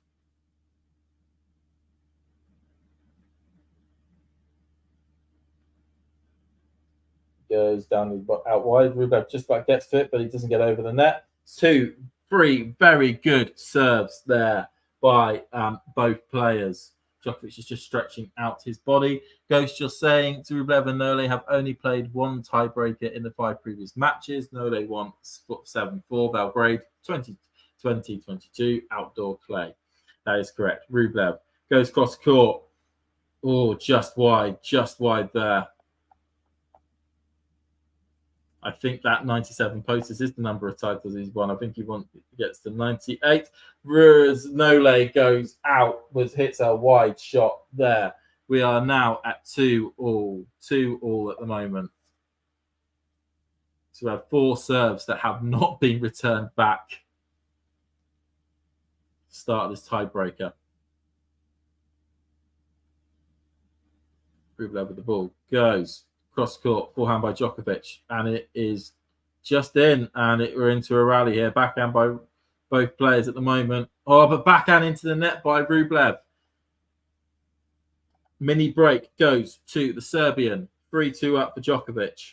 Goes down out wide. Rublev just about gets to it, but he doesn't get over the net. 2, 3 very good serves there by both players. Djokovic is just stretching out his body. Ghost just saying to Rublev and Nole have only played one tiebreaker in the 5 previous matches. Nole won 7-4 Belgrade 2022 outdoor clay. That is correct. Rublev goes cross court. Oh, just wide there. I think that 97 posters is the number of titles he's won. I think he gets to 98. Whereas Nole goes out, hits a wide shot there. We are now at 2-2 at the moment. So we have 4 serves that have not been returned back. Start of this tiebreaker. Rublev with the ball goes cross court, forehand by Djokovic, and it is just in, and we're into a rally here. Backhand by both players at the moment. Oh, but backhand into the net by Rublev. Mini break goes to the Serbian. 3-2 up for Djokovic.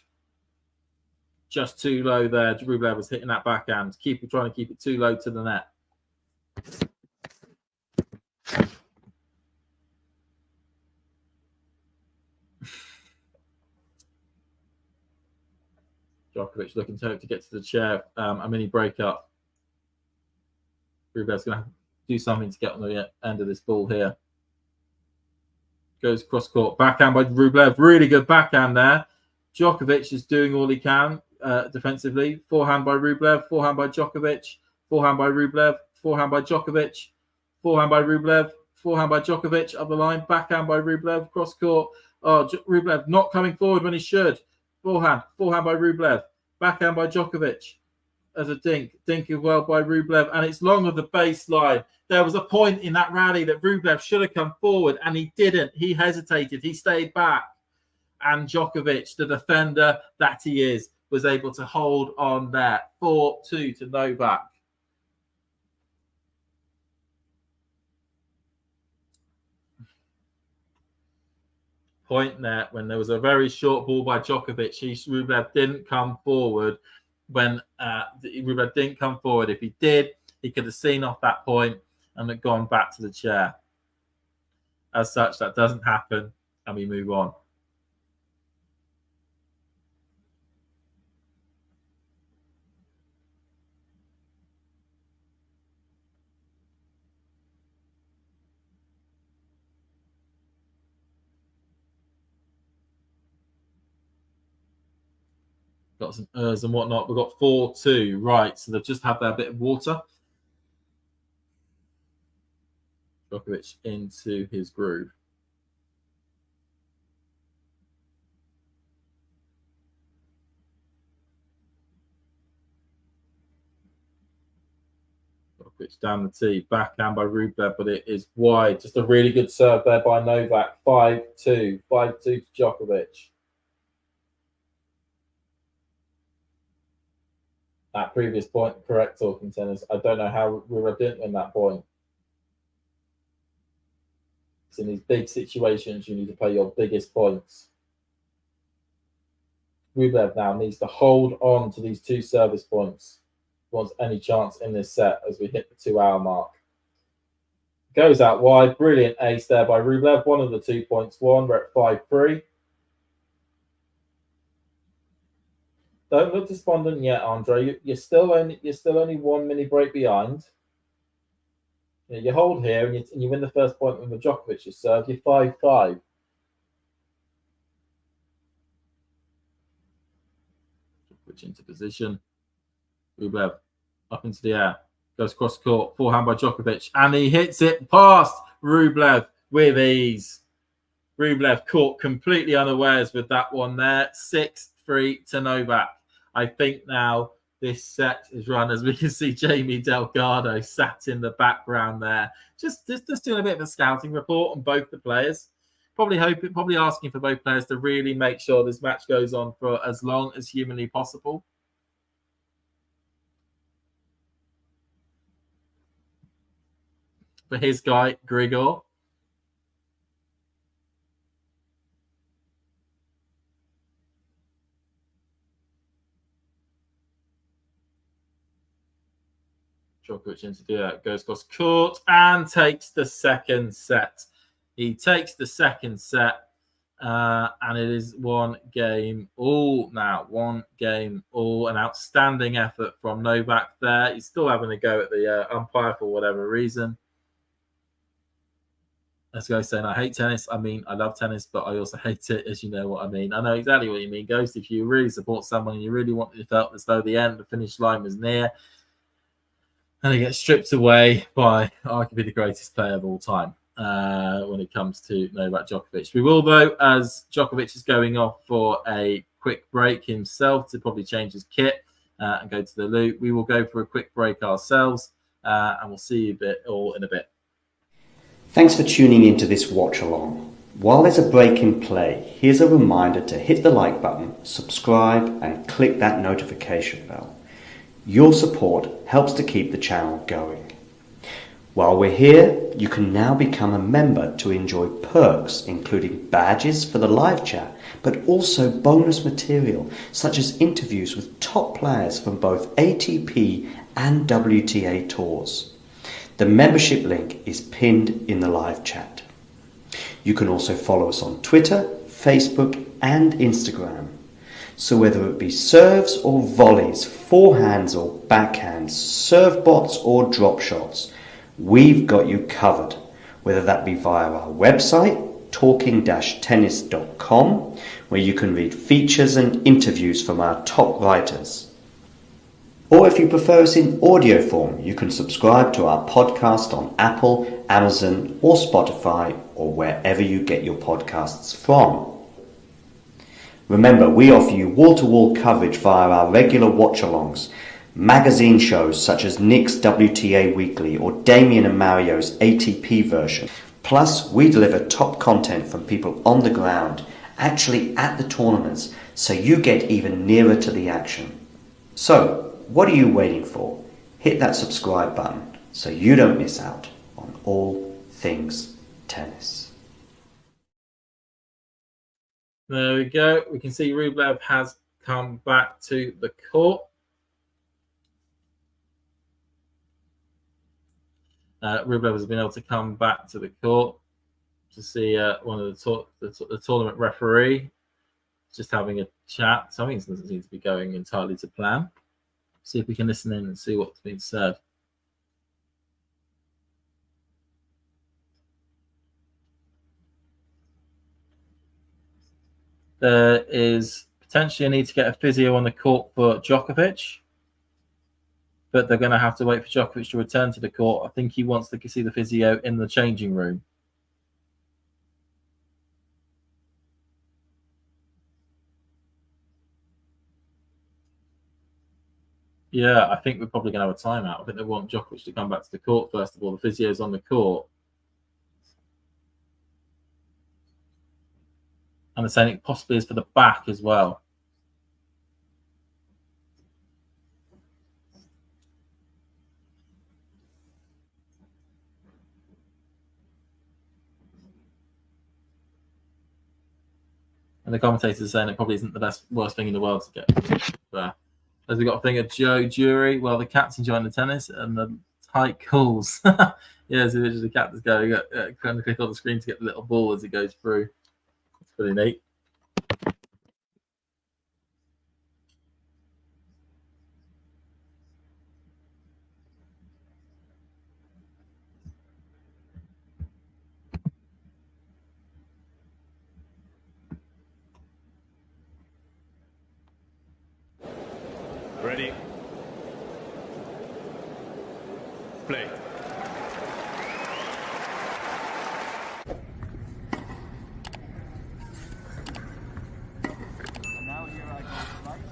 Just too low there. Rublev was hitting that backhand. Trying to keep it too low to the net. Djokovic looking to get to the chair. A mini breakup. Rublev's going to have to do something to get on the end of this ball here. Goes cross court. Backhand by Rublev. Really good backhand there. Djokovic is doing all he can defensively. Forehand by Rublev. Forehand by Djokovic. Forehand by Rublev. Forehand by Djokovic. Forehand by Rublev. Forehand by Djokovic. Up the line. Backhand by Rublev. Cross court. Oh, Rublev not coming forward when he should. Forehand by Rublev. Backhand by Djokovic. As a dink as well by Rublev, and it's long of the baseline. There was a point in that rally that Rublev should have come forward, and he didn't. He hesitated. He stayed back. And Djokovic, the defender that he is, was able to hold on there. 4-2 to Novak. Point there when there was a very short ball by Djokovic. Rublev didn't come forward. When Rublev didn't come forward, if he did, he could have seen off that point and had gone back to the chair. As such, that doesn't happen, and we move on. Got some ers and whatnot. We've got 4-2. Right, so they've just had their bit of water. Djokovic into his groove. Djokovic down the tee, backhand by Rublev, but it is wide. Just a really good serve there by Novak. 5-2. 5-2 to Djokovic. That previous point, correct, talking tennis. I don't know how Rublev didn't win that point. In these big situations, you need to play your biggest points. Rublev now needs to hold on to these 2 service points if he wants any chance in this set as we hit the 2-hour mark. Goes out wide. Brilliant ace there by Rublev. One of the 2 points won. We're at 5-3. Don't look despondent yet, Andrey. You're still only 1 mini break behind. You hold here and you win the first point with Djokovic's serve. You're 5-5. Djokovic into position. Rublev up into the air. Goes cross court. Forehand by Djokovic. And he hits it past Rublev with ease. Rublev caught completely unawares with that one there. 6-3 to Novak. I think now this set is run, as we can see Jamie Delgado sat in the background there. Just doing a bit of a scouting report on both the players. Probably asking for both players to really make sure this match goes on for as long as humanly possible. For his guy, Grigor. Djokovic into the air, goes cross court and takes the second set. He takes the second set, and it is 1 game all now. 1 game all. An outstanding effort from Novak there. He's still having a go at the umpire for whatever reason. Let's go saying, I hate tennis. I mean, I love tennis, but I also hate it, as you know what I mean. I know exactly what you mean, Ghost. If you really support someone and you really felt as though the finish line was near, and he gets stripped away by arguably the greatest player of all time when it comes to Novak Djokovic. We will, though, as Djokovic is going off for a quick break himself to probably change his kit and go to the loo, we will go for a quick break ourselves, and we'll see you all in a bit. Thanks for tuning into this watch along. While there's a break in play, here's a reminder to hit the like button, subscribe, and click that notification bell. Your support helps to keep the channel going. While we're here, you can now become a member to enjoy perks including badges for the live chat, but also bonus material such as interviews with top players from both ATP and WTA tours. The membership link is pinned in the live chat. You can also follow us on Twitter, Facebook and Instagram. So whether it be serves or volleys, forehands or backhands, serve bots or drop shots, we've got you covered. Whether that be via our website, talking-tennis.com, where you can read features and interviews from our top writers. Or if you prefer us in audio form, you can subscribe to our podcast on Apple, Amazon or Spotify or wherever you get your podcasts from. Remember, we offer you wall-to-wall coverage via our regular watch-alongs, magazine shows such as Nick's WTA Weekly or Damien and Mario's ATP version. Plus, we deliver top content from people on the ground, actually at the tournaments, so you get even nearer to the action. So, what are you waiting for? Hit that subscribe button so you don't miss out on all things tennis. There we go. We can see Rublev has come back to the court. Rublev has been able to come back to the court to see one of the tournament referee just having a chat. Something doesn't seem to be going entirely to plan. See if we can listen in and see what's being said. There is potentially a need to get a physio on the court for Djokovic, but they're going to have to wait for Djokovic to return to the court. I think he wants to see the physio in the changing room. Yeah, I think we're probably going to have a timeout. I think they want Djokovic to come back to the court first of all. The physio's on the court. And they're saying it possibly is for the back as well. And the commentators are saying it probably isn't the worst thing in the world to get there. As we've got a thing of Joe Jury, well, the cat's enjoying the tennis and the tight calls. Yeah, so the cat is going. Trying to click on the screen to get the little ball as it goes through. It's pretty neat. Ready. Play. And now here I go slice.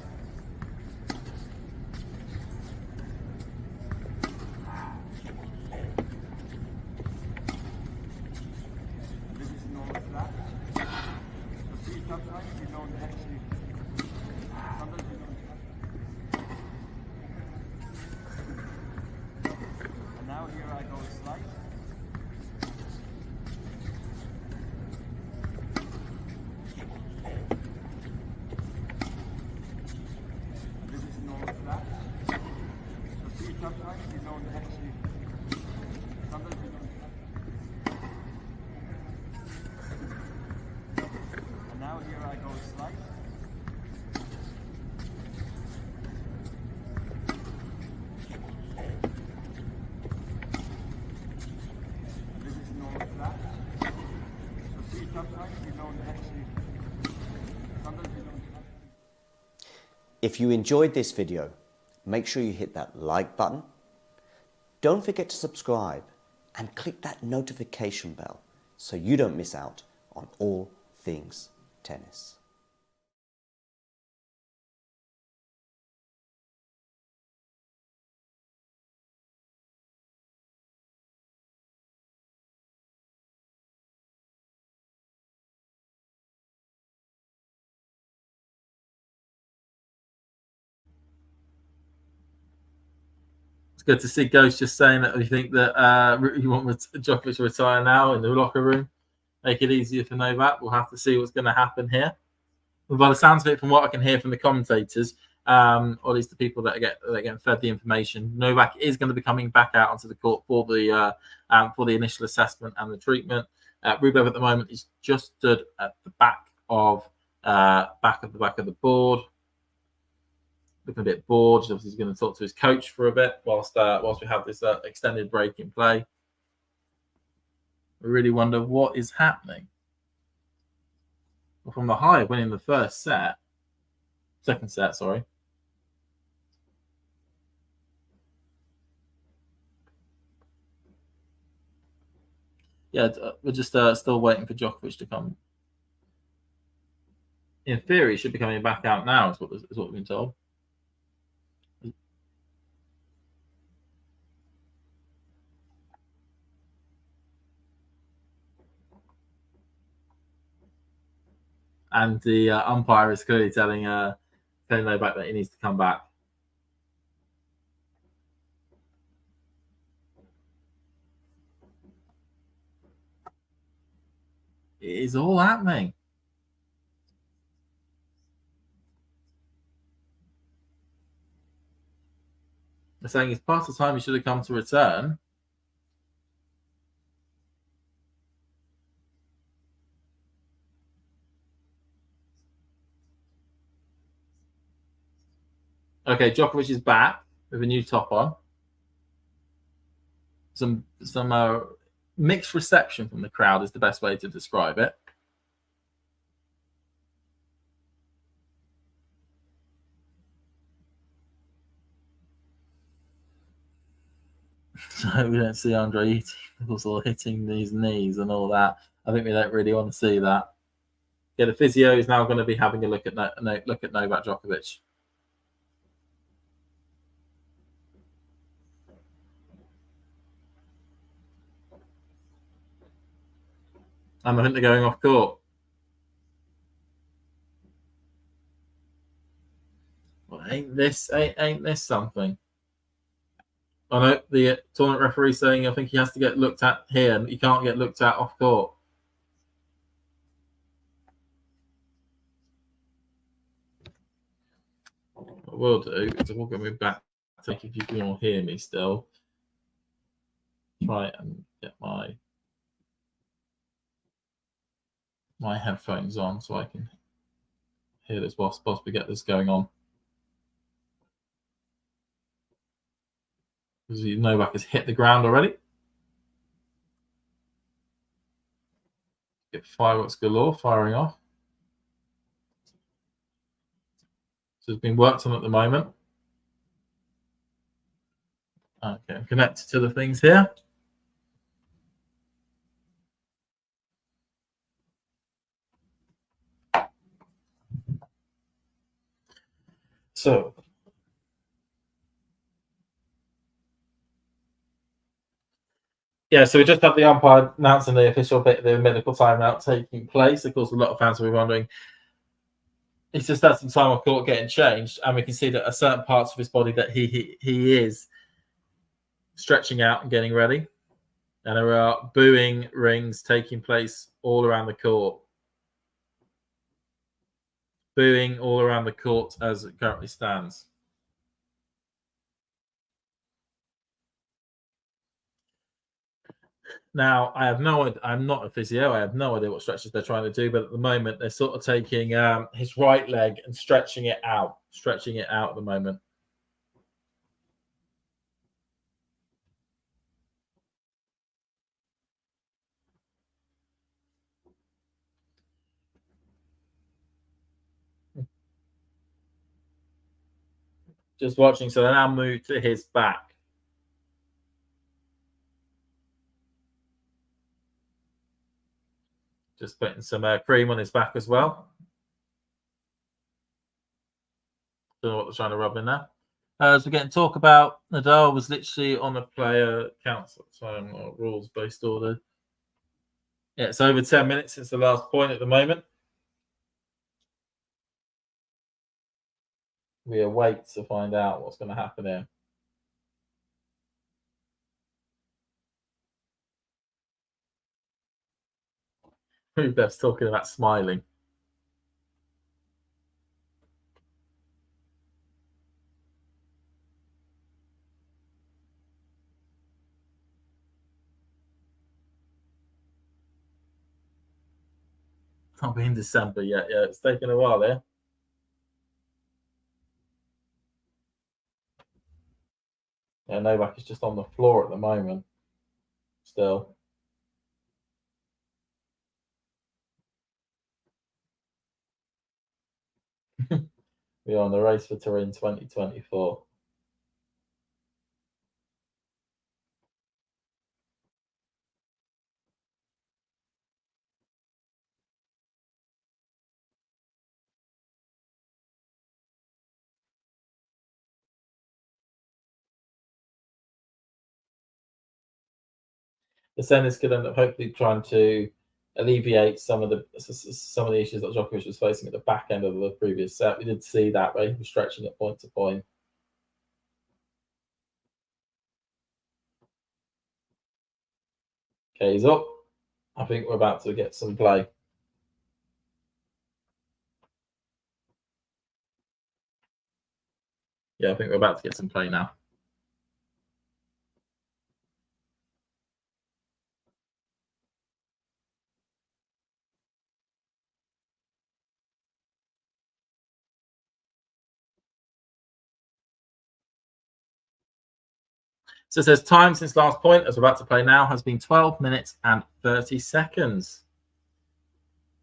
This is normal flat. You see sometimes you don't actually, sometimes you don't. And now here I go slice. This is normal flat. You see sometimes you don't actually, sometimes you don't. And now here I go slice. This is normal flat. You see sometimes you don't actually, sometimes you don't. If you enjoyed this video, make sure you hit that like button. Don't forget to subscribe and click that notification bell so you don't miss out on all things tennis. It's good to see Ghost just saying that we think that you want Djokovic to retire now in the locker room. Make it easier for Novak. We'll have to see what's going to happen here. But by the sounds of it, from what I can hear from the commentators, or at least the people that are getting fed the information, Novak is going to be coming back out onto the court for the initial assessment and the treatment. Rublev at the moment is just stood at the back of the board, looking a bit bored. Obviously, he's going to talk to his coach for a bit whilst we have this extended break in play. I really wonder what is happening. Well, from the high of winning the second set, sorry. Yeah, we're just still waiting for Djokovic to come. In theory, he should be coming back out now, is what we've been told. And the umpire is clearly telling Novak that he needs to come back. It is all happening. They're saying it's past the time he should have come to return. Okay, Djokovic is back with a new top on. Some mixed reception from the crowd is the best way to describe it. So we don't see Andrey also hitting these knees and all that. I think we don't really want to see that. Yeah, the physio is now going to be having a look at Novak Djokovic. And I think they're going off court. Well, ain't this something? I know the tournament referee saying I think he has to get looked at here, and he can't get looked at off court. What we'll do is we'll go move back. If you can all hear me still, try and get my headphones on so I can hear this whilst we get this going on. Because Novak has hit the ground already. Get fireworks galore firing off. So it's been worked on at the moment. Okay, I'm connected to the things here. So yeah, so we just had the umpire announcing the official bit of the medical timeout taking place. Of course, a lot of fans will be wondering, is this starting time of court getting changed? And we can see that at certain parts of his body that he is stretching out and getting ready. And there are booing rings taking place all around the court. Booing all around the court as it currently stands. Now, I'm not a physio. I have no idea what stretches they're trying to do, but at the moment, they're sort of taking his right leg and stretching it out at the moment. Just watching, so they now move to his back. Just putting some cream on his back as well. Don't know what they're trying to rub in there. As we're getting talk about, Nadal was literally on a player council rules-based order. Yeah, it's over 10 minutes since the last point at the moment. We await to find out what's going to happen here. Rublev's talking about smiling. Can't be in December yet. Yeah, it's taken a while there. Yeah, Novak is just on the floor at the moment. Still. We're on the race for Turin 2024. The Senators could end up hopefully trying to alleviate some of the issues that Djokovic was facing at the back end of the previous set. We did see that, right? He was stretching it point to point. Okay, he's up. I think we're about to get some play. Yeah, I think we're about to get some play now. So it says time since last point, as we're about to play now, has been 12 minutes and 30 seconds.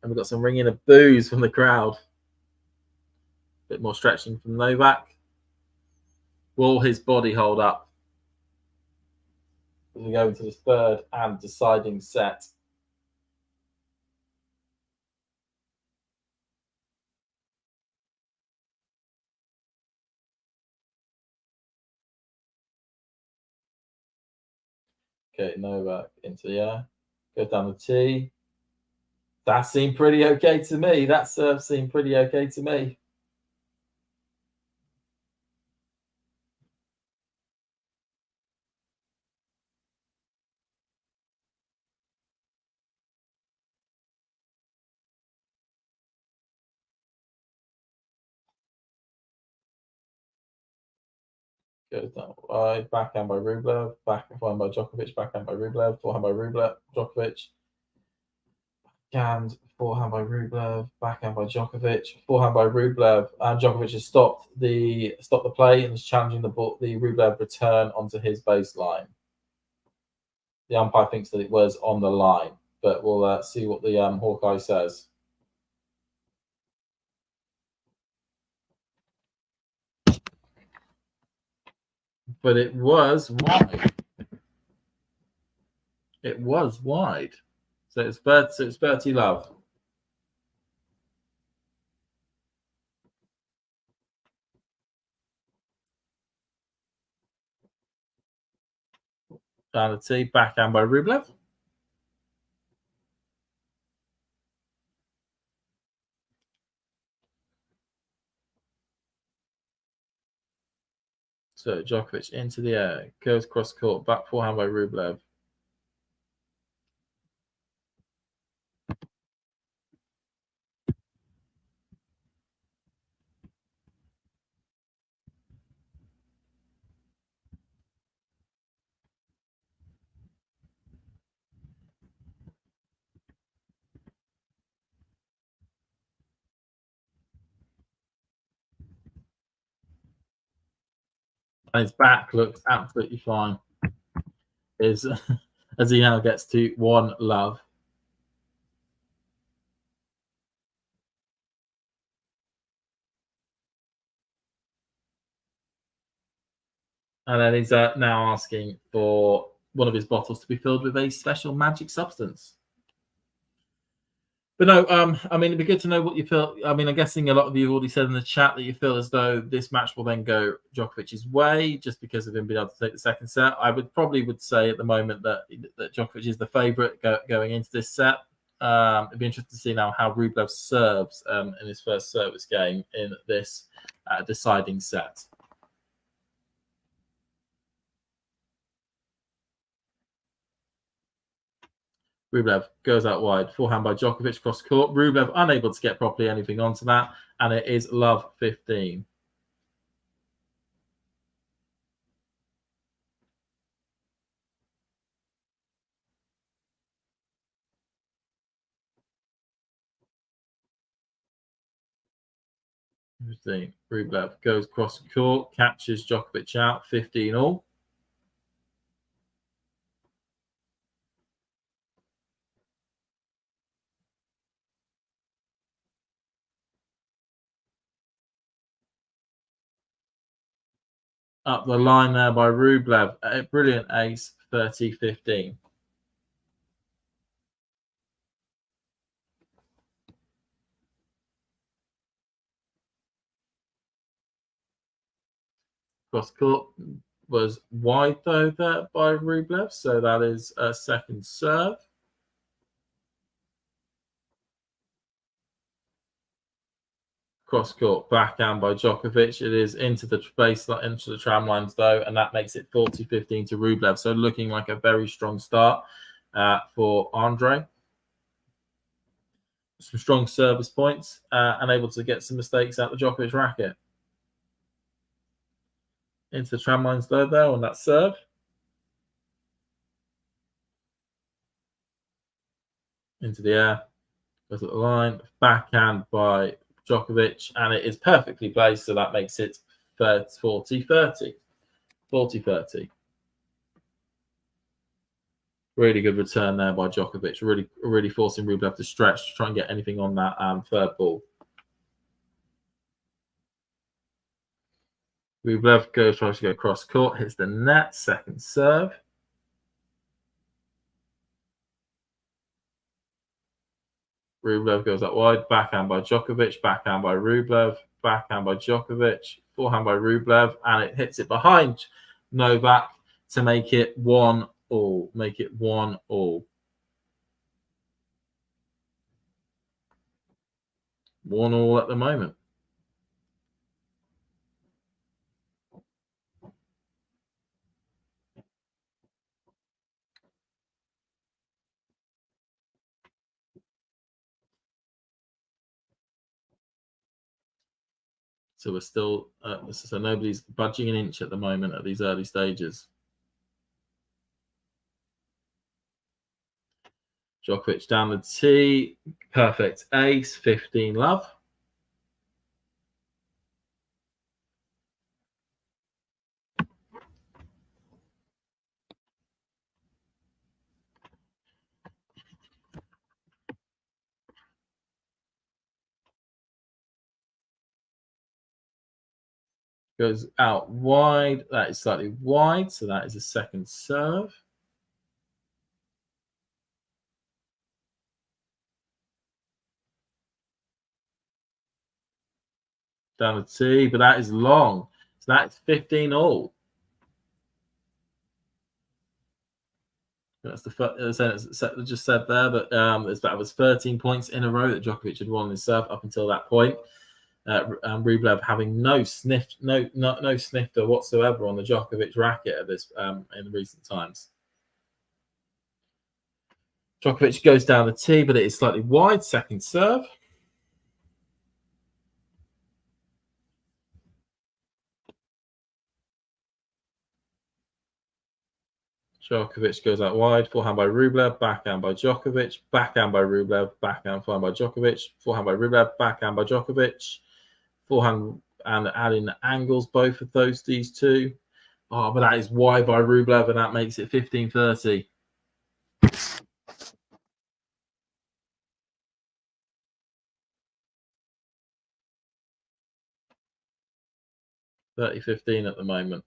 And we've got some ringing of boos from the crowd. A bit more stretching from Novak. Will his body hold up? as we go into the third and deciding set. Okay, Novak into the air. Goes down the tee. That seemed pretty okay to me. That serve seemed pretty okay to me. Goes down wide, backhand by Rublev, forehand by Djokovic, backhand by Rublev, forehand by Rublev, Djokovic, backhand, forehand by Rublev, backhand by Djokovic, forehand by Rublev, and Djokovic has stopped the play and is challenging the Rublev return onto his baseline. The umpire thinks that it was on the line, but we'll see what the Hawkeye says. But it was wide. It was wide. So it's Bertie Love. Down the tee, backhand by Rublev. So Djokovic into the air, goes cross court, back forehand by Rublev. And his back looks absolutely fine. As he now gets to 1-love. And then he's now asking for one of his bottles to be filled with a special magic substance. But no, I mean, it'd be good to know what you feel. I mean, I'm guessing a lot of you have already said in the chat that you feel as though this match will then go Djokovic's way just because of him being able to take the second set. I would say at the moment that Djokovic is the favourite going into this set. It'd be interesting to see now how Rublev serves in his first service game in this deciding set. Rublev goes out wide, forehand by Djokovic cross court. Rublev unable to get properly anything onto that, and it is love 15. Rublev goes cross court, catches Djokovic out, 15 all. Up the line there by Rublev. A brilliant ace, 30-15. Cross court was wide though there by Rublev, so that is a second serve. Cross court backhand by Djokovic. It is into the baseline, into the tram lines though, and that makes it 40-15 to Rublev. So looking like a very strong start for Andrey. Some strong service points and able to get some mistakes out the Djokovic racket. Into the tram lines though on that serve. Into the air. Goes at the line. Backhand by Djokovic, and it is perfectly placed, so that makes it 40-30. 40-30. Really good return there by Djokovic. Really forcing Rublev to stretch to try and get anything on that third ball. Rublev tries to go cross court, hits the net, second serve. Rublev goes up wide, backhand by Djokovic, backhand by Rublev, backhand by Djokovic, forehand by Rublev, and it hits it behind Novak to make it 1-all. Make it 1-all. 1-all at the moment. So we're still, so nobody's budging an inch at the moment at these early stages. Djokovic down the tee, perfect ace, 15 love. Goes out wide. That is slightly wide, so that is a second serve. Down the tee, but that is long. So that's 15-all. That's the first, just said there, but that was 13 points in a row that Djokovic had won his serve up until that point. Rublev having no snifter whatsoever on the Djokovic racket at this in recent times. Djokovic goes down the tee, but it is slightly wide. Second serve. Djokovic goes out wide. Forehand by Rublev. Backhand by Djokovic. Backhand by Rublev. Backhand, forehand by Djokovic. Forehand by Rublev. Backhand by Djokovic. Forehand and adding angles, both of these two. Oh, but that is wide by Rublev, and that makes it 15-30. (30-15) at the moment.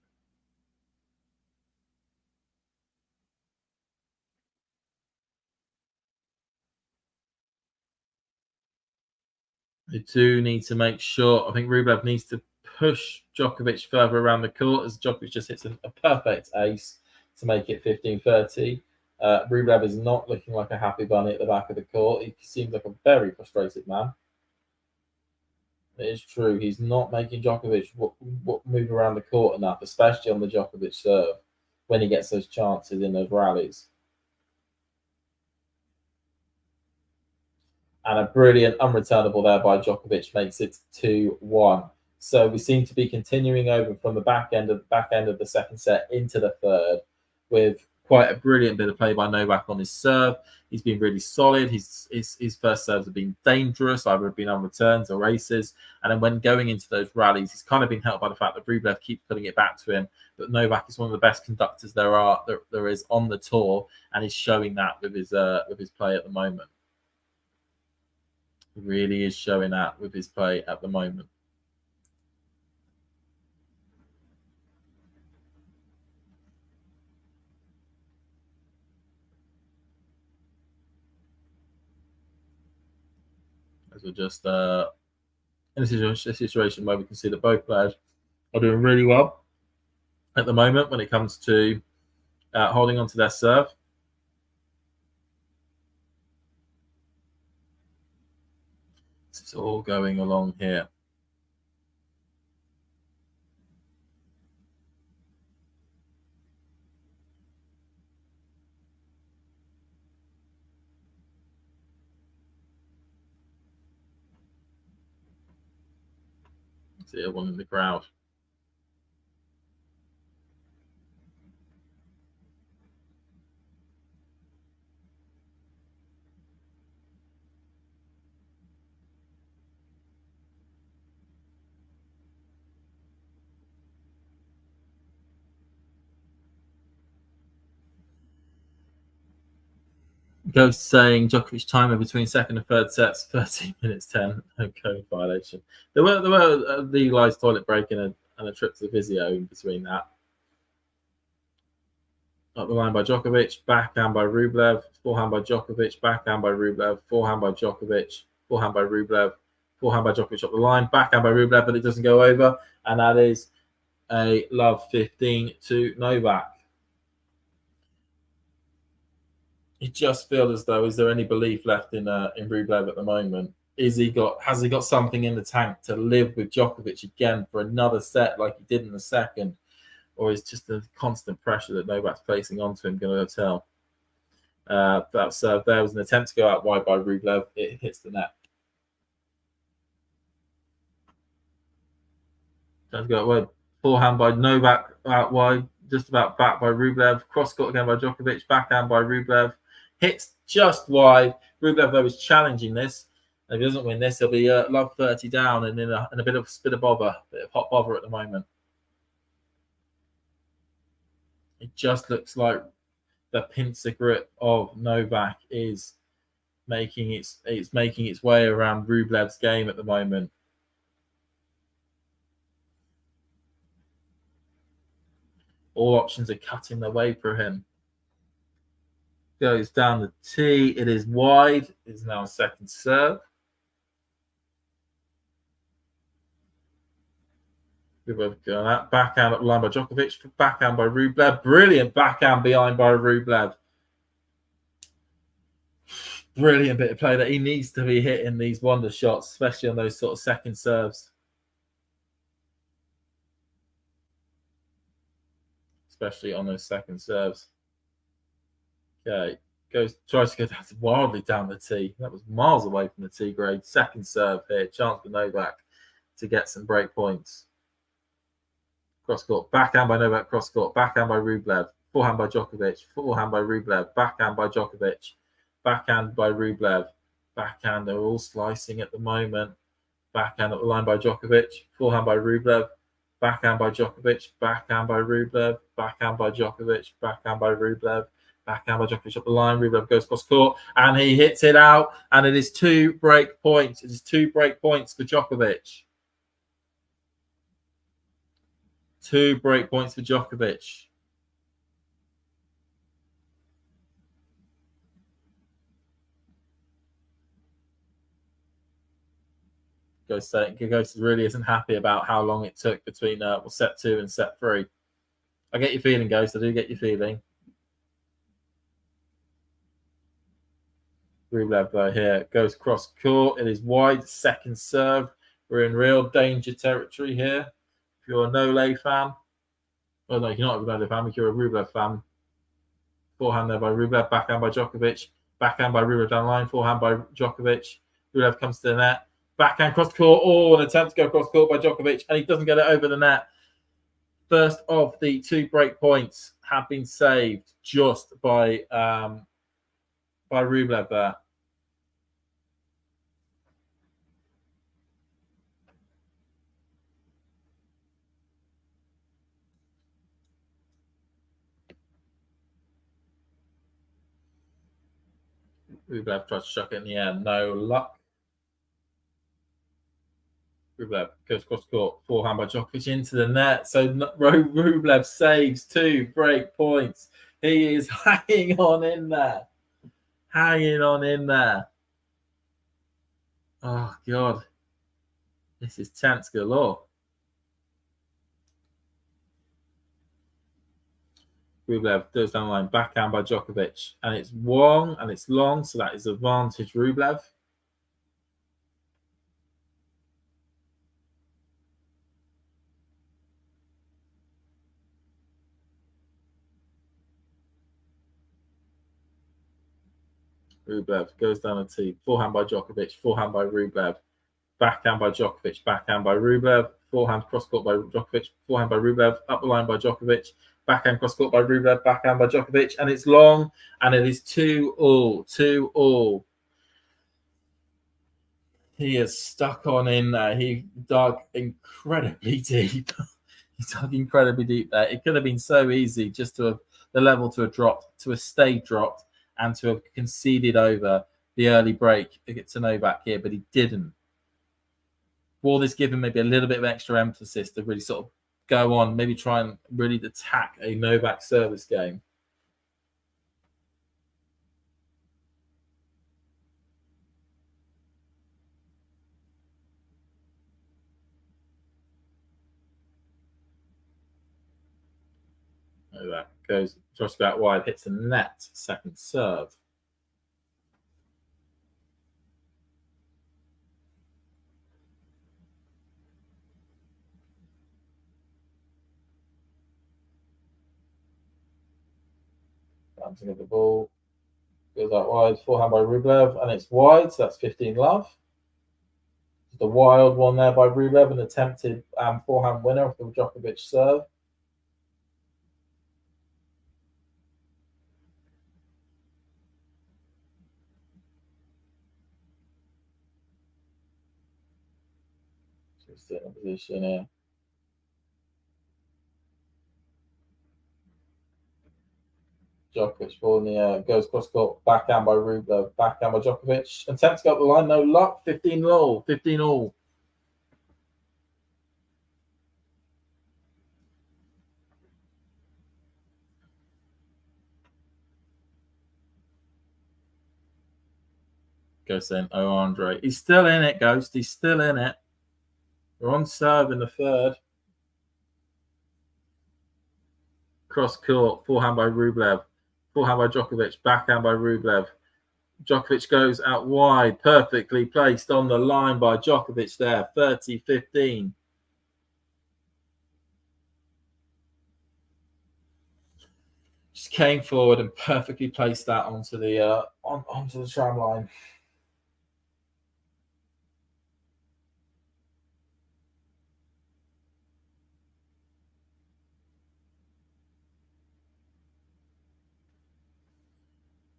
They do need to make sure. I think Rublev needs to push Djokovic further around the court as Djokovic just hits a perfect ace to make it 15-30. Rublev is not looking like a happy bunny at the back of the court. He seems like a very frustrated man. It is true. He's not making Djokovic move around the court enough, especially on the Djokovic serve when he gets those chances in those rallies. And a brilliant unreturnable there by Djokovic makes it 2-1. So we seem to be continuing over from the back end of the second set into the third with quite a brilliant bit of play by Novak on his serve. He's been really solid. His first serves have been dangerous, either been on returns or aces. And then when going into those rallies, he's kind of been helped by the fact that Rublev keeps putting it back to him. But Novak is one of the best conductors there is on the tour, and he's showing that with his play at the moment. He really is showing that with his play at the moment. As we're just in a situation where we can see that both players are doing really well at the moment when it comes to holding on to their serve. This is all going along here. See everyone in the crowd. Ghost saying Djokovic timer between second and third sets 13 minutes 10. No code violation. There were a legalized toilet break and a trip to the physio in between that. Up the line by Djokovic, backhand by Rublev, forehand by Djokovic, backhand by Rublev, forehand by Djokovic, forehand by Rublev, forehand by Djokovic up the line, backhand by Rublev, but it doesn't go over, and that is a love 15 to Novak. You just feel as though, is there any belief left in Rublev at the moment? Has he got something in the tank to live with Djokovic again for another set like he did in the second? Or is just the constant pressure that Novak's placing onto him going to tell? That serve there was an attempt to go out wide by Rublev. It hits the net. Trying to go out wide. Forehand by Novak out wide. Just about back by Rublev. Cross court again by Djokovic. Backhand by Rublev. Hits just wide. Rublev, though, is challenging this. If he doesn't win this, he'll be love 30 down and in a bit of bother. Bit of hot bother at the moment. It just looks like the pincer grip of Novak is making its way around Rublev's game at the moment. All options are cutting their way for him. Goes down the tee. It is wide. It is now a second serve. That backhand up the line by Djokovic, backhand by Rublev, brilliant backhand behind by Rublev. Brilliant bit of play that he needs to be hitting these wonder shots, especially on those sort of second serves. Especially on those second serves. Okay, tries to go wildly down the tee. That was miles away from the tee grade. Second serve here, chance for Novak to get some break points. Cross court, backhand by Novak, cross court, backhand by Rublev, forehand by Djokovic, forehand by Rublev, backhand by Djokovic, backhand by Rublev, backhand. They're all slicing at the moment. Backhand up the line by Djokovic, forehand by Rublev, backhand by Djokovic, backhand by Rublev, backhand by Djokovic, backhand by Rublev, backhand by Djokovic up the line. Rublev goes cross court and he hits it out, and it is 2 break points. It is 2 break points for Djokovic. 2 break points for Djokovic. Ghost really isn't happy about how long it took between set 2 and set 3. I get your feeling, Ghost. I do get your feeling. Rublev though here goes cross court. It is wide. Second serve. We're in real danger territory here. If you're a Nole fan, well, no, you're not a Nole fan. If you're a Rublev fan, forehand there by Rublev, backhand by Djokovic, backhand by Rublev down the line, forehand by Djokovic. Rublev comes to the net, backhand cross court. Oh, an attempt to go cross court by Djokovic, and he doesn't get it over the net. First of the 2 break points have been saved just by Rublev there. Rublev tries to chuck it in the air. No luck. Rublev goes cross court. Forehand by Djokovic into the net. So Rublev saves 2 break points. He is hanging on in there. Hanging on in there. Oh, God. This is tense galore. Rublev goes down the line, backhand by Djokovic, and it's long and it's long, so that is advantage Rublev. Rublev goes down the tee, forehand by Djokovic, forehand by Rublev, backhand by Djokovic, backhand by Rublev, forehand cross court by Djokovic, forehand by Rublev, up the line by Djokovic, backhand cross court by Rublev, backhand by Djokovic, and it's long, and it is 2-2, 2-2. He is stuck on in there. He dug incredibly deep. He dug incredibly deep there. It could have been so easy just to have the level to have dropped, to have stayed dropped, and to have conceded over the early break to get to Novak here, but he didn't. Will this give him maybe a little bit of extra emphasis to really sort of go on, maybe try and really attack a Novak service game? Novak goes just about wide, hits the net, second serve. Bouncing of the ball. Goes out wide, forehand by Rublev, and it's wide, so that's 15 love. The wild one there by Rublev, an attempted forehand winner of the Djokovic serve. So he's still in a position here. Djokovic ball in the air, goes cross court, backhand by Rublev, backhand by Djokovic. Attempt to go up the line, no luck. 15 all, 15 all. Goes in, oh Andrey. He's still in it, Ghost. He's still in it. We're on serve in the third. Cross court, forehand by Rublev. Forehand by Djokovic, backhand by Rublev. Djokovic goes out wide, perfectly placed on the line by Djokovic there, 30-15. Just came forward and perfectly placed that onto the onto the tram line.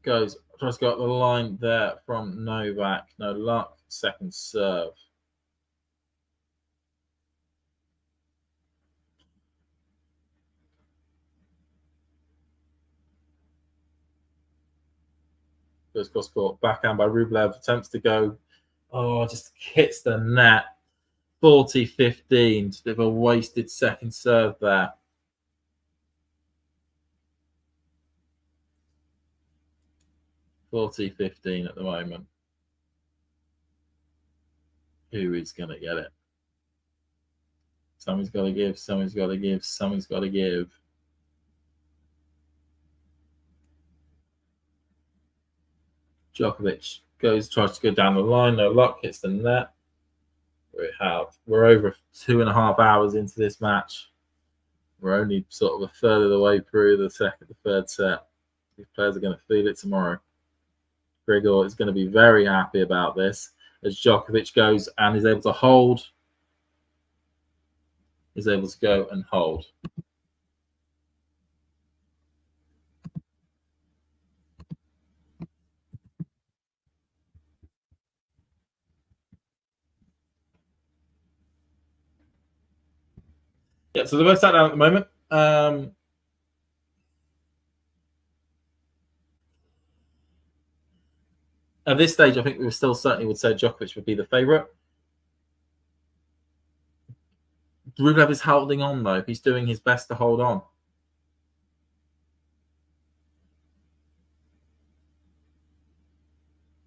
Tries to go up the line there from Novak. No luck. Second serve. Goes cross court. Backhand by Rublev. Attempts to go. Oh, just hits the net. 40-15. It's a bit of a wasted second serve there. $40-15 at the moment. Who is going to get it? Someone's got to give. Someone's got to give. Someone's got to give. Djokovic tries to go down the line. No luck. Hits the net. We're over 2.5 hours into this match. We're only sort of a third of the way through the third set. These players are going to feel it tomorrow. Grigor is going to be very happy about this as Djokovic goes and is able to hold. Is able to go and hold. Yeah, so they're both sat down at the moment. At this stage, I think we still certainly would say Djokovic would be the favourite. Rublev is holding on, though. He's doing his best to hold on.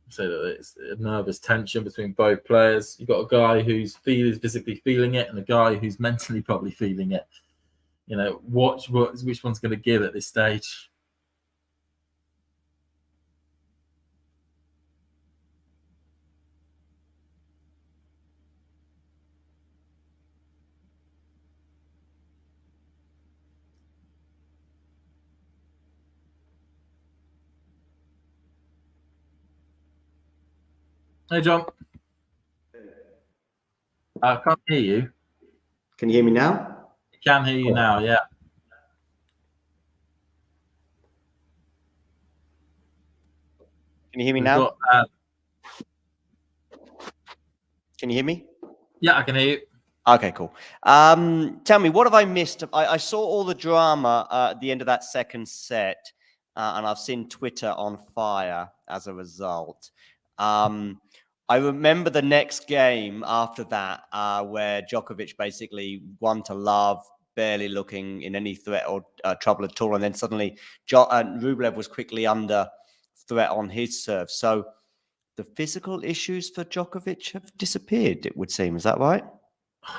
So that it's a nervous tension between both players. You've got a guy who's physically feeling it and a guy who's mentally probably feeling it. You know, which one's going to give at this stage. Hey, John. I can't hear you. Can you hear me now? I can hear you now, yeah. Can you hear me now? Can you hear me? Yeah, I can hear you. Okay, cool. Tell me, what have I missed? I saw all the drama at the end of that second set, and I've seen Twitter on fire as a result. I remember the next game after that, where Djokovic basically won to love, barely looking in any threat or trouble at all. And then suddenly Rublev was quickly under threat on his serve. So the physical issues for Djokovic have disappeared, it would seem. Is that right?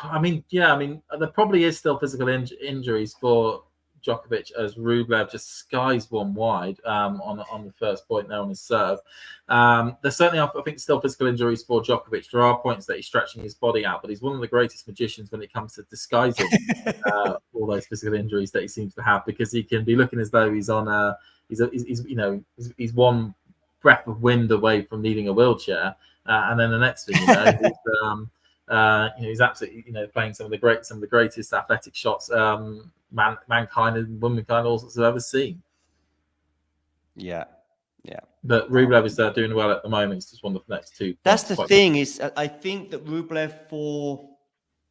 I mean, yeah, there probably is still physical injuries for Djokovic as Rublev just skies one wide on the first point there on his serve. There's certainly, I think, still physical injuries for Djokovic. There are points that he's stretching his body out, but he's one of the greatest magicians when it comes to disguising all those physical injuries that he seems to have, because he can be looking as though he's on he's one breath of wind away from needing a wheelchair, and then the next thing he's absolutely playing some of the greatest athletic shots mankind and womankind all sorts have ever seen. Yeah. But Rublev is doing well at the moment. It's just one of the next two. That's the thing is, I think that Rublev for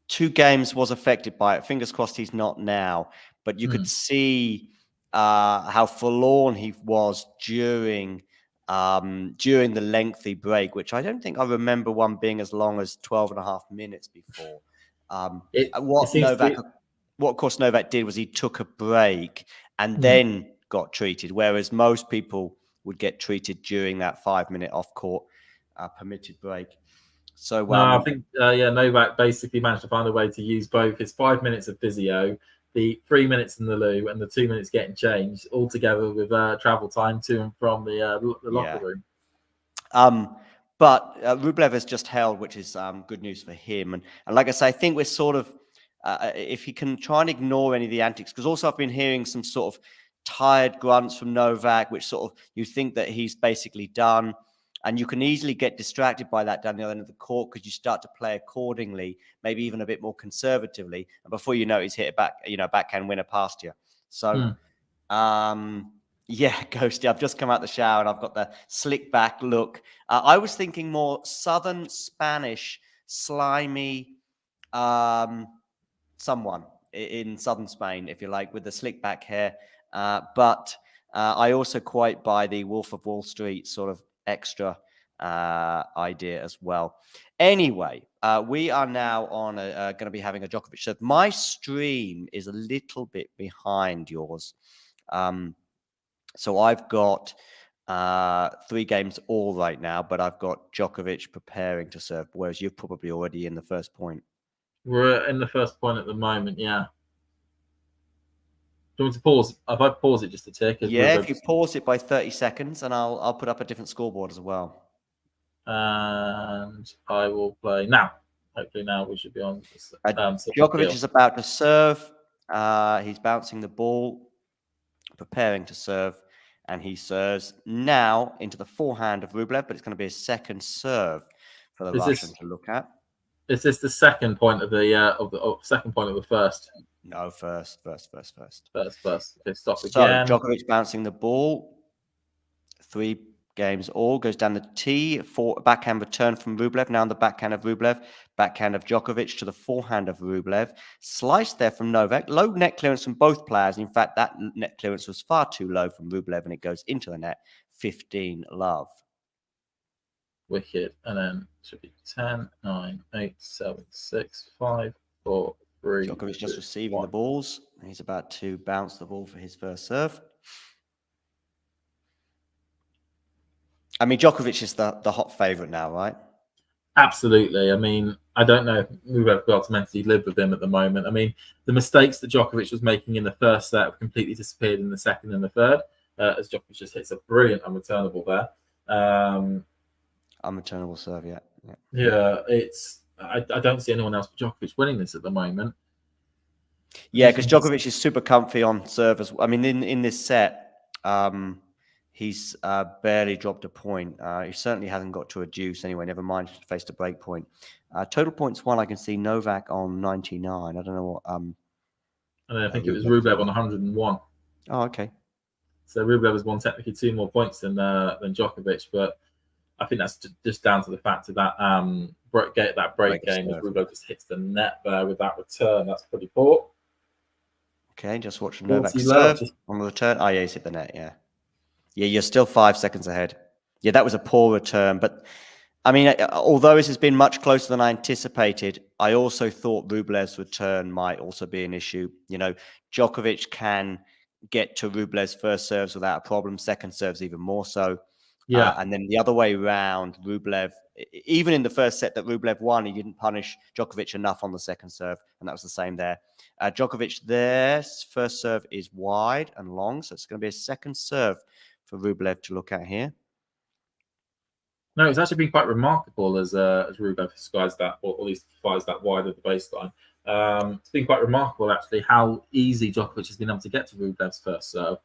2 games was affected by it. Fingers crossed he's not now. But you could see how forlorn he was during the lengthy break, which I don't think I remember one being as long as 12.5 minutes before. What of course Novak did was he took a break and then got treated, whereas most people would get treated during that 5-minute off-court permitted break. So I think Novak basically managed to find a way to use both his 5 minutes of physio, the 3 minutes in the loo, and the 2 minutes getting changed, all together with travel time to and from the locker room. But Rublev has just held, which is good news for him. And like I say, I think we're sort of, if he can try and ignore any of the antics, because also I've been hearing some sort of tired grunts from Novak, which sort of you think that he's basically done. And you can easily get distracted by that down the other end of the court because you start to play accordingly, maybe even a bit more conservatively. And before you know it, he's hit a backhand winner past you. So, Ghosty, I've just come out the shower and I've got the slick back look. I was thinking more southern Spanish, slimy, someone in southern Spain, if you like, with the slick back hair. But I also quite buy the Wolf of Wall Street sort of extra idea as well. Anyway, we are now on going to be having a Djokovic. So my stream is a little bit behind yours. So I've got 3 games all right now, but I've got Djokovic preparing to serve, whereas you're probably already in the first point. We're in the first point at the moment, yeah. Do you want to pause? If I pause it just to take? Yeah, if you pause it by 30 seconds, and I'll put up a different scoreboard as well. And I will play now. Hopefully now we should be on. Djokovic is about to serve. He's bouncing the ball, preparing to serve, and he serves now into the forehand of Rublev, but it's going to be a second serve for the Russian to look at. Is this the second point of the second point of the first? No, first. First. Okay, stop so again. Djokovic bouncing the ball. 3 games all. Goes down the tee for backhand return from Rublev. Now on the backhand of Rublev. Backhand of Djokovic to the forehand of Rublev. Slice there from Novak. Low net clearance from both players. In fact, that net clearance was far too low from Rublev, and it goes into the net. 15-love. Wicked. And then it should be 10, 9, 8, 7, 6, 5, 4, 3. Djokovic just receiving the balls. He's about to bounce the ball for his first serve. I mean, Djokovic is the hot favourite now, right? Absolutely. I mean, I don't know if Rublev got to mentally live with him at the moment. I mean, the mistakes that Djokovic was making in the first set have completely disappeared in the second and the third, as Djokovic just hits a brilliant unreturnable there. Unreturnable serve, yeah. It's I don't see anyone else but Djokovic winning this at the moment. Yeah, because Djokovic is super comfy on serve as well. I mean, in this set, he's barely dropped a point. He certainly hasn't got to a deuce anyway, never mind faced a break point. Total points won, I can see Novak on 99. I don't know what... I think it was Rublev on 101. Oh, okay. So Rublev has won technically 2 more points than Djokovic, but I think that's just down to the fact of that break game. As Rublev just hits the net there with that return. That's pretty poor. Okay, just watching Novak serve on the return. Oh, yeah, he's hit the net, yeah. Yeah, you're still 5 seconds ahead. Yeah, that was a poor return. But, I mean, although this has been much closer than I anticipated, I also thought Rublev's return might also be an issue. You know, Djokovic can get to Rublev's first serves without a problem. Second serves even more so. Yeah. And then the other way around, Rublev, even in the first set that Rublev won, he didn't punish Djokovic enough on the second serve, and that was the same there. Djokovic, their first serve is wide and long, so it's going to be a second serve for Rublev to look at here. No, it's actually been quite remarkable as Rublev skies that, or at least flies that wide of the baseline. It's been quite remarkable actually how easy Djokovic has been able to get to Rublev's first serve,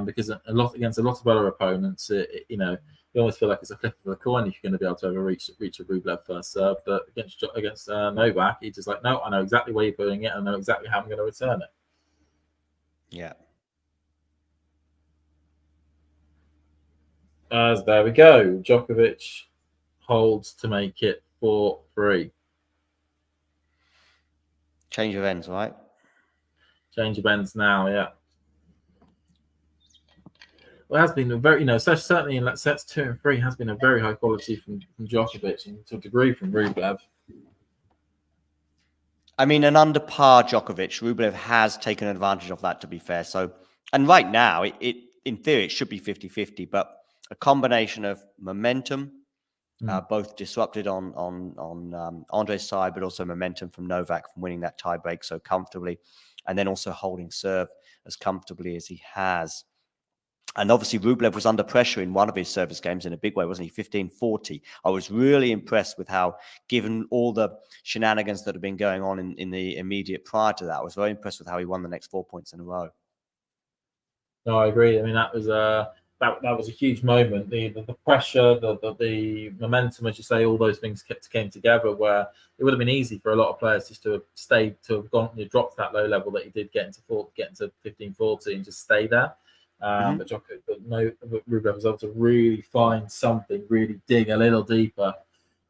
because against a lot of other opponents, you know, you always feel like it's a flip of the coin if you're going to be able to ever reach a Rublev first serve. But against Novak, he's just like, no, I know exactly where you're putting it, I know exactly how I'm going to return it. Yeah. As there we go, Djokovic holds to make it 4-3. Change of ends, right? Change of ends now, yeah. Well, it has been a very, you know, certainly in sets 2 and 3 has been a very high quality from Djokovic, and to a degree from Rublev. I mean, an under par Djokovic, Rublev has taken advantage of that, to be fair. So, and right now, it in theory, it should be 50-50, but a combination of momentum, both disrupted on Andrey's side, but also momentum from Novak from winning that tiebreak so comfortably, and then also holding serve as comfortably as he has. And obviously, Rublev was under pressure in one of his service games in a big way, wasn't he? 15-40. I was really impressed with how, given all the shenanigans that have been going on in the immediate prior to that, I was very impressed with how he won the next 4 points in a row. No, I agree. I mean, that was that was a huge moment. The pressure, the momentum, as you say, all those things came together. Where it would have been easy for a lot of players just to have stayed, to have gone, dropped that low level that he did, get into 15-40 and just stay there. But Rublev was able to really find something, really dig a little deeper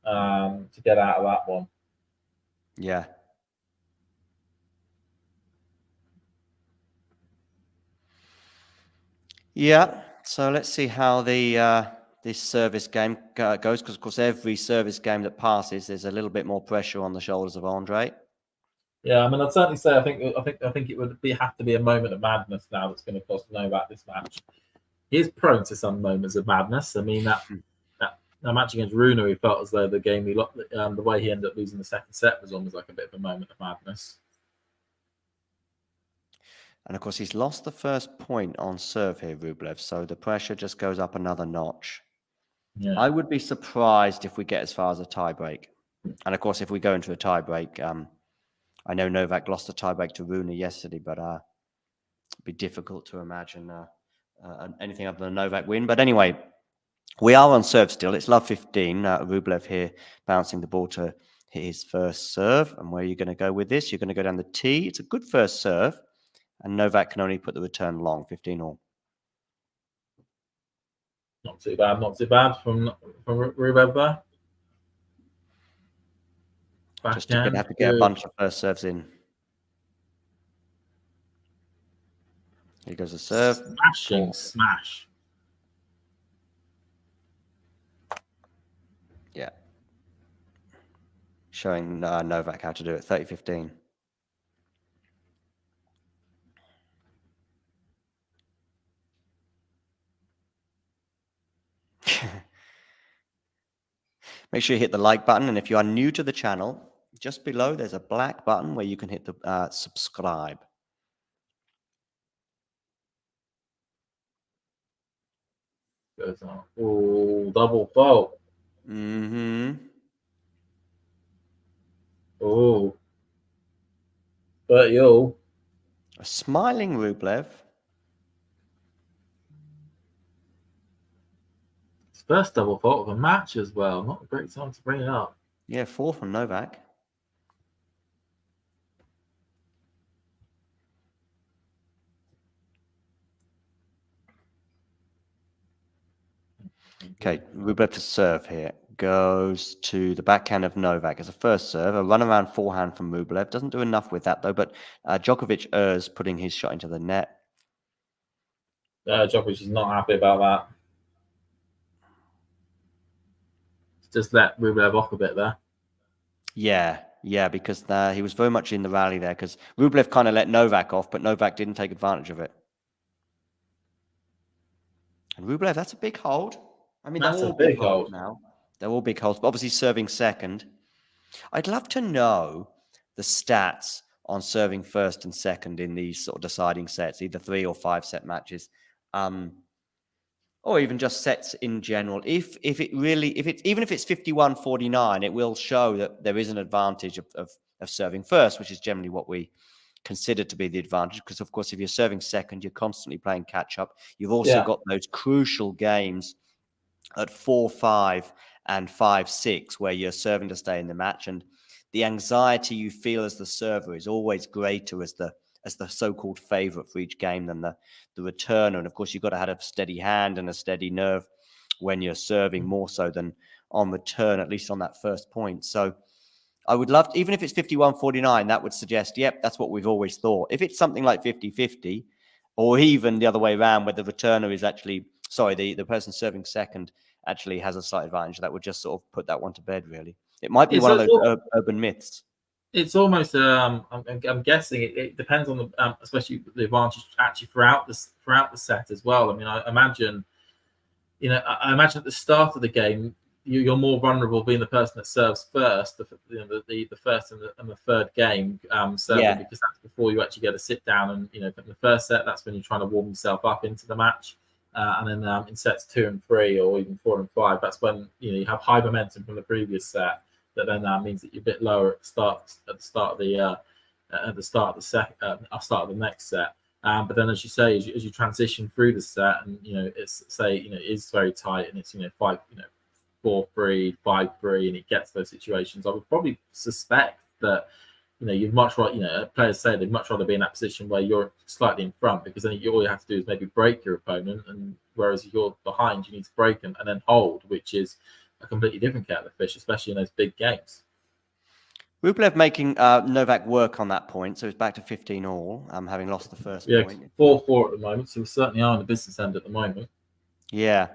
to get out of that one. Yeah. Yeah. So let's see how the this service game goes, because of course every service game that passes, there's a little bit more pressure on the shoulders of Andrey. Yeah, I mean, I'd certainly say I think it would have to be a moment of madness now that's going to cost Novak this match. He is prone to some moments of madness. I mean, that match against Rune, he felt as though the game the way he ended up losing the second set was almost like a bit of a moment of madness. And of course, he's lost the first point on serve here, Rublev. So the pressure just goes up another notch. Yeah. I would be surprised if we get as far as a tiebreak. And of course, if we go into a tiebreak, I know Novak lost the tiebreak to Rune yesterday, but it'd be difficult to imagine anything other than a Novak win. But anyway, we are on serve still. It's love 15. Rublev here bouncing the ball to hit his first serve. And where are you going to go with this? You're going to go down the tee. It's a good first serve. And Novak can only put the return long, 15-all. Not too bad from Rublev there. Just going to have to get a bunch of first serves in. Here goes the serve. Smashing smash. Yeah. Showing Novak how to do it, 30-15. Make sure you hit the like button. And if you are new to the channel, just below there's a black button where you can hit the subscribe. Goes on. Oh, double fault. Mm-hmm. Oh. 30-all. A smiling Rublev. His first double fault of a match as well. Not a great time to bring it up. Yeah, 4 from Novak. Okay, Rublev to serve here. Goes to the backhand of Novak as a first serve. A runaround forehand from Rublev. Doesn't do enough with that, though. But Djokovic errs putting his shot into the net. Djokovic is not happy about that. Just let Rublev off a bit there. Yeah, because he was very much in the rally there, because Rublev kind of let Novak off, but Novak didn't take advantage of it. And Rublev, that's a big hold. I mean, That's they're a all big big holes hold. now. They're all big holes, but obviously serving second. I'd love to know the stats on serving first and second in these sort of deciding sets, either 3 or 5 set matches, or even just sets in general. If it's even if it's 51-49, it will show that there is an advantage of serving first, which is generally what we consider to be the advantage. Because of course, if you're serving second, you're constantly playing catch up. You've also got those crucial games at 4-5 and 5-6 where you're serving to stay in the match, and the anxiety you feel as the server is always greater as the so-called favorite for each game than the returner. And of course, you've got to have a steady hand and a steady nerve when you're serving, more so than on return, at least on that first point. So I would love to, even if it's 51-49, that would suggest, yep, that's what we've always thought. If it's something like 50-50, or even the other way around, where the returner is actually, sorry, the person serving second actually has a slight advantage, that would just sort of put that one to bed, really. It might be one of those urban myths. It's almost, I'm guessing it depends on the, especially the advantage actually throughout the set as well. I mean, I imagine, I imagine at the start of the game, you're more vulnerable being the person that serves first, the first and the third game serving, because that's before you actually get a sit down. And in the first set, that's when you're trying to warm yourself up into the match. And then in sets 2 and 3, or even 4 and 5, that's when you have high momentum from the previous set. That then means that you're a bit lower at the start of the next set. But then, as you say, as you transition through the set, and it is very tight, and it's 4-3, 5-3, and it gets those situations, I would probably suspect that you'd much rather, players say they'd much rather be in that position where you're slightly in front, because then all you have to do is maybe break your opponent, and whereas if you're behind, you need to break and then hold, which is a completely different kettle of fish, especially in those big games. Rublev making Novak work on that point, so it's back to 15 all, having lost the first point. 4-4 at the moment, so we certainly are on the business end at the moment. Yeah.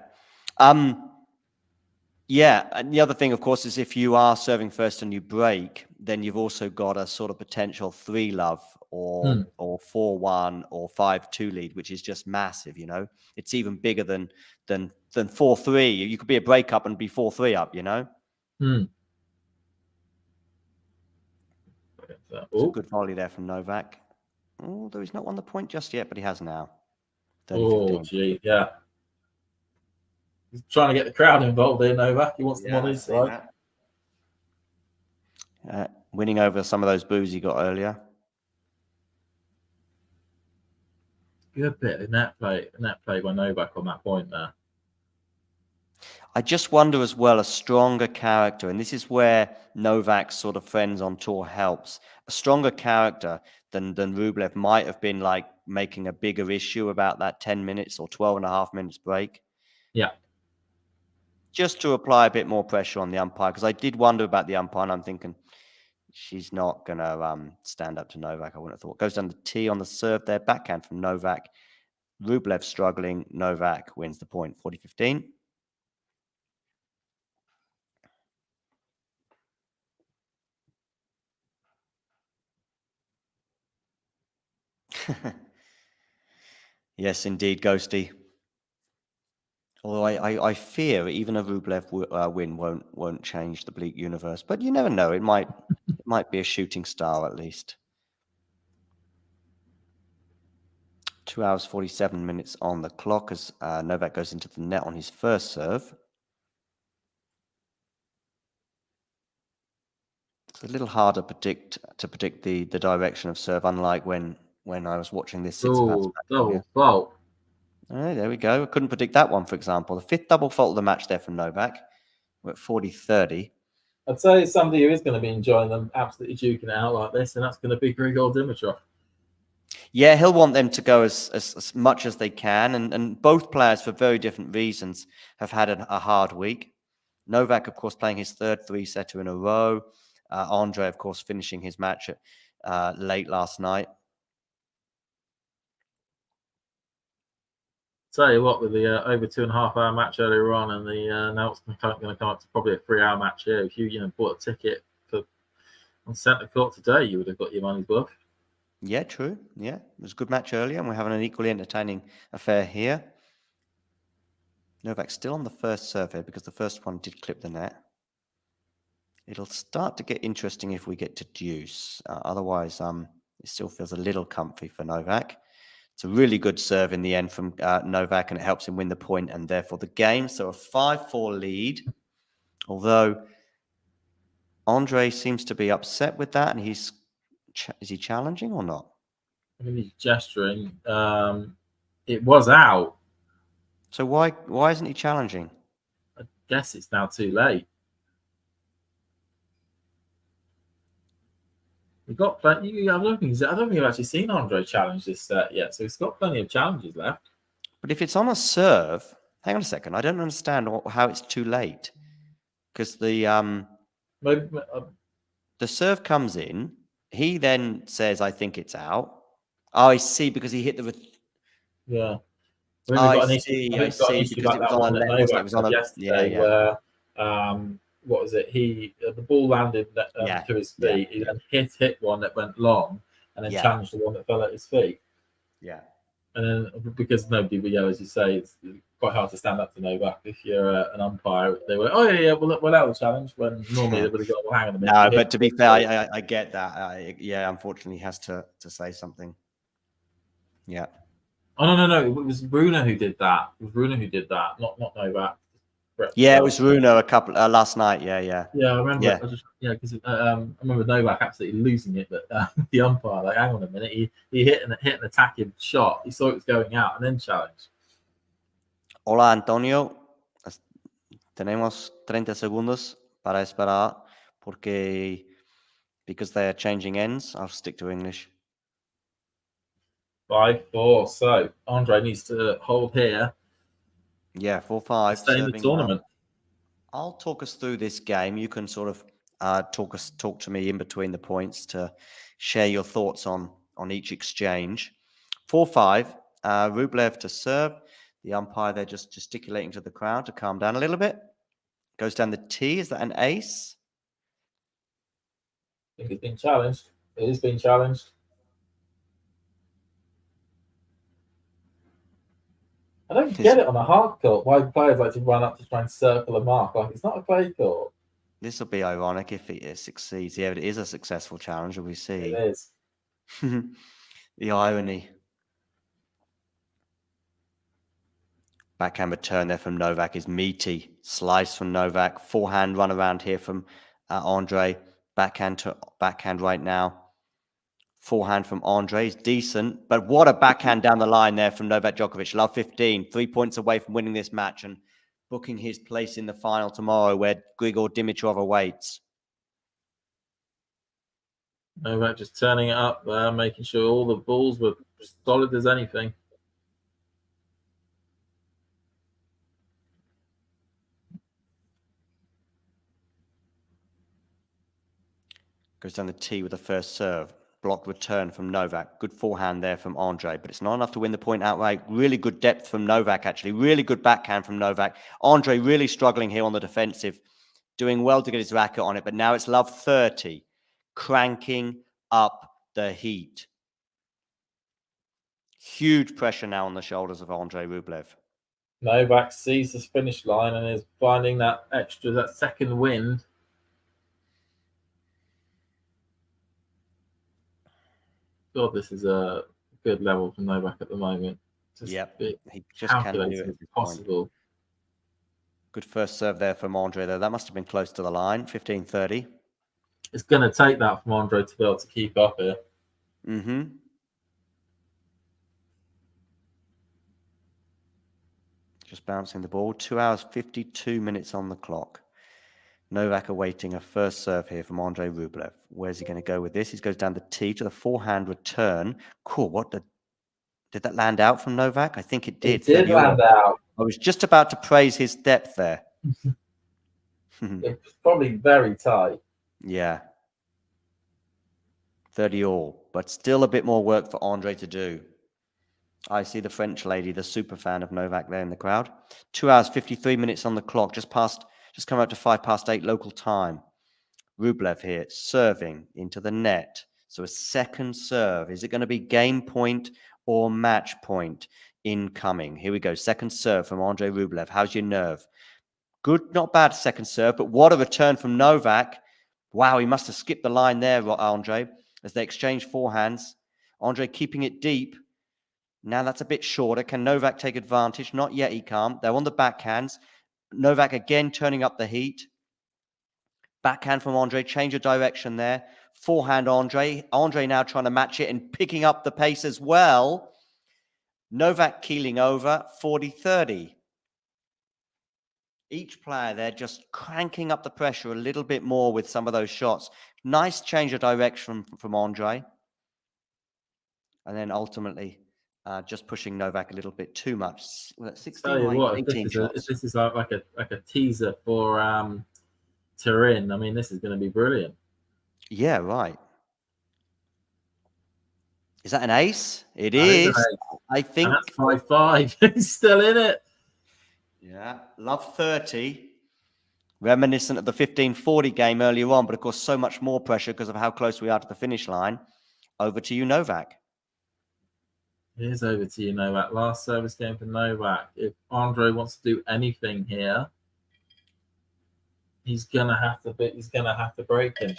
Yeah, and the other thing, of course, is if you are serving first and you break, then you've also got a sort of potential 3-love or 4-1 or 5-2 lead, which is just massive. It's even bigger than 4-3. You could be a breakup and be 4-3 up. It's a good volley there from Novak. Although he's not won the point just yet, but he has now. 30-15. Gee, yeah. He's trying to get the crowd involved there, Novak. He wants the monies, right? Winning over some of those boos he got earlier. Good bit of net play by Novak on that point there. I just wonder as well, a stronger character, and this is where Novak's sort of friends on tour helps. A stronger character than Rublev might have been like making a bigger issue about that 10 minutes or 12 and a half minutes break. Yeah. Just to apply a bit more pressure on the umpire, because I did wonder about the umpire, and I'm thinking she's not going to stand up to Novak, I wouldn't have thought. Goes down the tee on the serve there, backhand from Novak. Rublev struggling, Novak wins the point, 40-15. Yes, indeed, Ghosty. Although I fear even a Rublev win won't change the bleak universe, but you never know. It might be a shooting star at least. 2 hours 47 minutes on the clock as Novak goes into the net on his first serve. It's a little harder to predict the direction of serve, unlike when I was watching this Tsitsipas match. Double fault. There we go. I couldn't predict that one, for example. The 5th double fault of the match there from Novak. We're at 40-30. I'd say somebody who is going to be enjoying them absolutely duking it out like this, and that's going to be Grigor Dimitrov. Yeah, he'll want them to go as much as they can, and both players, for very different reasons, have had a hard week. Novak, of course, playing his 3rd 3-setter in a row. Andrey, of course, finishing his match late last night. Tell you what, with the over 2.5 hour match earlier on, and the now it's going to come up to probably a 3-hour match here. If you bought a ticket on centre court today, you would have got your money's worth. Yeah, true. Yeah, it was a good match earlier, and we're having an equally entertaining affair here. Novak still on the first serve here because the first one did clip the net. It'll start to get interesting if we get to deuce. Otherwise, it still feels a little comfy for Novak. It's a really good serve in the end from Novak, and it helps him win the point and therefore the game. So a 5-4 lead. Although Andrey seems to be upset with that, and is he challenging or not? I think he's gesturing. It was out. So why isn't he challenging? I guess it's now too late. We've got plenty. I don't think I've actually seen Andrey challenge this set yet, so he's got plenty of challenges left. But if it's on a serve, hang on a second. I don't understand how it's too late, because the serve comes in. He then says, "I think it's out." Oh, I see, because he hit the. Yeah. I see, because it was on the left. It was on a yesterday where what was it? The ball landed to his feet. He then hit one that went long, and then challenged the one that fell at his feet. Yeah. And then because nobody would as you say, it's quite hard to stand up to Novak if you're an umpire. They were, we'll allow the challenge, when normally they would have got, well, hang on a minute. No, but to be fair, I get that. Unfortunately, he has to say something. Yeah. Oh no! It was Bruno who did that. It was Bruno who did that, not Novak. Yeah, it was Bruno last night. Yeah. Yeah, I remember. Because I remember Novak absolutely losing it, but the umpire, like, hang on a minute, he hit an attacking shot. He saw it was going out and then challenged. Hola, Antonio. Tenemos 30 segundos para esperar because they are changing ends. I'll stick to English. 5-4. So Andrey needs to hold here. Yeah, 4-5. Stay in the tournament. I'll talk us through this game. You can sort of talk to me in between the points to share your thoughts on each exchange. 4-5. Rublev to serve. The umpire there just gesticulating to the crowd to calm down a little bit. Goes down the tee. Is that an ace? I think it's been challenged. It is being challenged. I don't get it on a hard court why players like to run up to try and circle a mark. Like, it's not a clay court. This will be ironic if it succeeds. Yeah, it is a successful challenge. We see. It is. The irony. Backhand return there from Novak is meaty. Slice from Novak. Forehand run around here from Andrey. Backhand to backhand right now. Forehand from Andrey is decent, but what a backhand down the line there from Novak Djokovic. Love 15, 3 points away from winning this match and booking his place in the final tomorrow, where Grigor Dimitrov awaits. Novak just turning it up there, making sure all the balls were solid as anything. Goes down the tee with the first serve. Blocked return from Novak. Good forehand there from Andrey, but it's not enough to win the point outright. Really good depth from Novak, actually. Really good backhand from Novak. Andrey really struggling here on the defensive. Doing well to get his racket on it, but now it's love 30. Cranking up the heat. Huge pressure now on the shoulders of Andrey Rublev. Novak sees the finish line and is finding that second wind. God, this is a good level from Novak at the moment. He just can't do it as possible. Good first serve there from Andrey, though. That must have been close to the line. 15-30. It's going to take that from Andrey to be able to keep up here. Mm-hmm. Just bouncing the ball. 2 hours, 52 minutes on the clock. Novak awaiting a first serve here from Andrey Rublev. Where's he going to go with this? He goes down the tee to the forehand return. Cool. Did that land out from Novak? I think it did. It did land out. I was just about to praise his depth there. It's probably very tight. Yeah. 30 all, but still a bit more work for Andrey to do. I see the French lady, the super fan of Novak there in the crowd. 2 hours, 53 minutes on the clock, just come up to 8:05 local time. Rublev here serving into the net. So a second serve. Is it going to be game point or match point? incoming. Here we go. Second serve from Andrey Rublev. How's your nerve? Good, not bad second serve, but what a return from Novak. Wow, he must have skipped the line there, Andrey, as they exchange forehands. Andrey keeping it deep. Now that's a bit shorter. Can Novak take advantage? Not yet, he can't. They're on the backhands. Novak again turning up the heat. Backhand from Andrey, change of direction there. Forehand Andrey. Andrey now trying to match it and picking up the pace as well. Novak keeling over, 40-30. Each player there just cranking up the pressure a little bit more with some of those shots. Nice change of direction from Andrey. And then ultimately just pushing Novak a little bit too much. 16 Tell you or what, 18 shots. if this is like a teaser for Turin, I mean, this is going to be brilliant. Yeah, right. Is that an ace? It That is is. an ace. I think. And that's 5-5. He's still in it. Yeah, love 30. Reminiscent of the 15-40 game earlier on, but of course, so much more pressure because of how close we are to the finish line. Over to you, Novak. Here's over to you, Novak. Last service game for Novak. If Andrey wants to do anything here, he's gonna have to break him.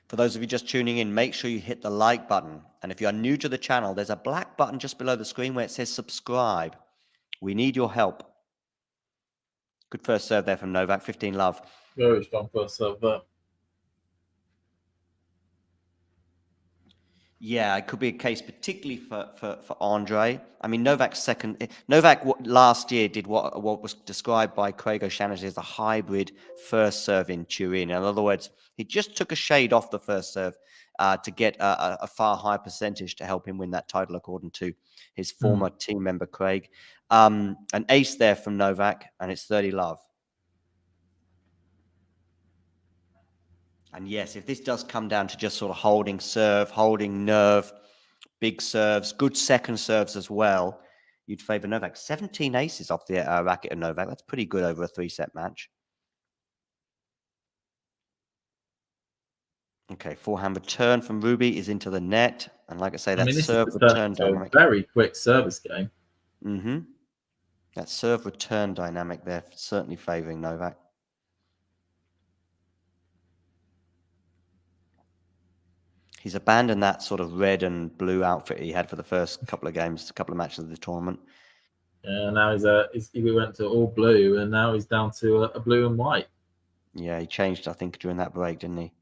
For those of you just tuning in, make sure you hit the like button. And if you are new to the channel, there's a black button just below the screen where it says subscribe. We need your help. Good first serve there from Novak, 15 love. Very strong first serve, but yeah, it could be a case particularly for Andrey. I mean, Novak last year did what was described by Craig O'Shaughnessy as a hybrid first serve in Turin. In other words, he just took a shade off the first serve to get a far higher percentage to help him win that title, according to his former team member Craig. An ace there from Novak, and it's 30 love. And yes, if this does come down to just sort of holding serve, holding nerve, big serves, good second serves as well, you'd favour Novak. 17 aces off the racket of Novak. That's pretty good over a 3-set match. Okay, forehand return from Ruby is into the net. And like I say, that serve return dynamic. Very quick service game. Mm-hmm. That serve return dynamic there certainly favouring Novak. He's abandoned that sort of red and blue outfit he had for the first couple of matches of the tournament. Yeah, now we went to all blue, and now he's down to a blue and white. Yeah, he changed, I think, during that break, didn't he?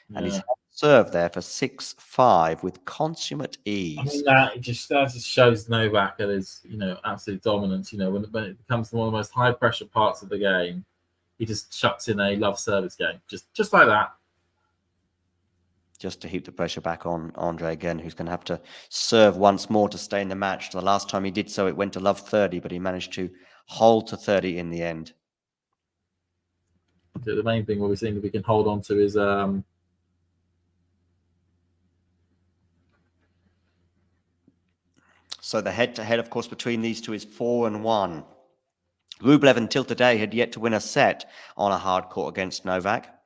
Yeah. And he's served there for 6-5 with consummate ease. I mean, that just shows Novak at his, absolute dominance. When it comes to one of the most high pressure parts of the game, he just chucks in a love service game, just like that. Just to heap the pressure back on Andrey again, who's going to have to serve once more to stay in the match. The last time he did so, it went to love 30, but he managed to hold to 30 in the end. The main thing we're seeing that we can hold on to is so the head-to-head, of course, between these two is 4-1. Rublev until today had yet to win a set on a hard court against Novak.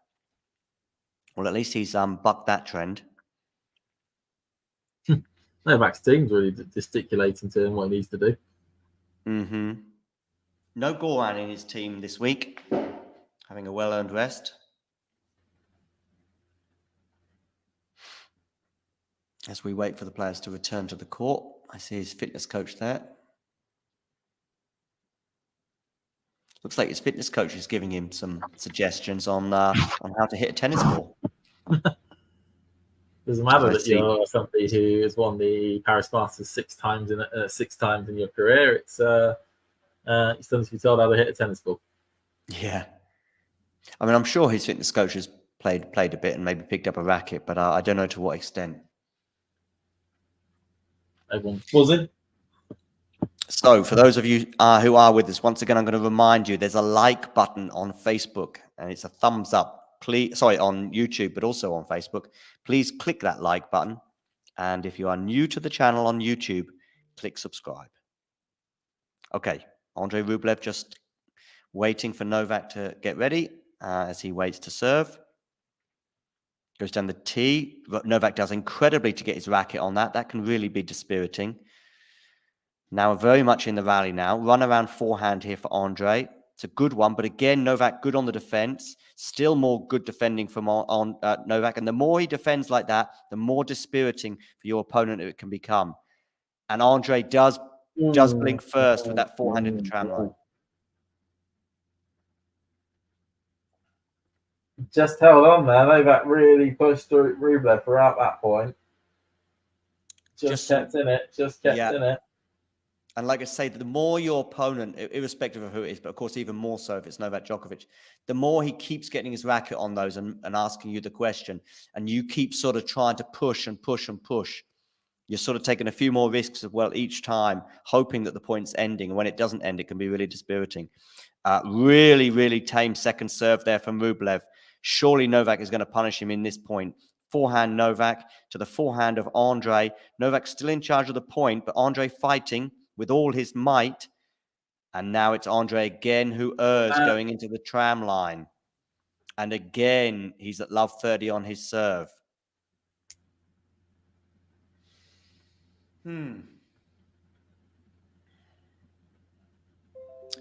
Well, at least he's bucked that trend. Novak's team's really gesticulating to him what he needs to do. Mm-hmm. No Goran in his team this week, having a well-earned rest. As we wait for the players to return to the court, I see his fitness coach there. Looks like his fitness coach is giving him some suggestions on how to hit a tennis ball. Doesn't matter that you're somebody who has won the Paris Masters 6 times in your career. It's you still need to be told how to hit a tennis ball. Yeah, I mean, I'm sure his fitness coach has played a bit and maybe picked up a racket, but I don't know to what extent. Everyone buzzing. So, for those of you who are with us, once again, I'm going to remind you there's a like button on Facebook and it's a thumbs up. Please, on YouTube, but also on Facebook. Please click that like button. And if you are new to the channel on YouTube, click subscribe. Okay, Andrey Rublev just waiting for Novak to get ready as he waits to serve. Goes down the tee. Novak does incredibly to get his racket on that. That can really be dispiriting. Now very much in the rally now. Run around forehand here for Andrey. It's a good one, but again, Novak good on the defense. Still more good defending from Novak. And the more he defends like that, the more dispiriting for your opponent it can become. And Andrey does blink first with that forehand in the tram line. Just held on there. Novak really pushed Rublev throughout that point. Just kept in it. In it. And like I say, the more your opponent, irrespective of who it is, but of course even more so if it's Novak Djokovic, the more he keeps getting his racket on those and asking you the question, and you keep sort of trying to push and push and push, you're sort of taking a few more risks as well each time, hoping that the point's ending. And when it doesn't end, it can be really dispiriting. Really, really tame second serve there from Rublev. Surely Novak is going to punish him in this point. Forehand Novak to the forehand of Andrey. Novak still in charge of the point, but Andrey fighting with all his might. And now it's Andrey again who errs going into the tram line. And again, he's at love 30 on his serve.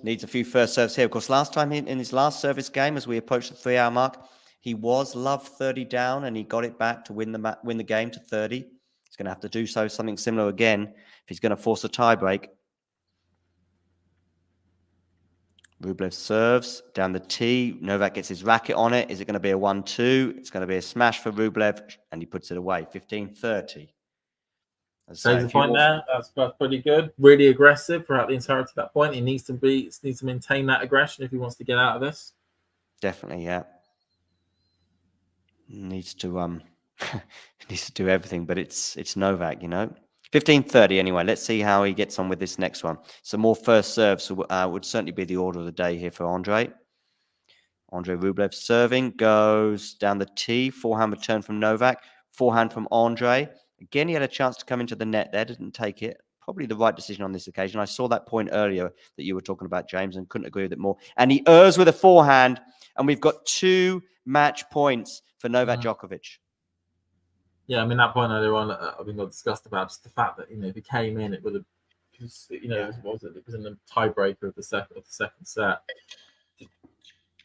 Needs a few first serves here. Of course, last time in his last service game, as we approach the 3-hour mark, he was love 30 down and he got it back to win the game to 30. He's going to have to do something similar again if he's going to force a tiebreak. Rublev serves down the tee. Novak gets his racket on it. Is it going to be a 1-2? It's going to be a smash for Rublev, and he puts it away. 15-30. Saves the point there. That's pretty good. Really aggressive throughout the entirety of that point. He needs to maintain that aggression if he wants to get out of this. Definitely, yeah. Needs to needs to do everything, but it's Novak, you know. 15-30 anyway. Let's see how he gets on with this next one. So more first serves would certainly be the order of the day here for Andrey. Andrey Rublev serving, goes down the tee. Forehand return from Novak. Forehand from Andrey. Again, he had a chance to come into the net there, didn't take it. Probably the right decision on this occasion. I saw that point earlier that you were talking about, James, and couldn't agree with it more. And he errs with a forehand, and we've got 2 match points for Novak Djokovic. Yeah, I mean, that point earlier on, I think I discussed about just the fact that, if he came in, it would have, it was in the tiebreaker of the second set.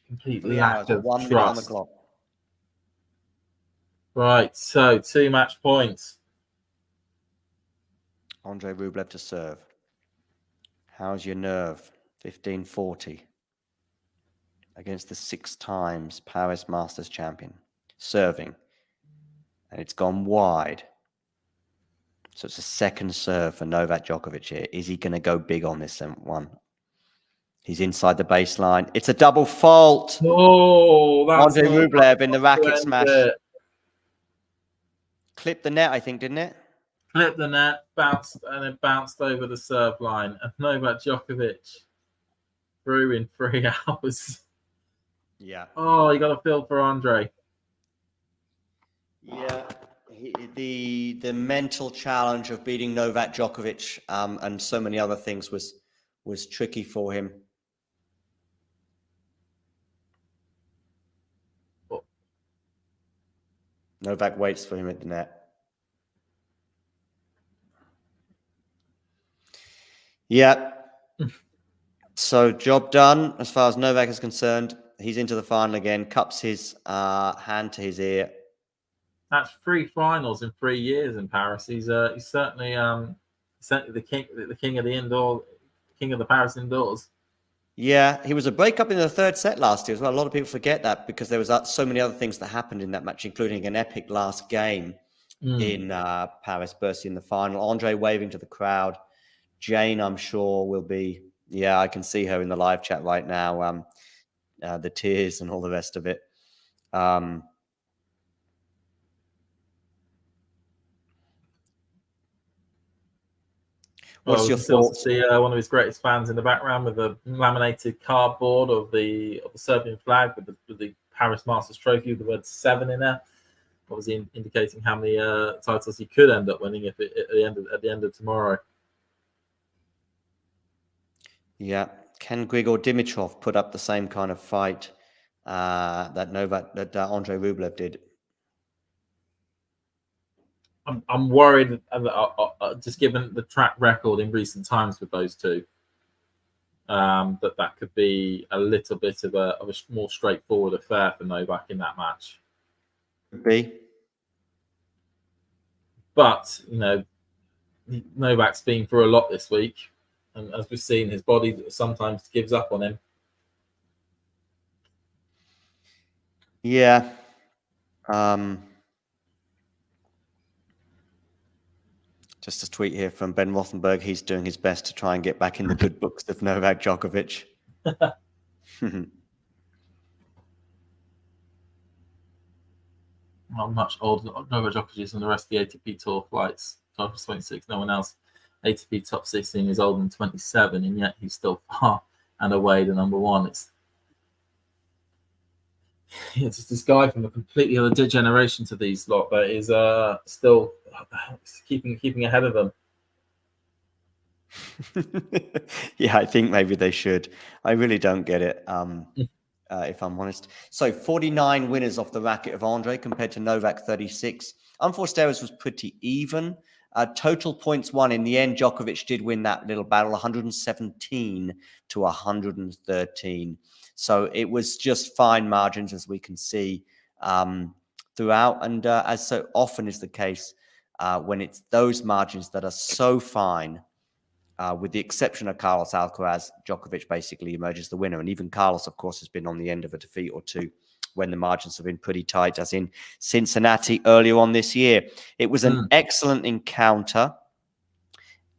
Completely lack of 1 minute trust. on the clock. Right, so 2 match points. Andrey Rublev to serve. How's your nerve? 15-40. Against the 6 times Paris Masters champion. Serving. And it's gone wide. So it's a second serve for Novak Djokovic here. Is he going to go big on this one? He's inside the baseline. It's a double fault. Oh, that's Andrey Rublev in the racket smash. Clipped the net, I think, didn't it? Clipped the net, bounced over the serve line. And Novak Djokovic through in 3 hours. Yeah. Oh, you got to feel for Andrey. Yeah. The mental challenge of beating Novak Djokovic and so many other things was tricky for him. Novak waits for him at the net. Yeah. So job done as far as Novak is concerned. He's into the final again. Cups his hand to his ear. That's 3 finals in 3 years in Paris. He's certainly the king of the indoor, king of the Paris indoors. Yeah, he was a breakup in the 3rd set last year as well. A lot of people forget that because there was so many other things that happened in that match, including an epic last game in Paris, Bercy in the final. Andrey waving to the crowd. Jane, I'm sure, will be. Yeah, I can see her in the live chat right now. The tears and all the rest of it. What's your thoughts? See one of his greatest fans in the background with a laminated cardboard of the Serbian flag with the Paris Masters trophy with the word 7 in there. Obviously indicating how many titles he could end up winning if at the end of tomorrow. Yeah, can Grigor Dimitrov put up the same kind of fight that Andrey Rublev did? I'm worried, just given the track record in recent times with those two, that could be a little bit of a more straightforward affair for Novak in that match. Could be. But, Novak's been through a lot this week. And as we've seen, his body sometimes gives up on him. Yeah. Just a tweet here from Ben Rothenberg. He's doing his best to try and get back in the good books of Novak Djokovic. Not much older. Novak Djokovic is on the rest of the ATP Tour flights. Top 26, no one else. ATP top 16 is older than 27, and yet he's still far and away the number one. It's just this guy from a completely other generation to these lot that is still keeping ahead of them. Yeah, I think maybe they should. I really don't get it, if I'm honest. So 49 winners off the racket of Andrey compared to Novak 36. Unforced errors was pretty even. Total points won. In the end, Djokovic did win that little battle, 117 to 113. So it was just fine margins, as we can see throughout. And as so often is the case, when it's those margins that are so fine, with the exception of Carlos Alcaraz, Djokovic basically emerges the winner. And even Carlos, of course, has been on the end of a defeat or two when the margins have been pretty tight, as in Cincinnati earlier on this year. It was an excellent encounter.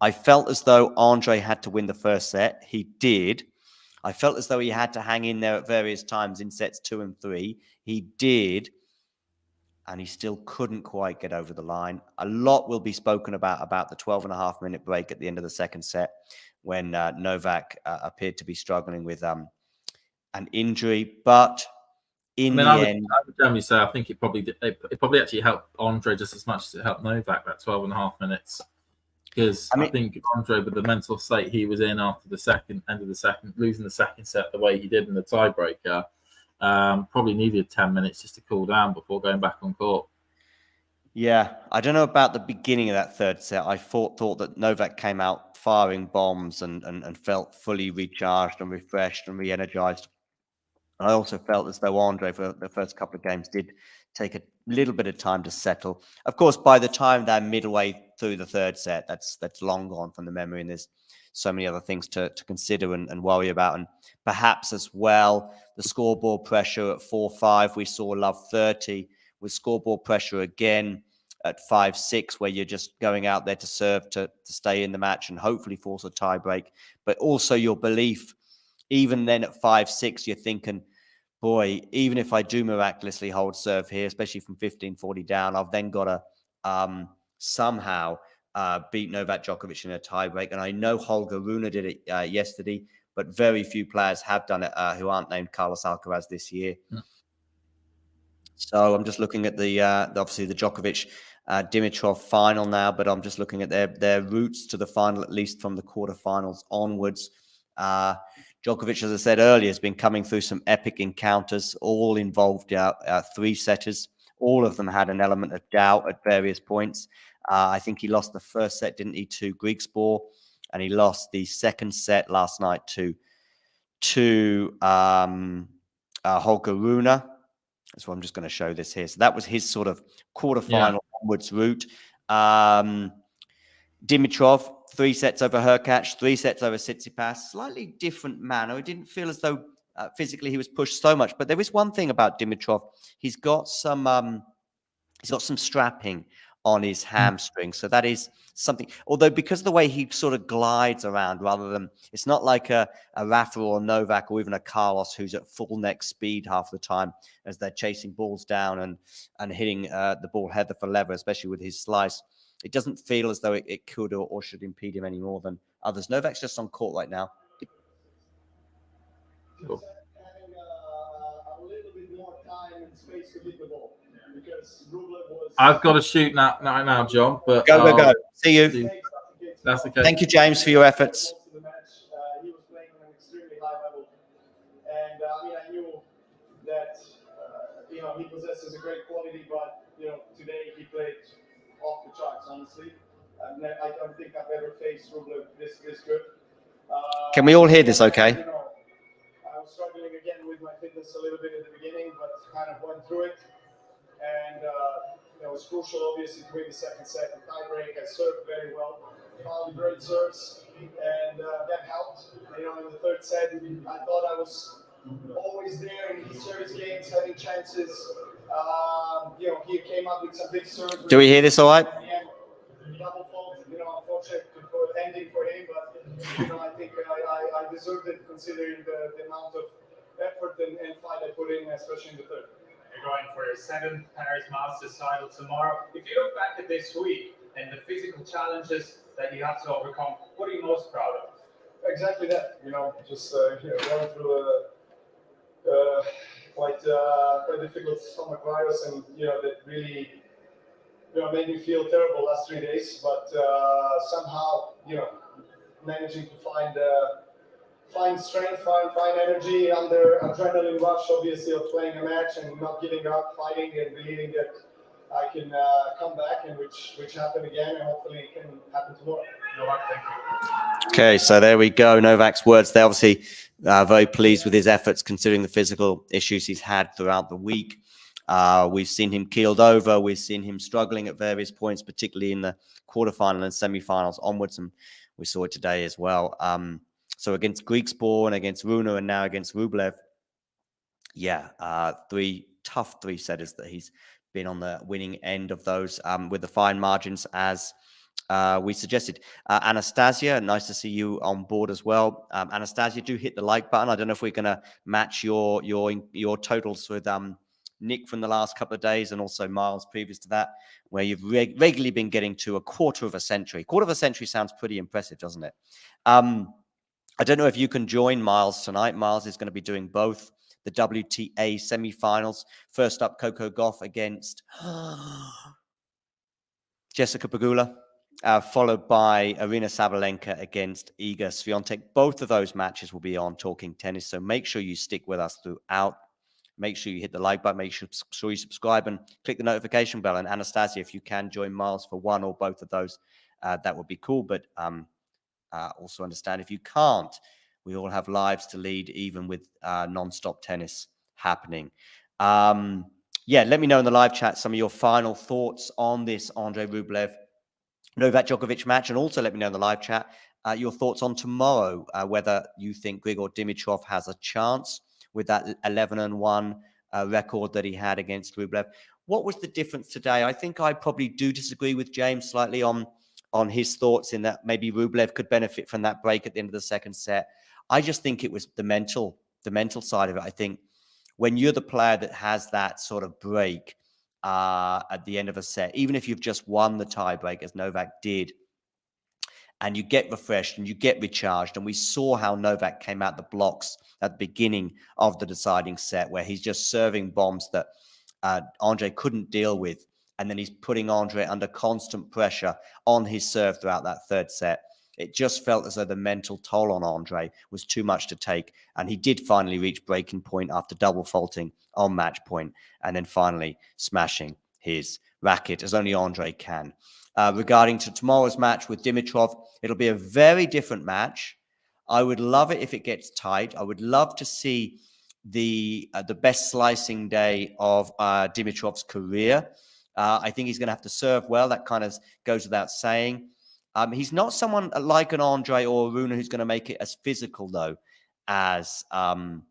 I felt as though Andrey had to win the first set. He did. I felt as though he had to hang in there at various times in sets 2 and 3. He did. And he still couldn't quite get over the line. A lot will be spoken about the 12.5-minute break at the end of the second set when Novak appeared to be struggling with an injury. But in the end, I would generally say I think it probably actually helped Andrey just as much as it helped Novak, that 12.5 minutes. Because I think Andrey, with the mental state he was in after losing the second set the way he did in the tiebreaker, probably needed 10 minutes just to cool down before going back on court. Yeah, I don't know about the beginning of that third set. I thought that Novak came out firing bombs and felt fully recharged and refreshed and re-energized. I also felt as though Andrey, for the first couple of games, did take a little bit of time to settle. Of course, by the time they're midway through the third set, that's long gone from the memory, and there's so many other things to consider and worry about. And perhaps as well, the scoreboard pressure at 4-5, we saw love 30 with scoreboard pressure again at 5-6, where you're just going out there to serve to stay in the match and hopefully force a tie break. But also your belief, even then at 5-6, you're thinking, boy, even if I do miraculously hold serve here, especially from 15-40 down, I've then got to somehow beat Novak Djokovic in a tiebreak. And I know Holger Rune did it yesterday, but very few players have done it who aren't named Carlos Alcaraz this year. So I'm just looking at the obviously the Djokovic Dimitrov final now, but I'm just looking at their routes to the final, at least from the quarterfinals onwards. Djokovic, as I said earlier, has been coming through some epic encounters, all involved three setters. All of them had an element of doubt at various points. I think he lost the first set, didn't he, to Griekspoor, and he lost the second set last night to Holger Rune. So I'm just going to show this here. So that was his sort of quarterfinal onwards route. Dimitrov, 3 sets over Hurkacz, 3 sets over Tsitsipas. Slightly different manner. It didn't feel as though physically he was pushed so much. But there is one thing about Dimitrov. He's got some strapping on his hamstring. So that is something. Although because of the way he sort of glides around, rather than, it's not like a Rafa or a Novak or even a Carlos who's at full neck speed half the time as they're chasing balls down and hitting the ball heather for leather, especially with his slice. It doesn't feel as though it could or should impede him any more than others. Novak's just on court right now. Cool. Having a little bit more time and space to hit the ball because Rublev was. I've got to shoot now, John. But Go. See you. That's okay. Thank you, James, for your efforts. He was playing on an extremely high level, and I knew that he possesses a great quality, but today he played off the charts, honestly. I don't think I've ever faced Rublev this good. Can we all hear this okay? You know, I was struggling again with my fitness a little bit at the beginning, but kind of went through it. And it was crucial, obviously, to win the second set. The tie break, I served very well, found great serves, and that helped. You know, in the third set, I thought I was always there in his service games, having chances. You know, he came up with some big serves. Do we hear this all right? Double fault, you know, unfortunate for ending for him, but you know, I think I deserved it considering the amount of effort and fight I put in, especially in the third. You're going for your 7th Paris Masters title tomorrow. If you look back at this week and the physical challenges that you had to overcome, what are you most proud of? Exactly that. You know, just going through a quite difficult stomach virus, and you know that really made me feel terrible last 3 days. But somehow managing to find strength, find energy under adrenaline rush, obviously, of playing a match and not giving up, fighting and believing that I can come back, and which happened again, and hopefully it can happen tomorrow. Novak, thank you. Okay, so there we go. Novak's words. They're obviously very pleased with his efforts, considering the physical issues he's had throughout the week. We've seen him keeled over. We've seen him struggling at various points, particularly in the quarterfinal and semi-finals onwards, and we saw it today as well. So against Greek-born, against Rune, and now against Rublev, three tough three-setters that he's been on the winning end of those with the fine margins, as we suggested. Anastasia, nice to see you on board as well. Anastasia, do hit the like button. I don't know if we're going to match your totals with Nick from the last couple of days, and also Miles previous to that, where you've regularly been getting to a quarter of a century. Quarter of a century sounds pretty impressive, doesn't it? I don't know if you can join Miles tonight. Miles is going to be doing both the WTA semi-finals. First up, Coco Gauff against Jessica Pegula, followed by Arina Sabalenka against Iga Swiatek. Both of those matches will be on Talking Tennis, so make sure you stick with us throughout. Make sure you hit the like button, make sure you subscribe and click the notification bell. And Anastasia, if you can join Miles for one or both of those, that would be cool. But also understand if you can't, we all have lives to lead, even with non-stop tennis happening. Let me know in the live chat some of your final thoughts on this Andrey Rublev Novak Djokovic match, and also let me know in the live chat your thoughts on tomorrow, whether you think Grigor Dimitrov has a chance with that 11-1 record that he had against Rublev. What was the difference today? I think I probably do disagree with James slightly on his thoughts, in that maybe Rublev could benefit from that break at the end of the second set. I just think it was the mental side of it. I think when you're the player that has that sort of break at the end of a set, even if you've just won the tiebreak, as Novak did, and you get refreshed and you get recharged, and we saw how Novak came out the blocks at the beginning of the deciding set, where he's just serving bombs that Andrey couldn't deal with. And then he's putting Andrey under constant pressure on his serve throughout that third set. It just felt as though the mental toll on Andrey was too much to take. And he did finally reach breaking point after double faulting on match point, and then finally smashing his racket, as only Andrey can. Regarding to tomorrow's match with Dimitrov, it'll be a very different match. I would love it if it gets tight. I would love to see the best slicing day of Dimitrov's career. I think he's going to have to serve well. That kind of goes without saying. He's not someone like an Andrey or a Rune who's going to make it as physical, though, as for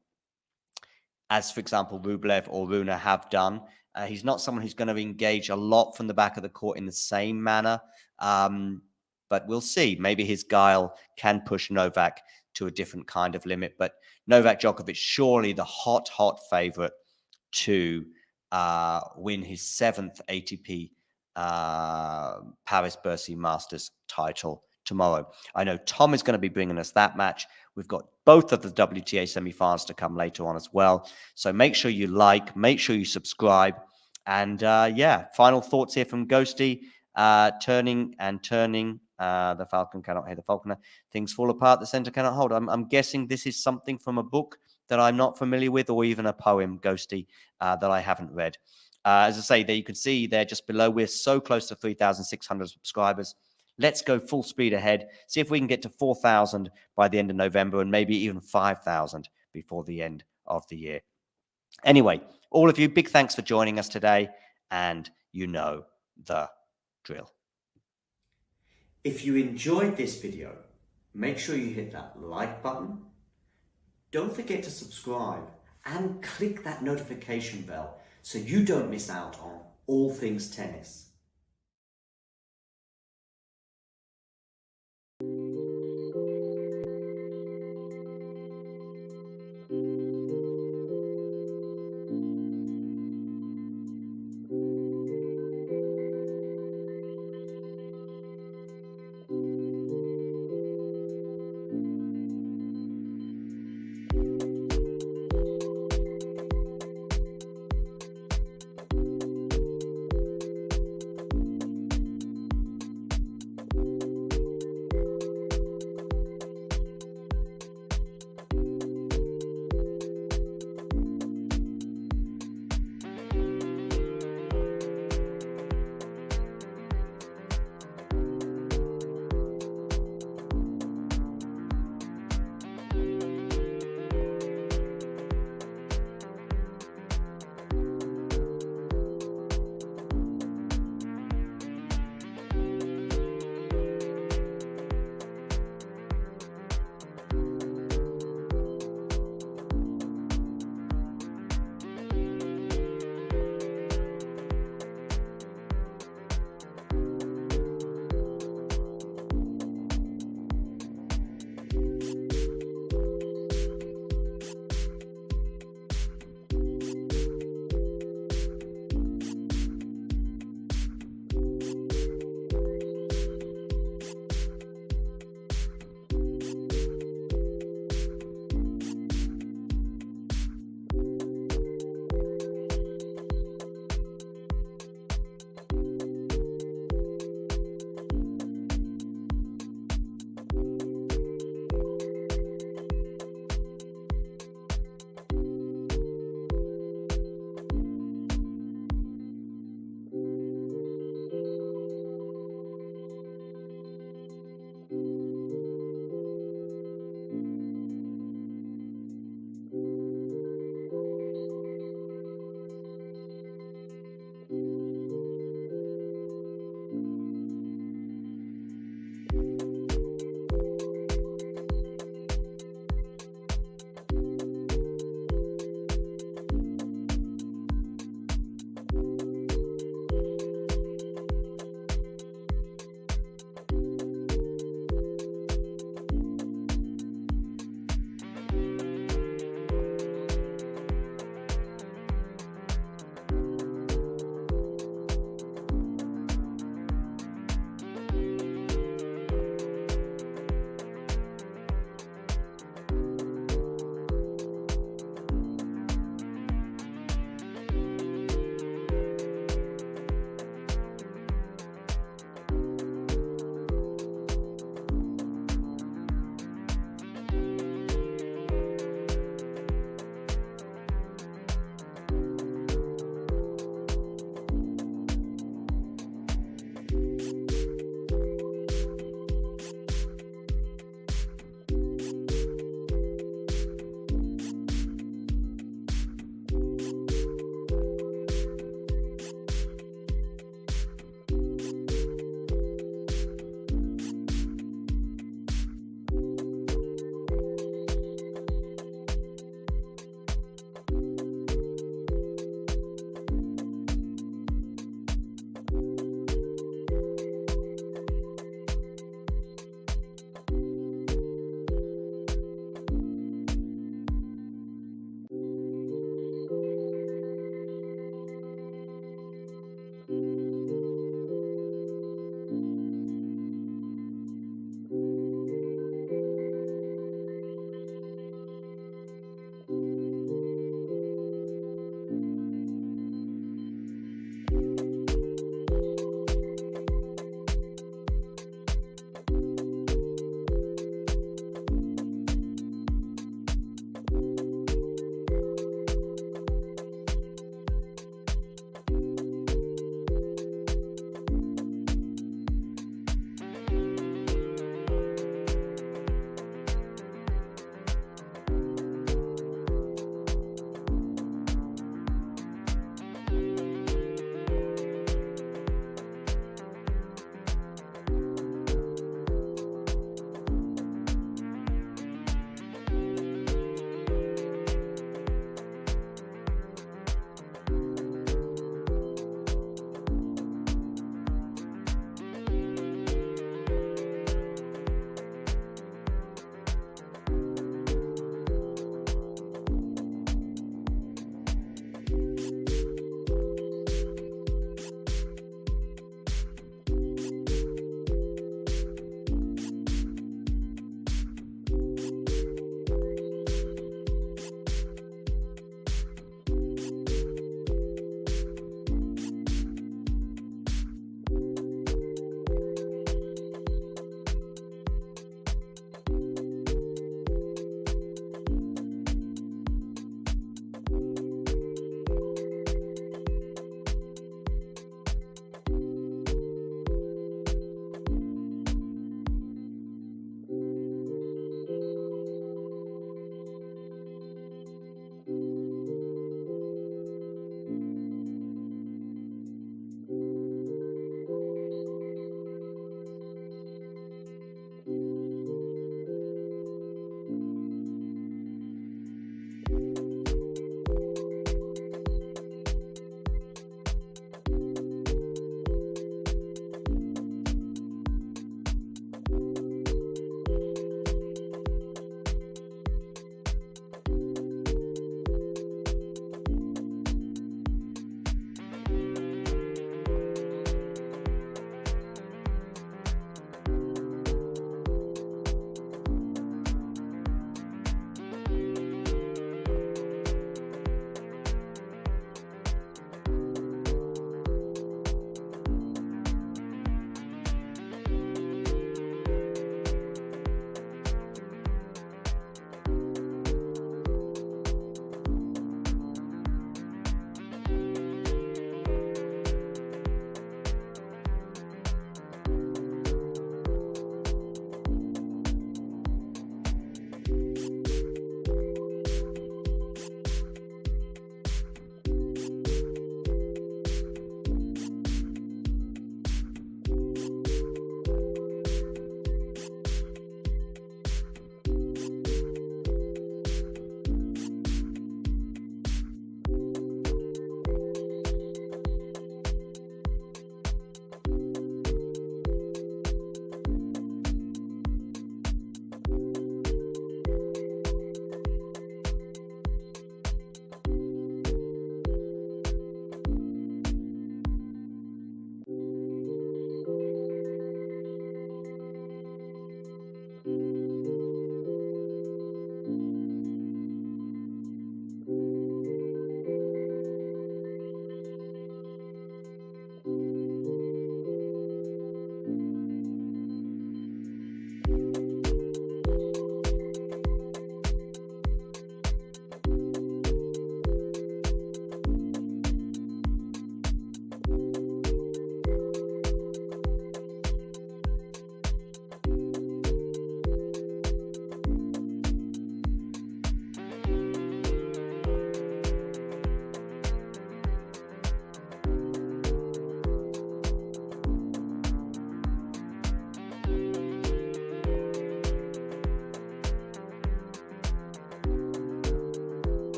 example, Rublev or Rune have done. He's not someone who's going to engage a lot from the back of the court in the same manner. But we'll see. Maybe his guile can push Novak to a different kind of limit. But Novak Djokovic, surely the hot favorite to win his 7th ATP Paris Bercy Masters title tomorrow. I know Tom is going to be bringing us that match. We've got both of the WTA semi-finals to come later on as well. So make sure you like, make sure you subscribe. And final thoughts here from Ghosty. Turning. The falcon cannot hear the falconer. Things fall apart, the center cannot hold. I'm guessing this is something from a book that I'm not familiar with, or even a poem, Ghosty, that I haven't read. As I say, there you can see there just below, we're so close to 3,600 subscribers. Let's go full speed ahead. See if we can get to 4,000 by the end of November and maybe even 5,000 before the end of the year. Anyway, all of you, big thanks for joining us today, and you know the drill. If you enjoyed this video, make sure you hit that like button. Don't forget to subscribe and click that notification bell so you don't miss out on all things tennis.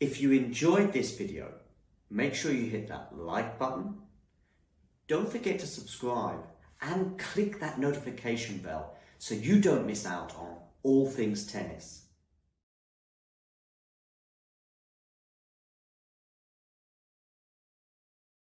If you enjoyed this video, make sure you hit that like button. Don't forget to subscribe and click that notification bell so you don't miss out on all things tennis.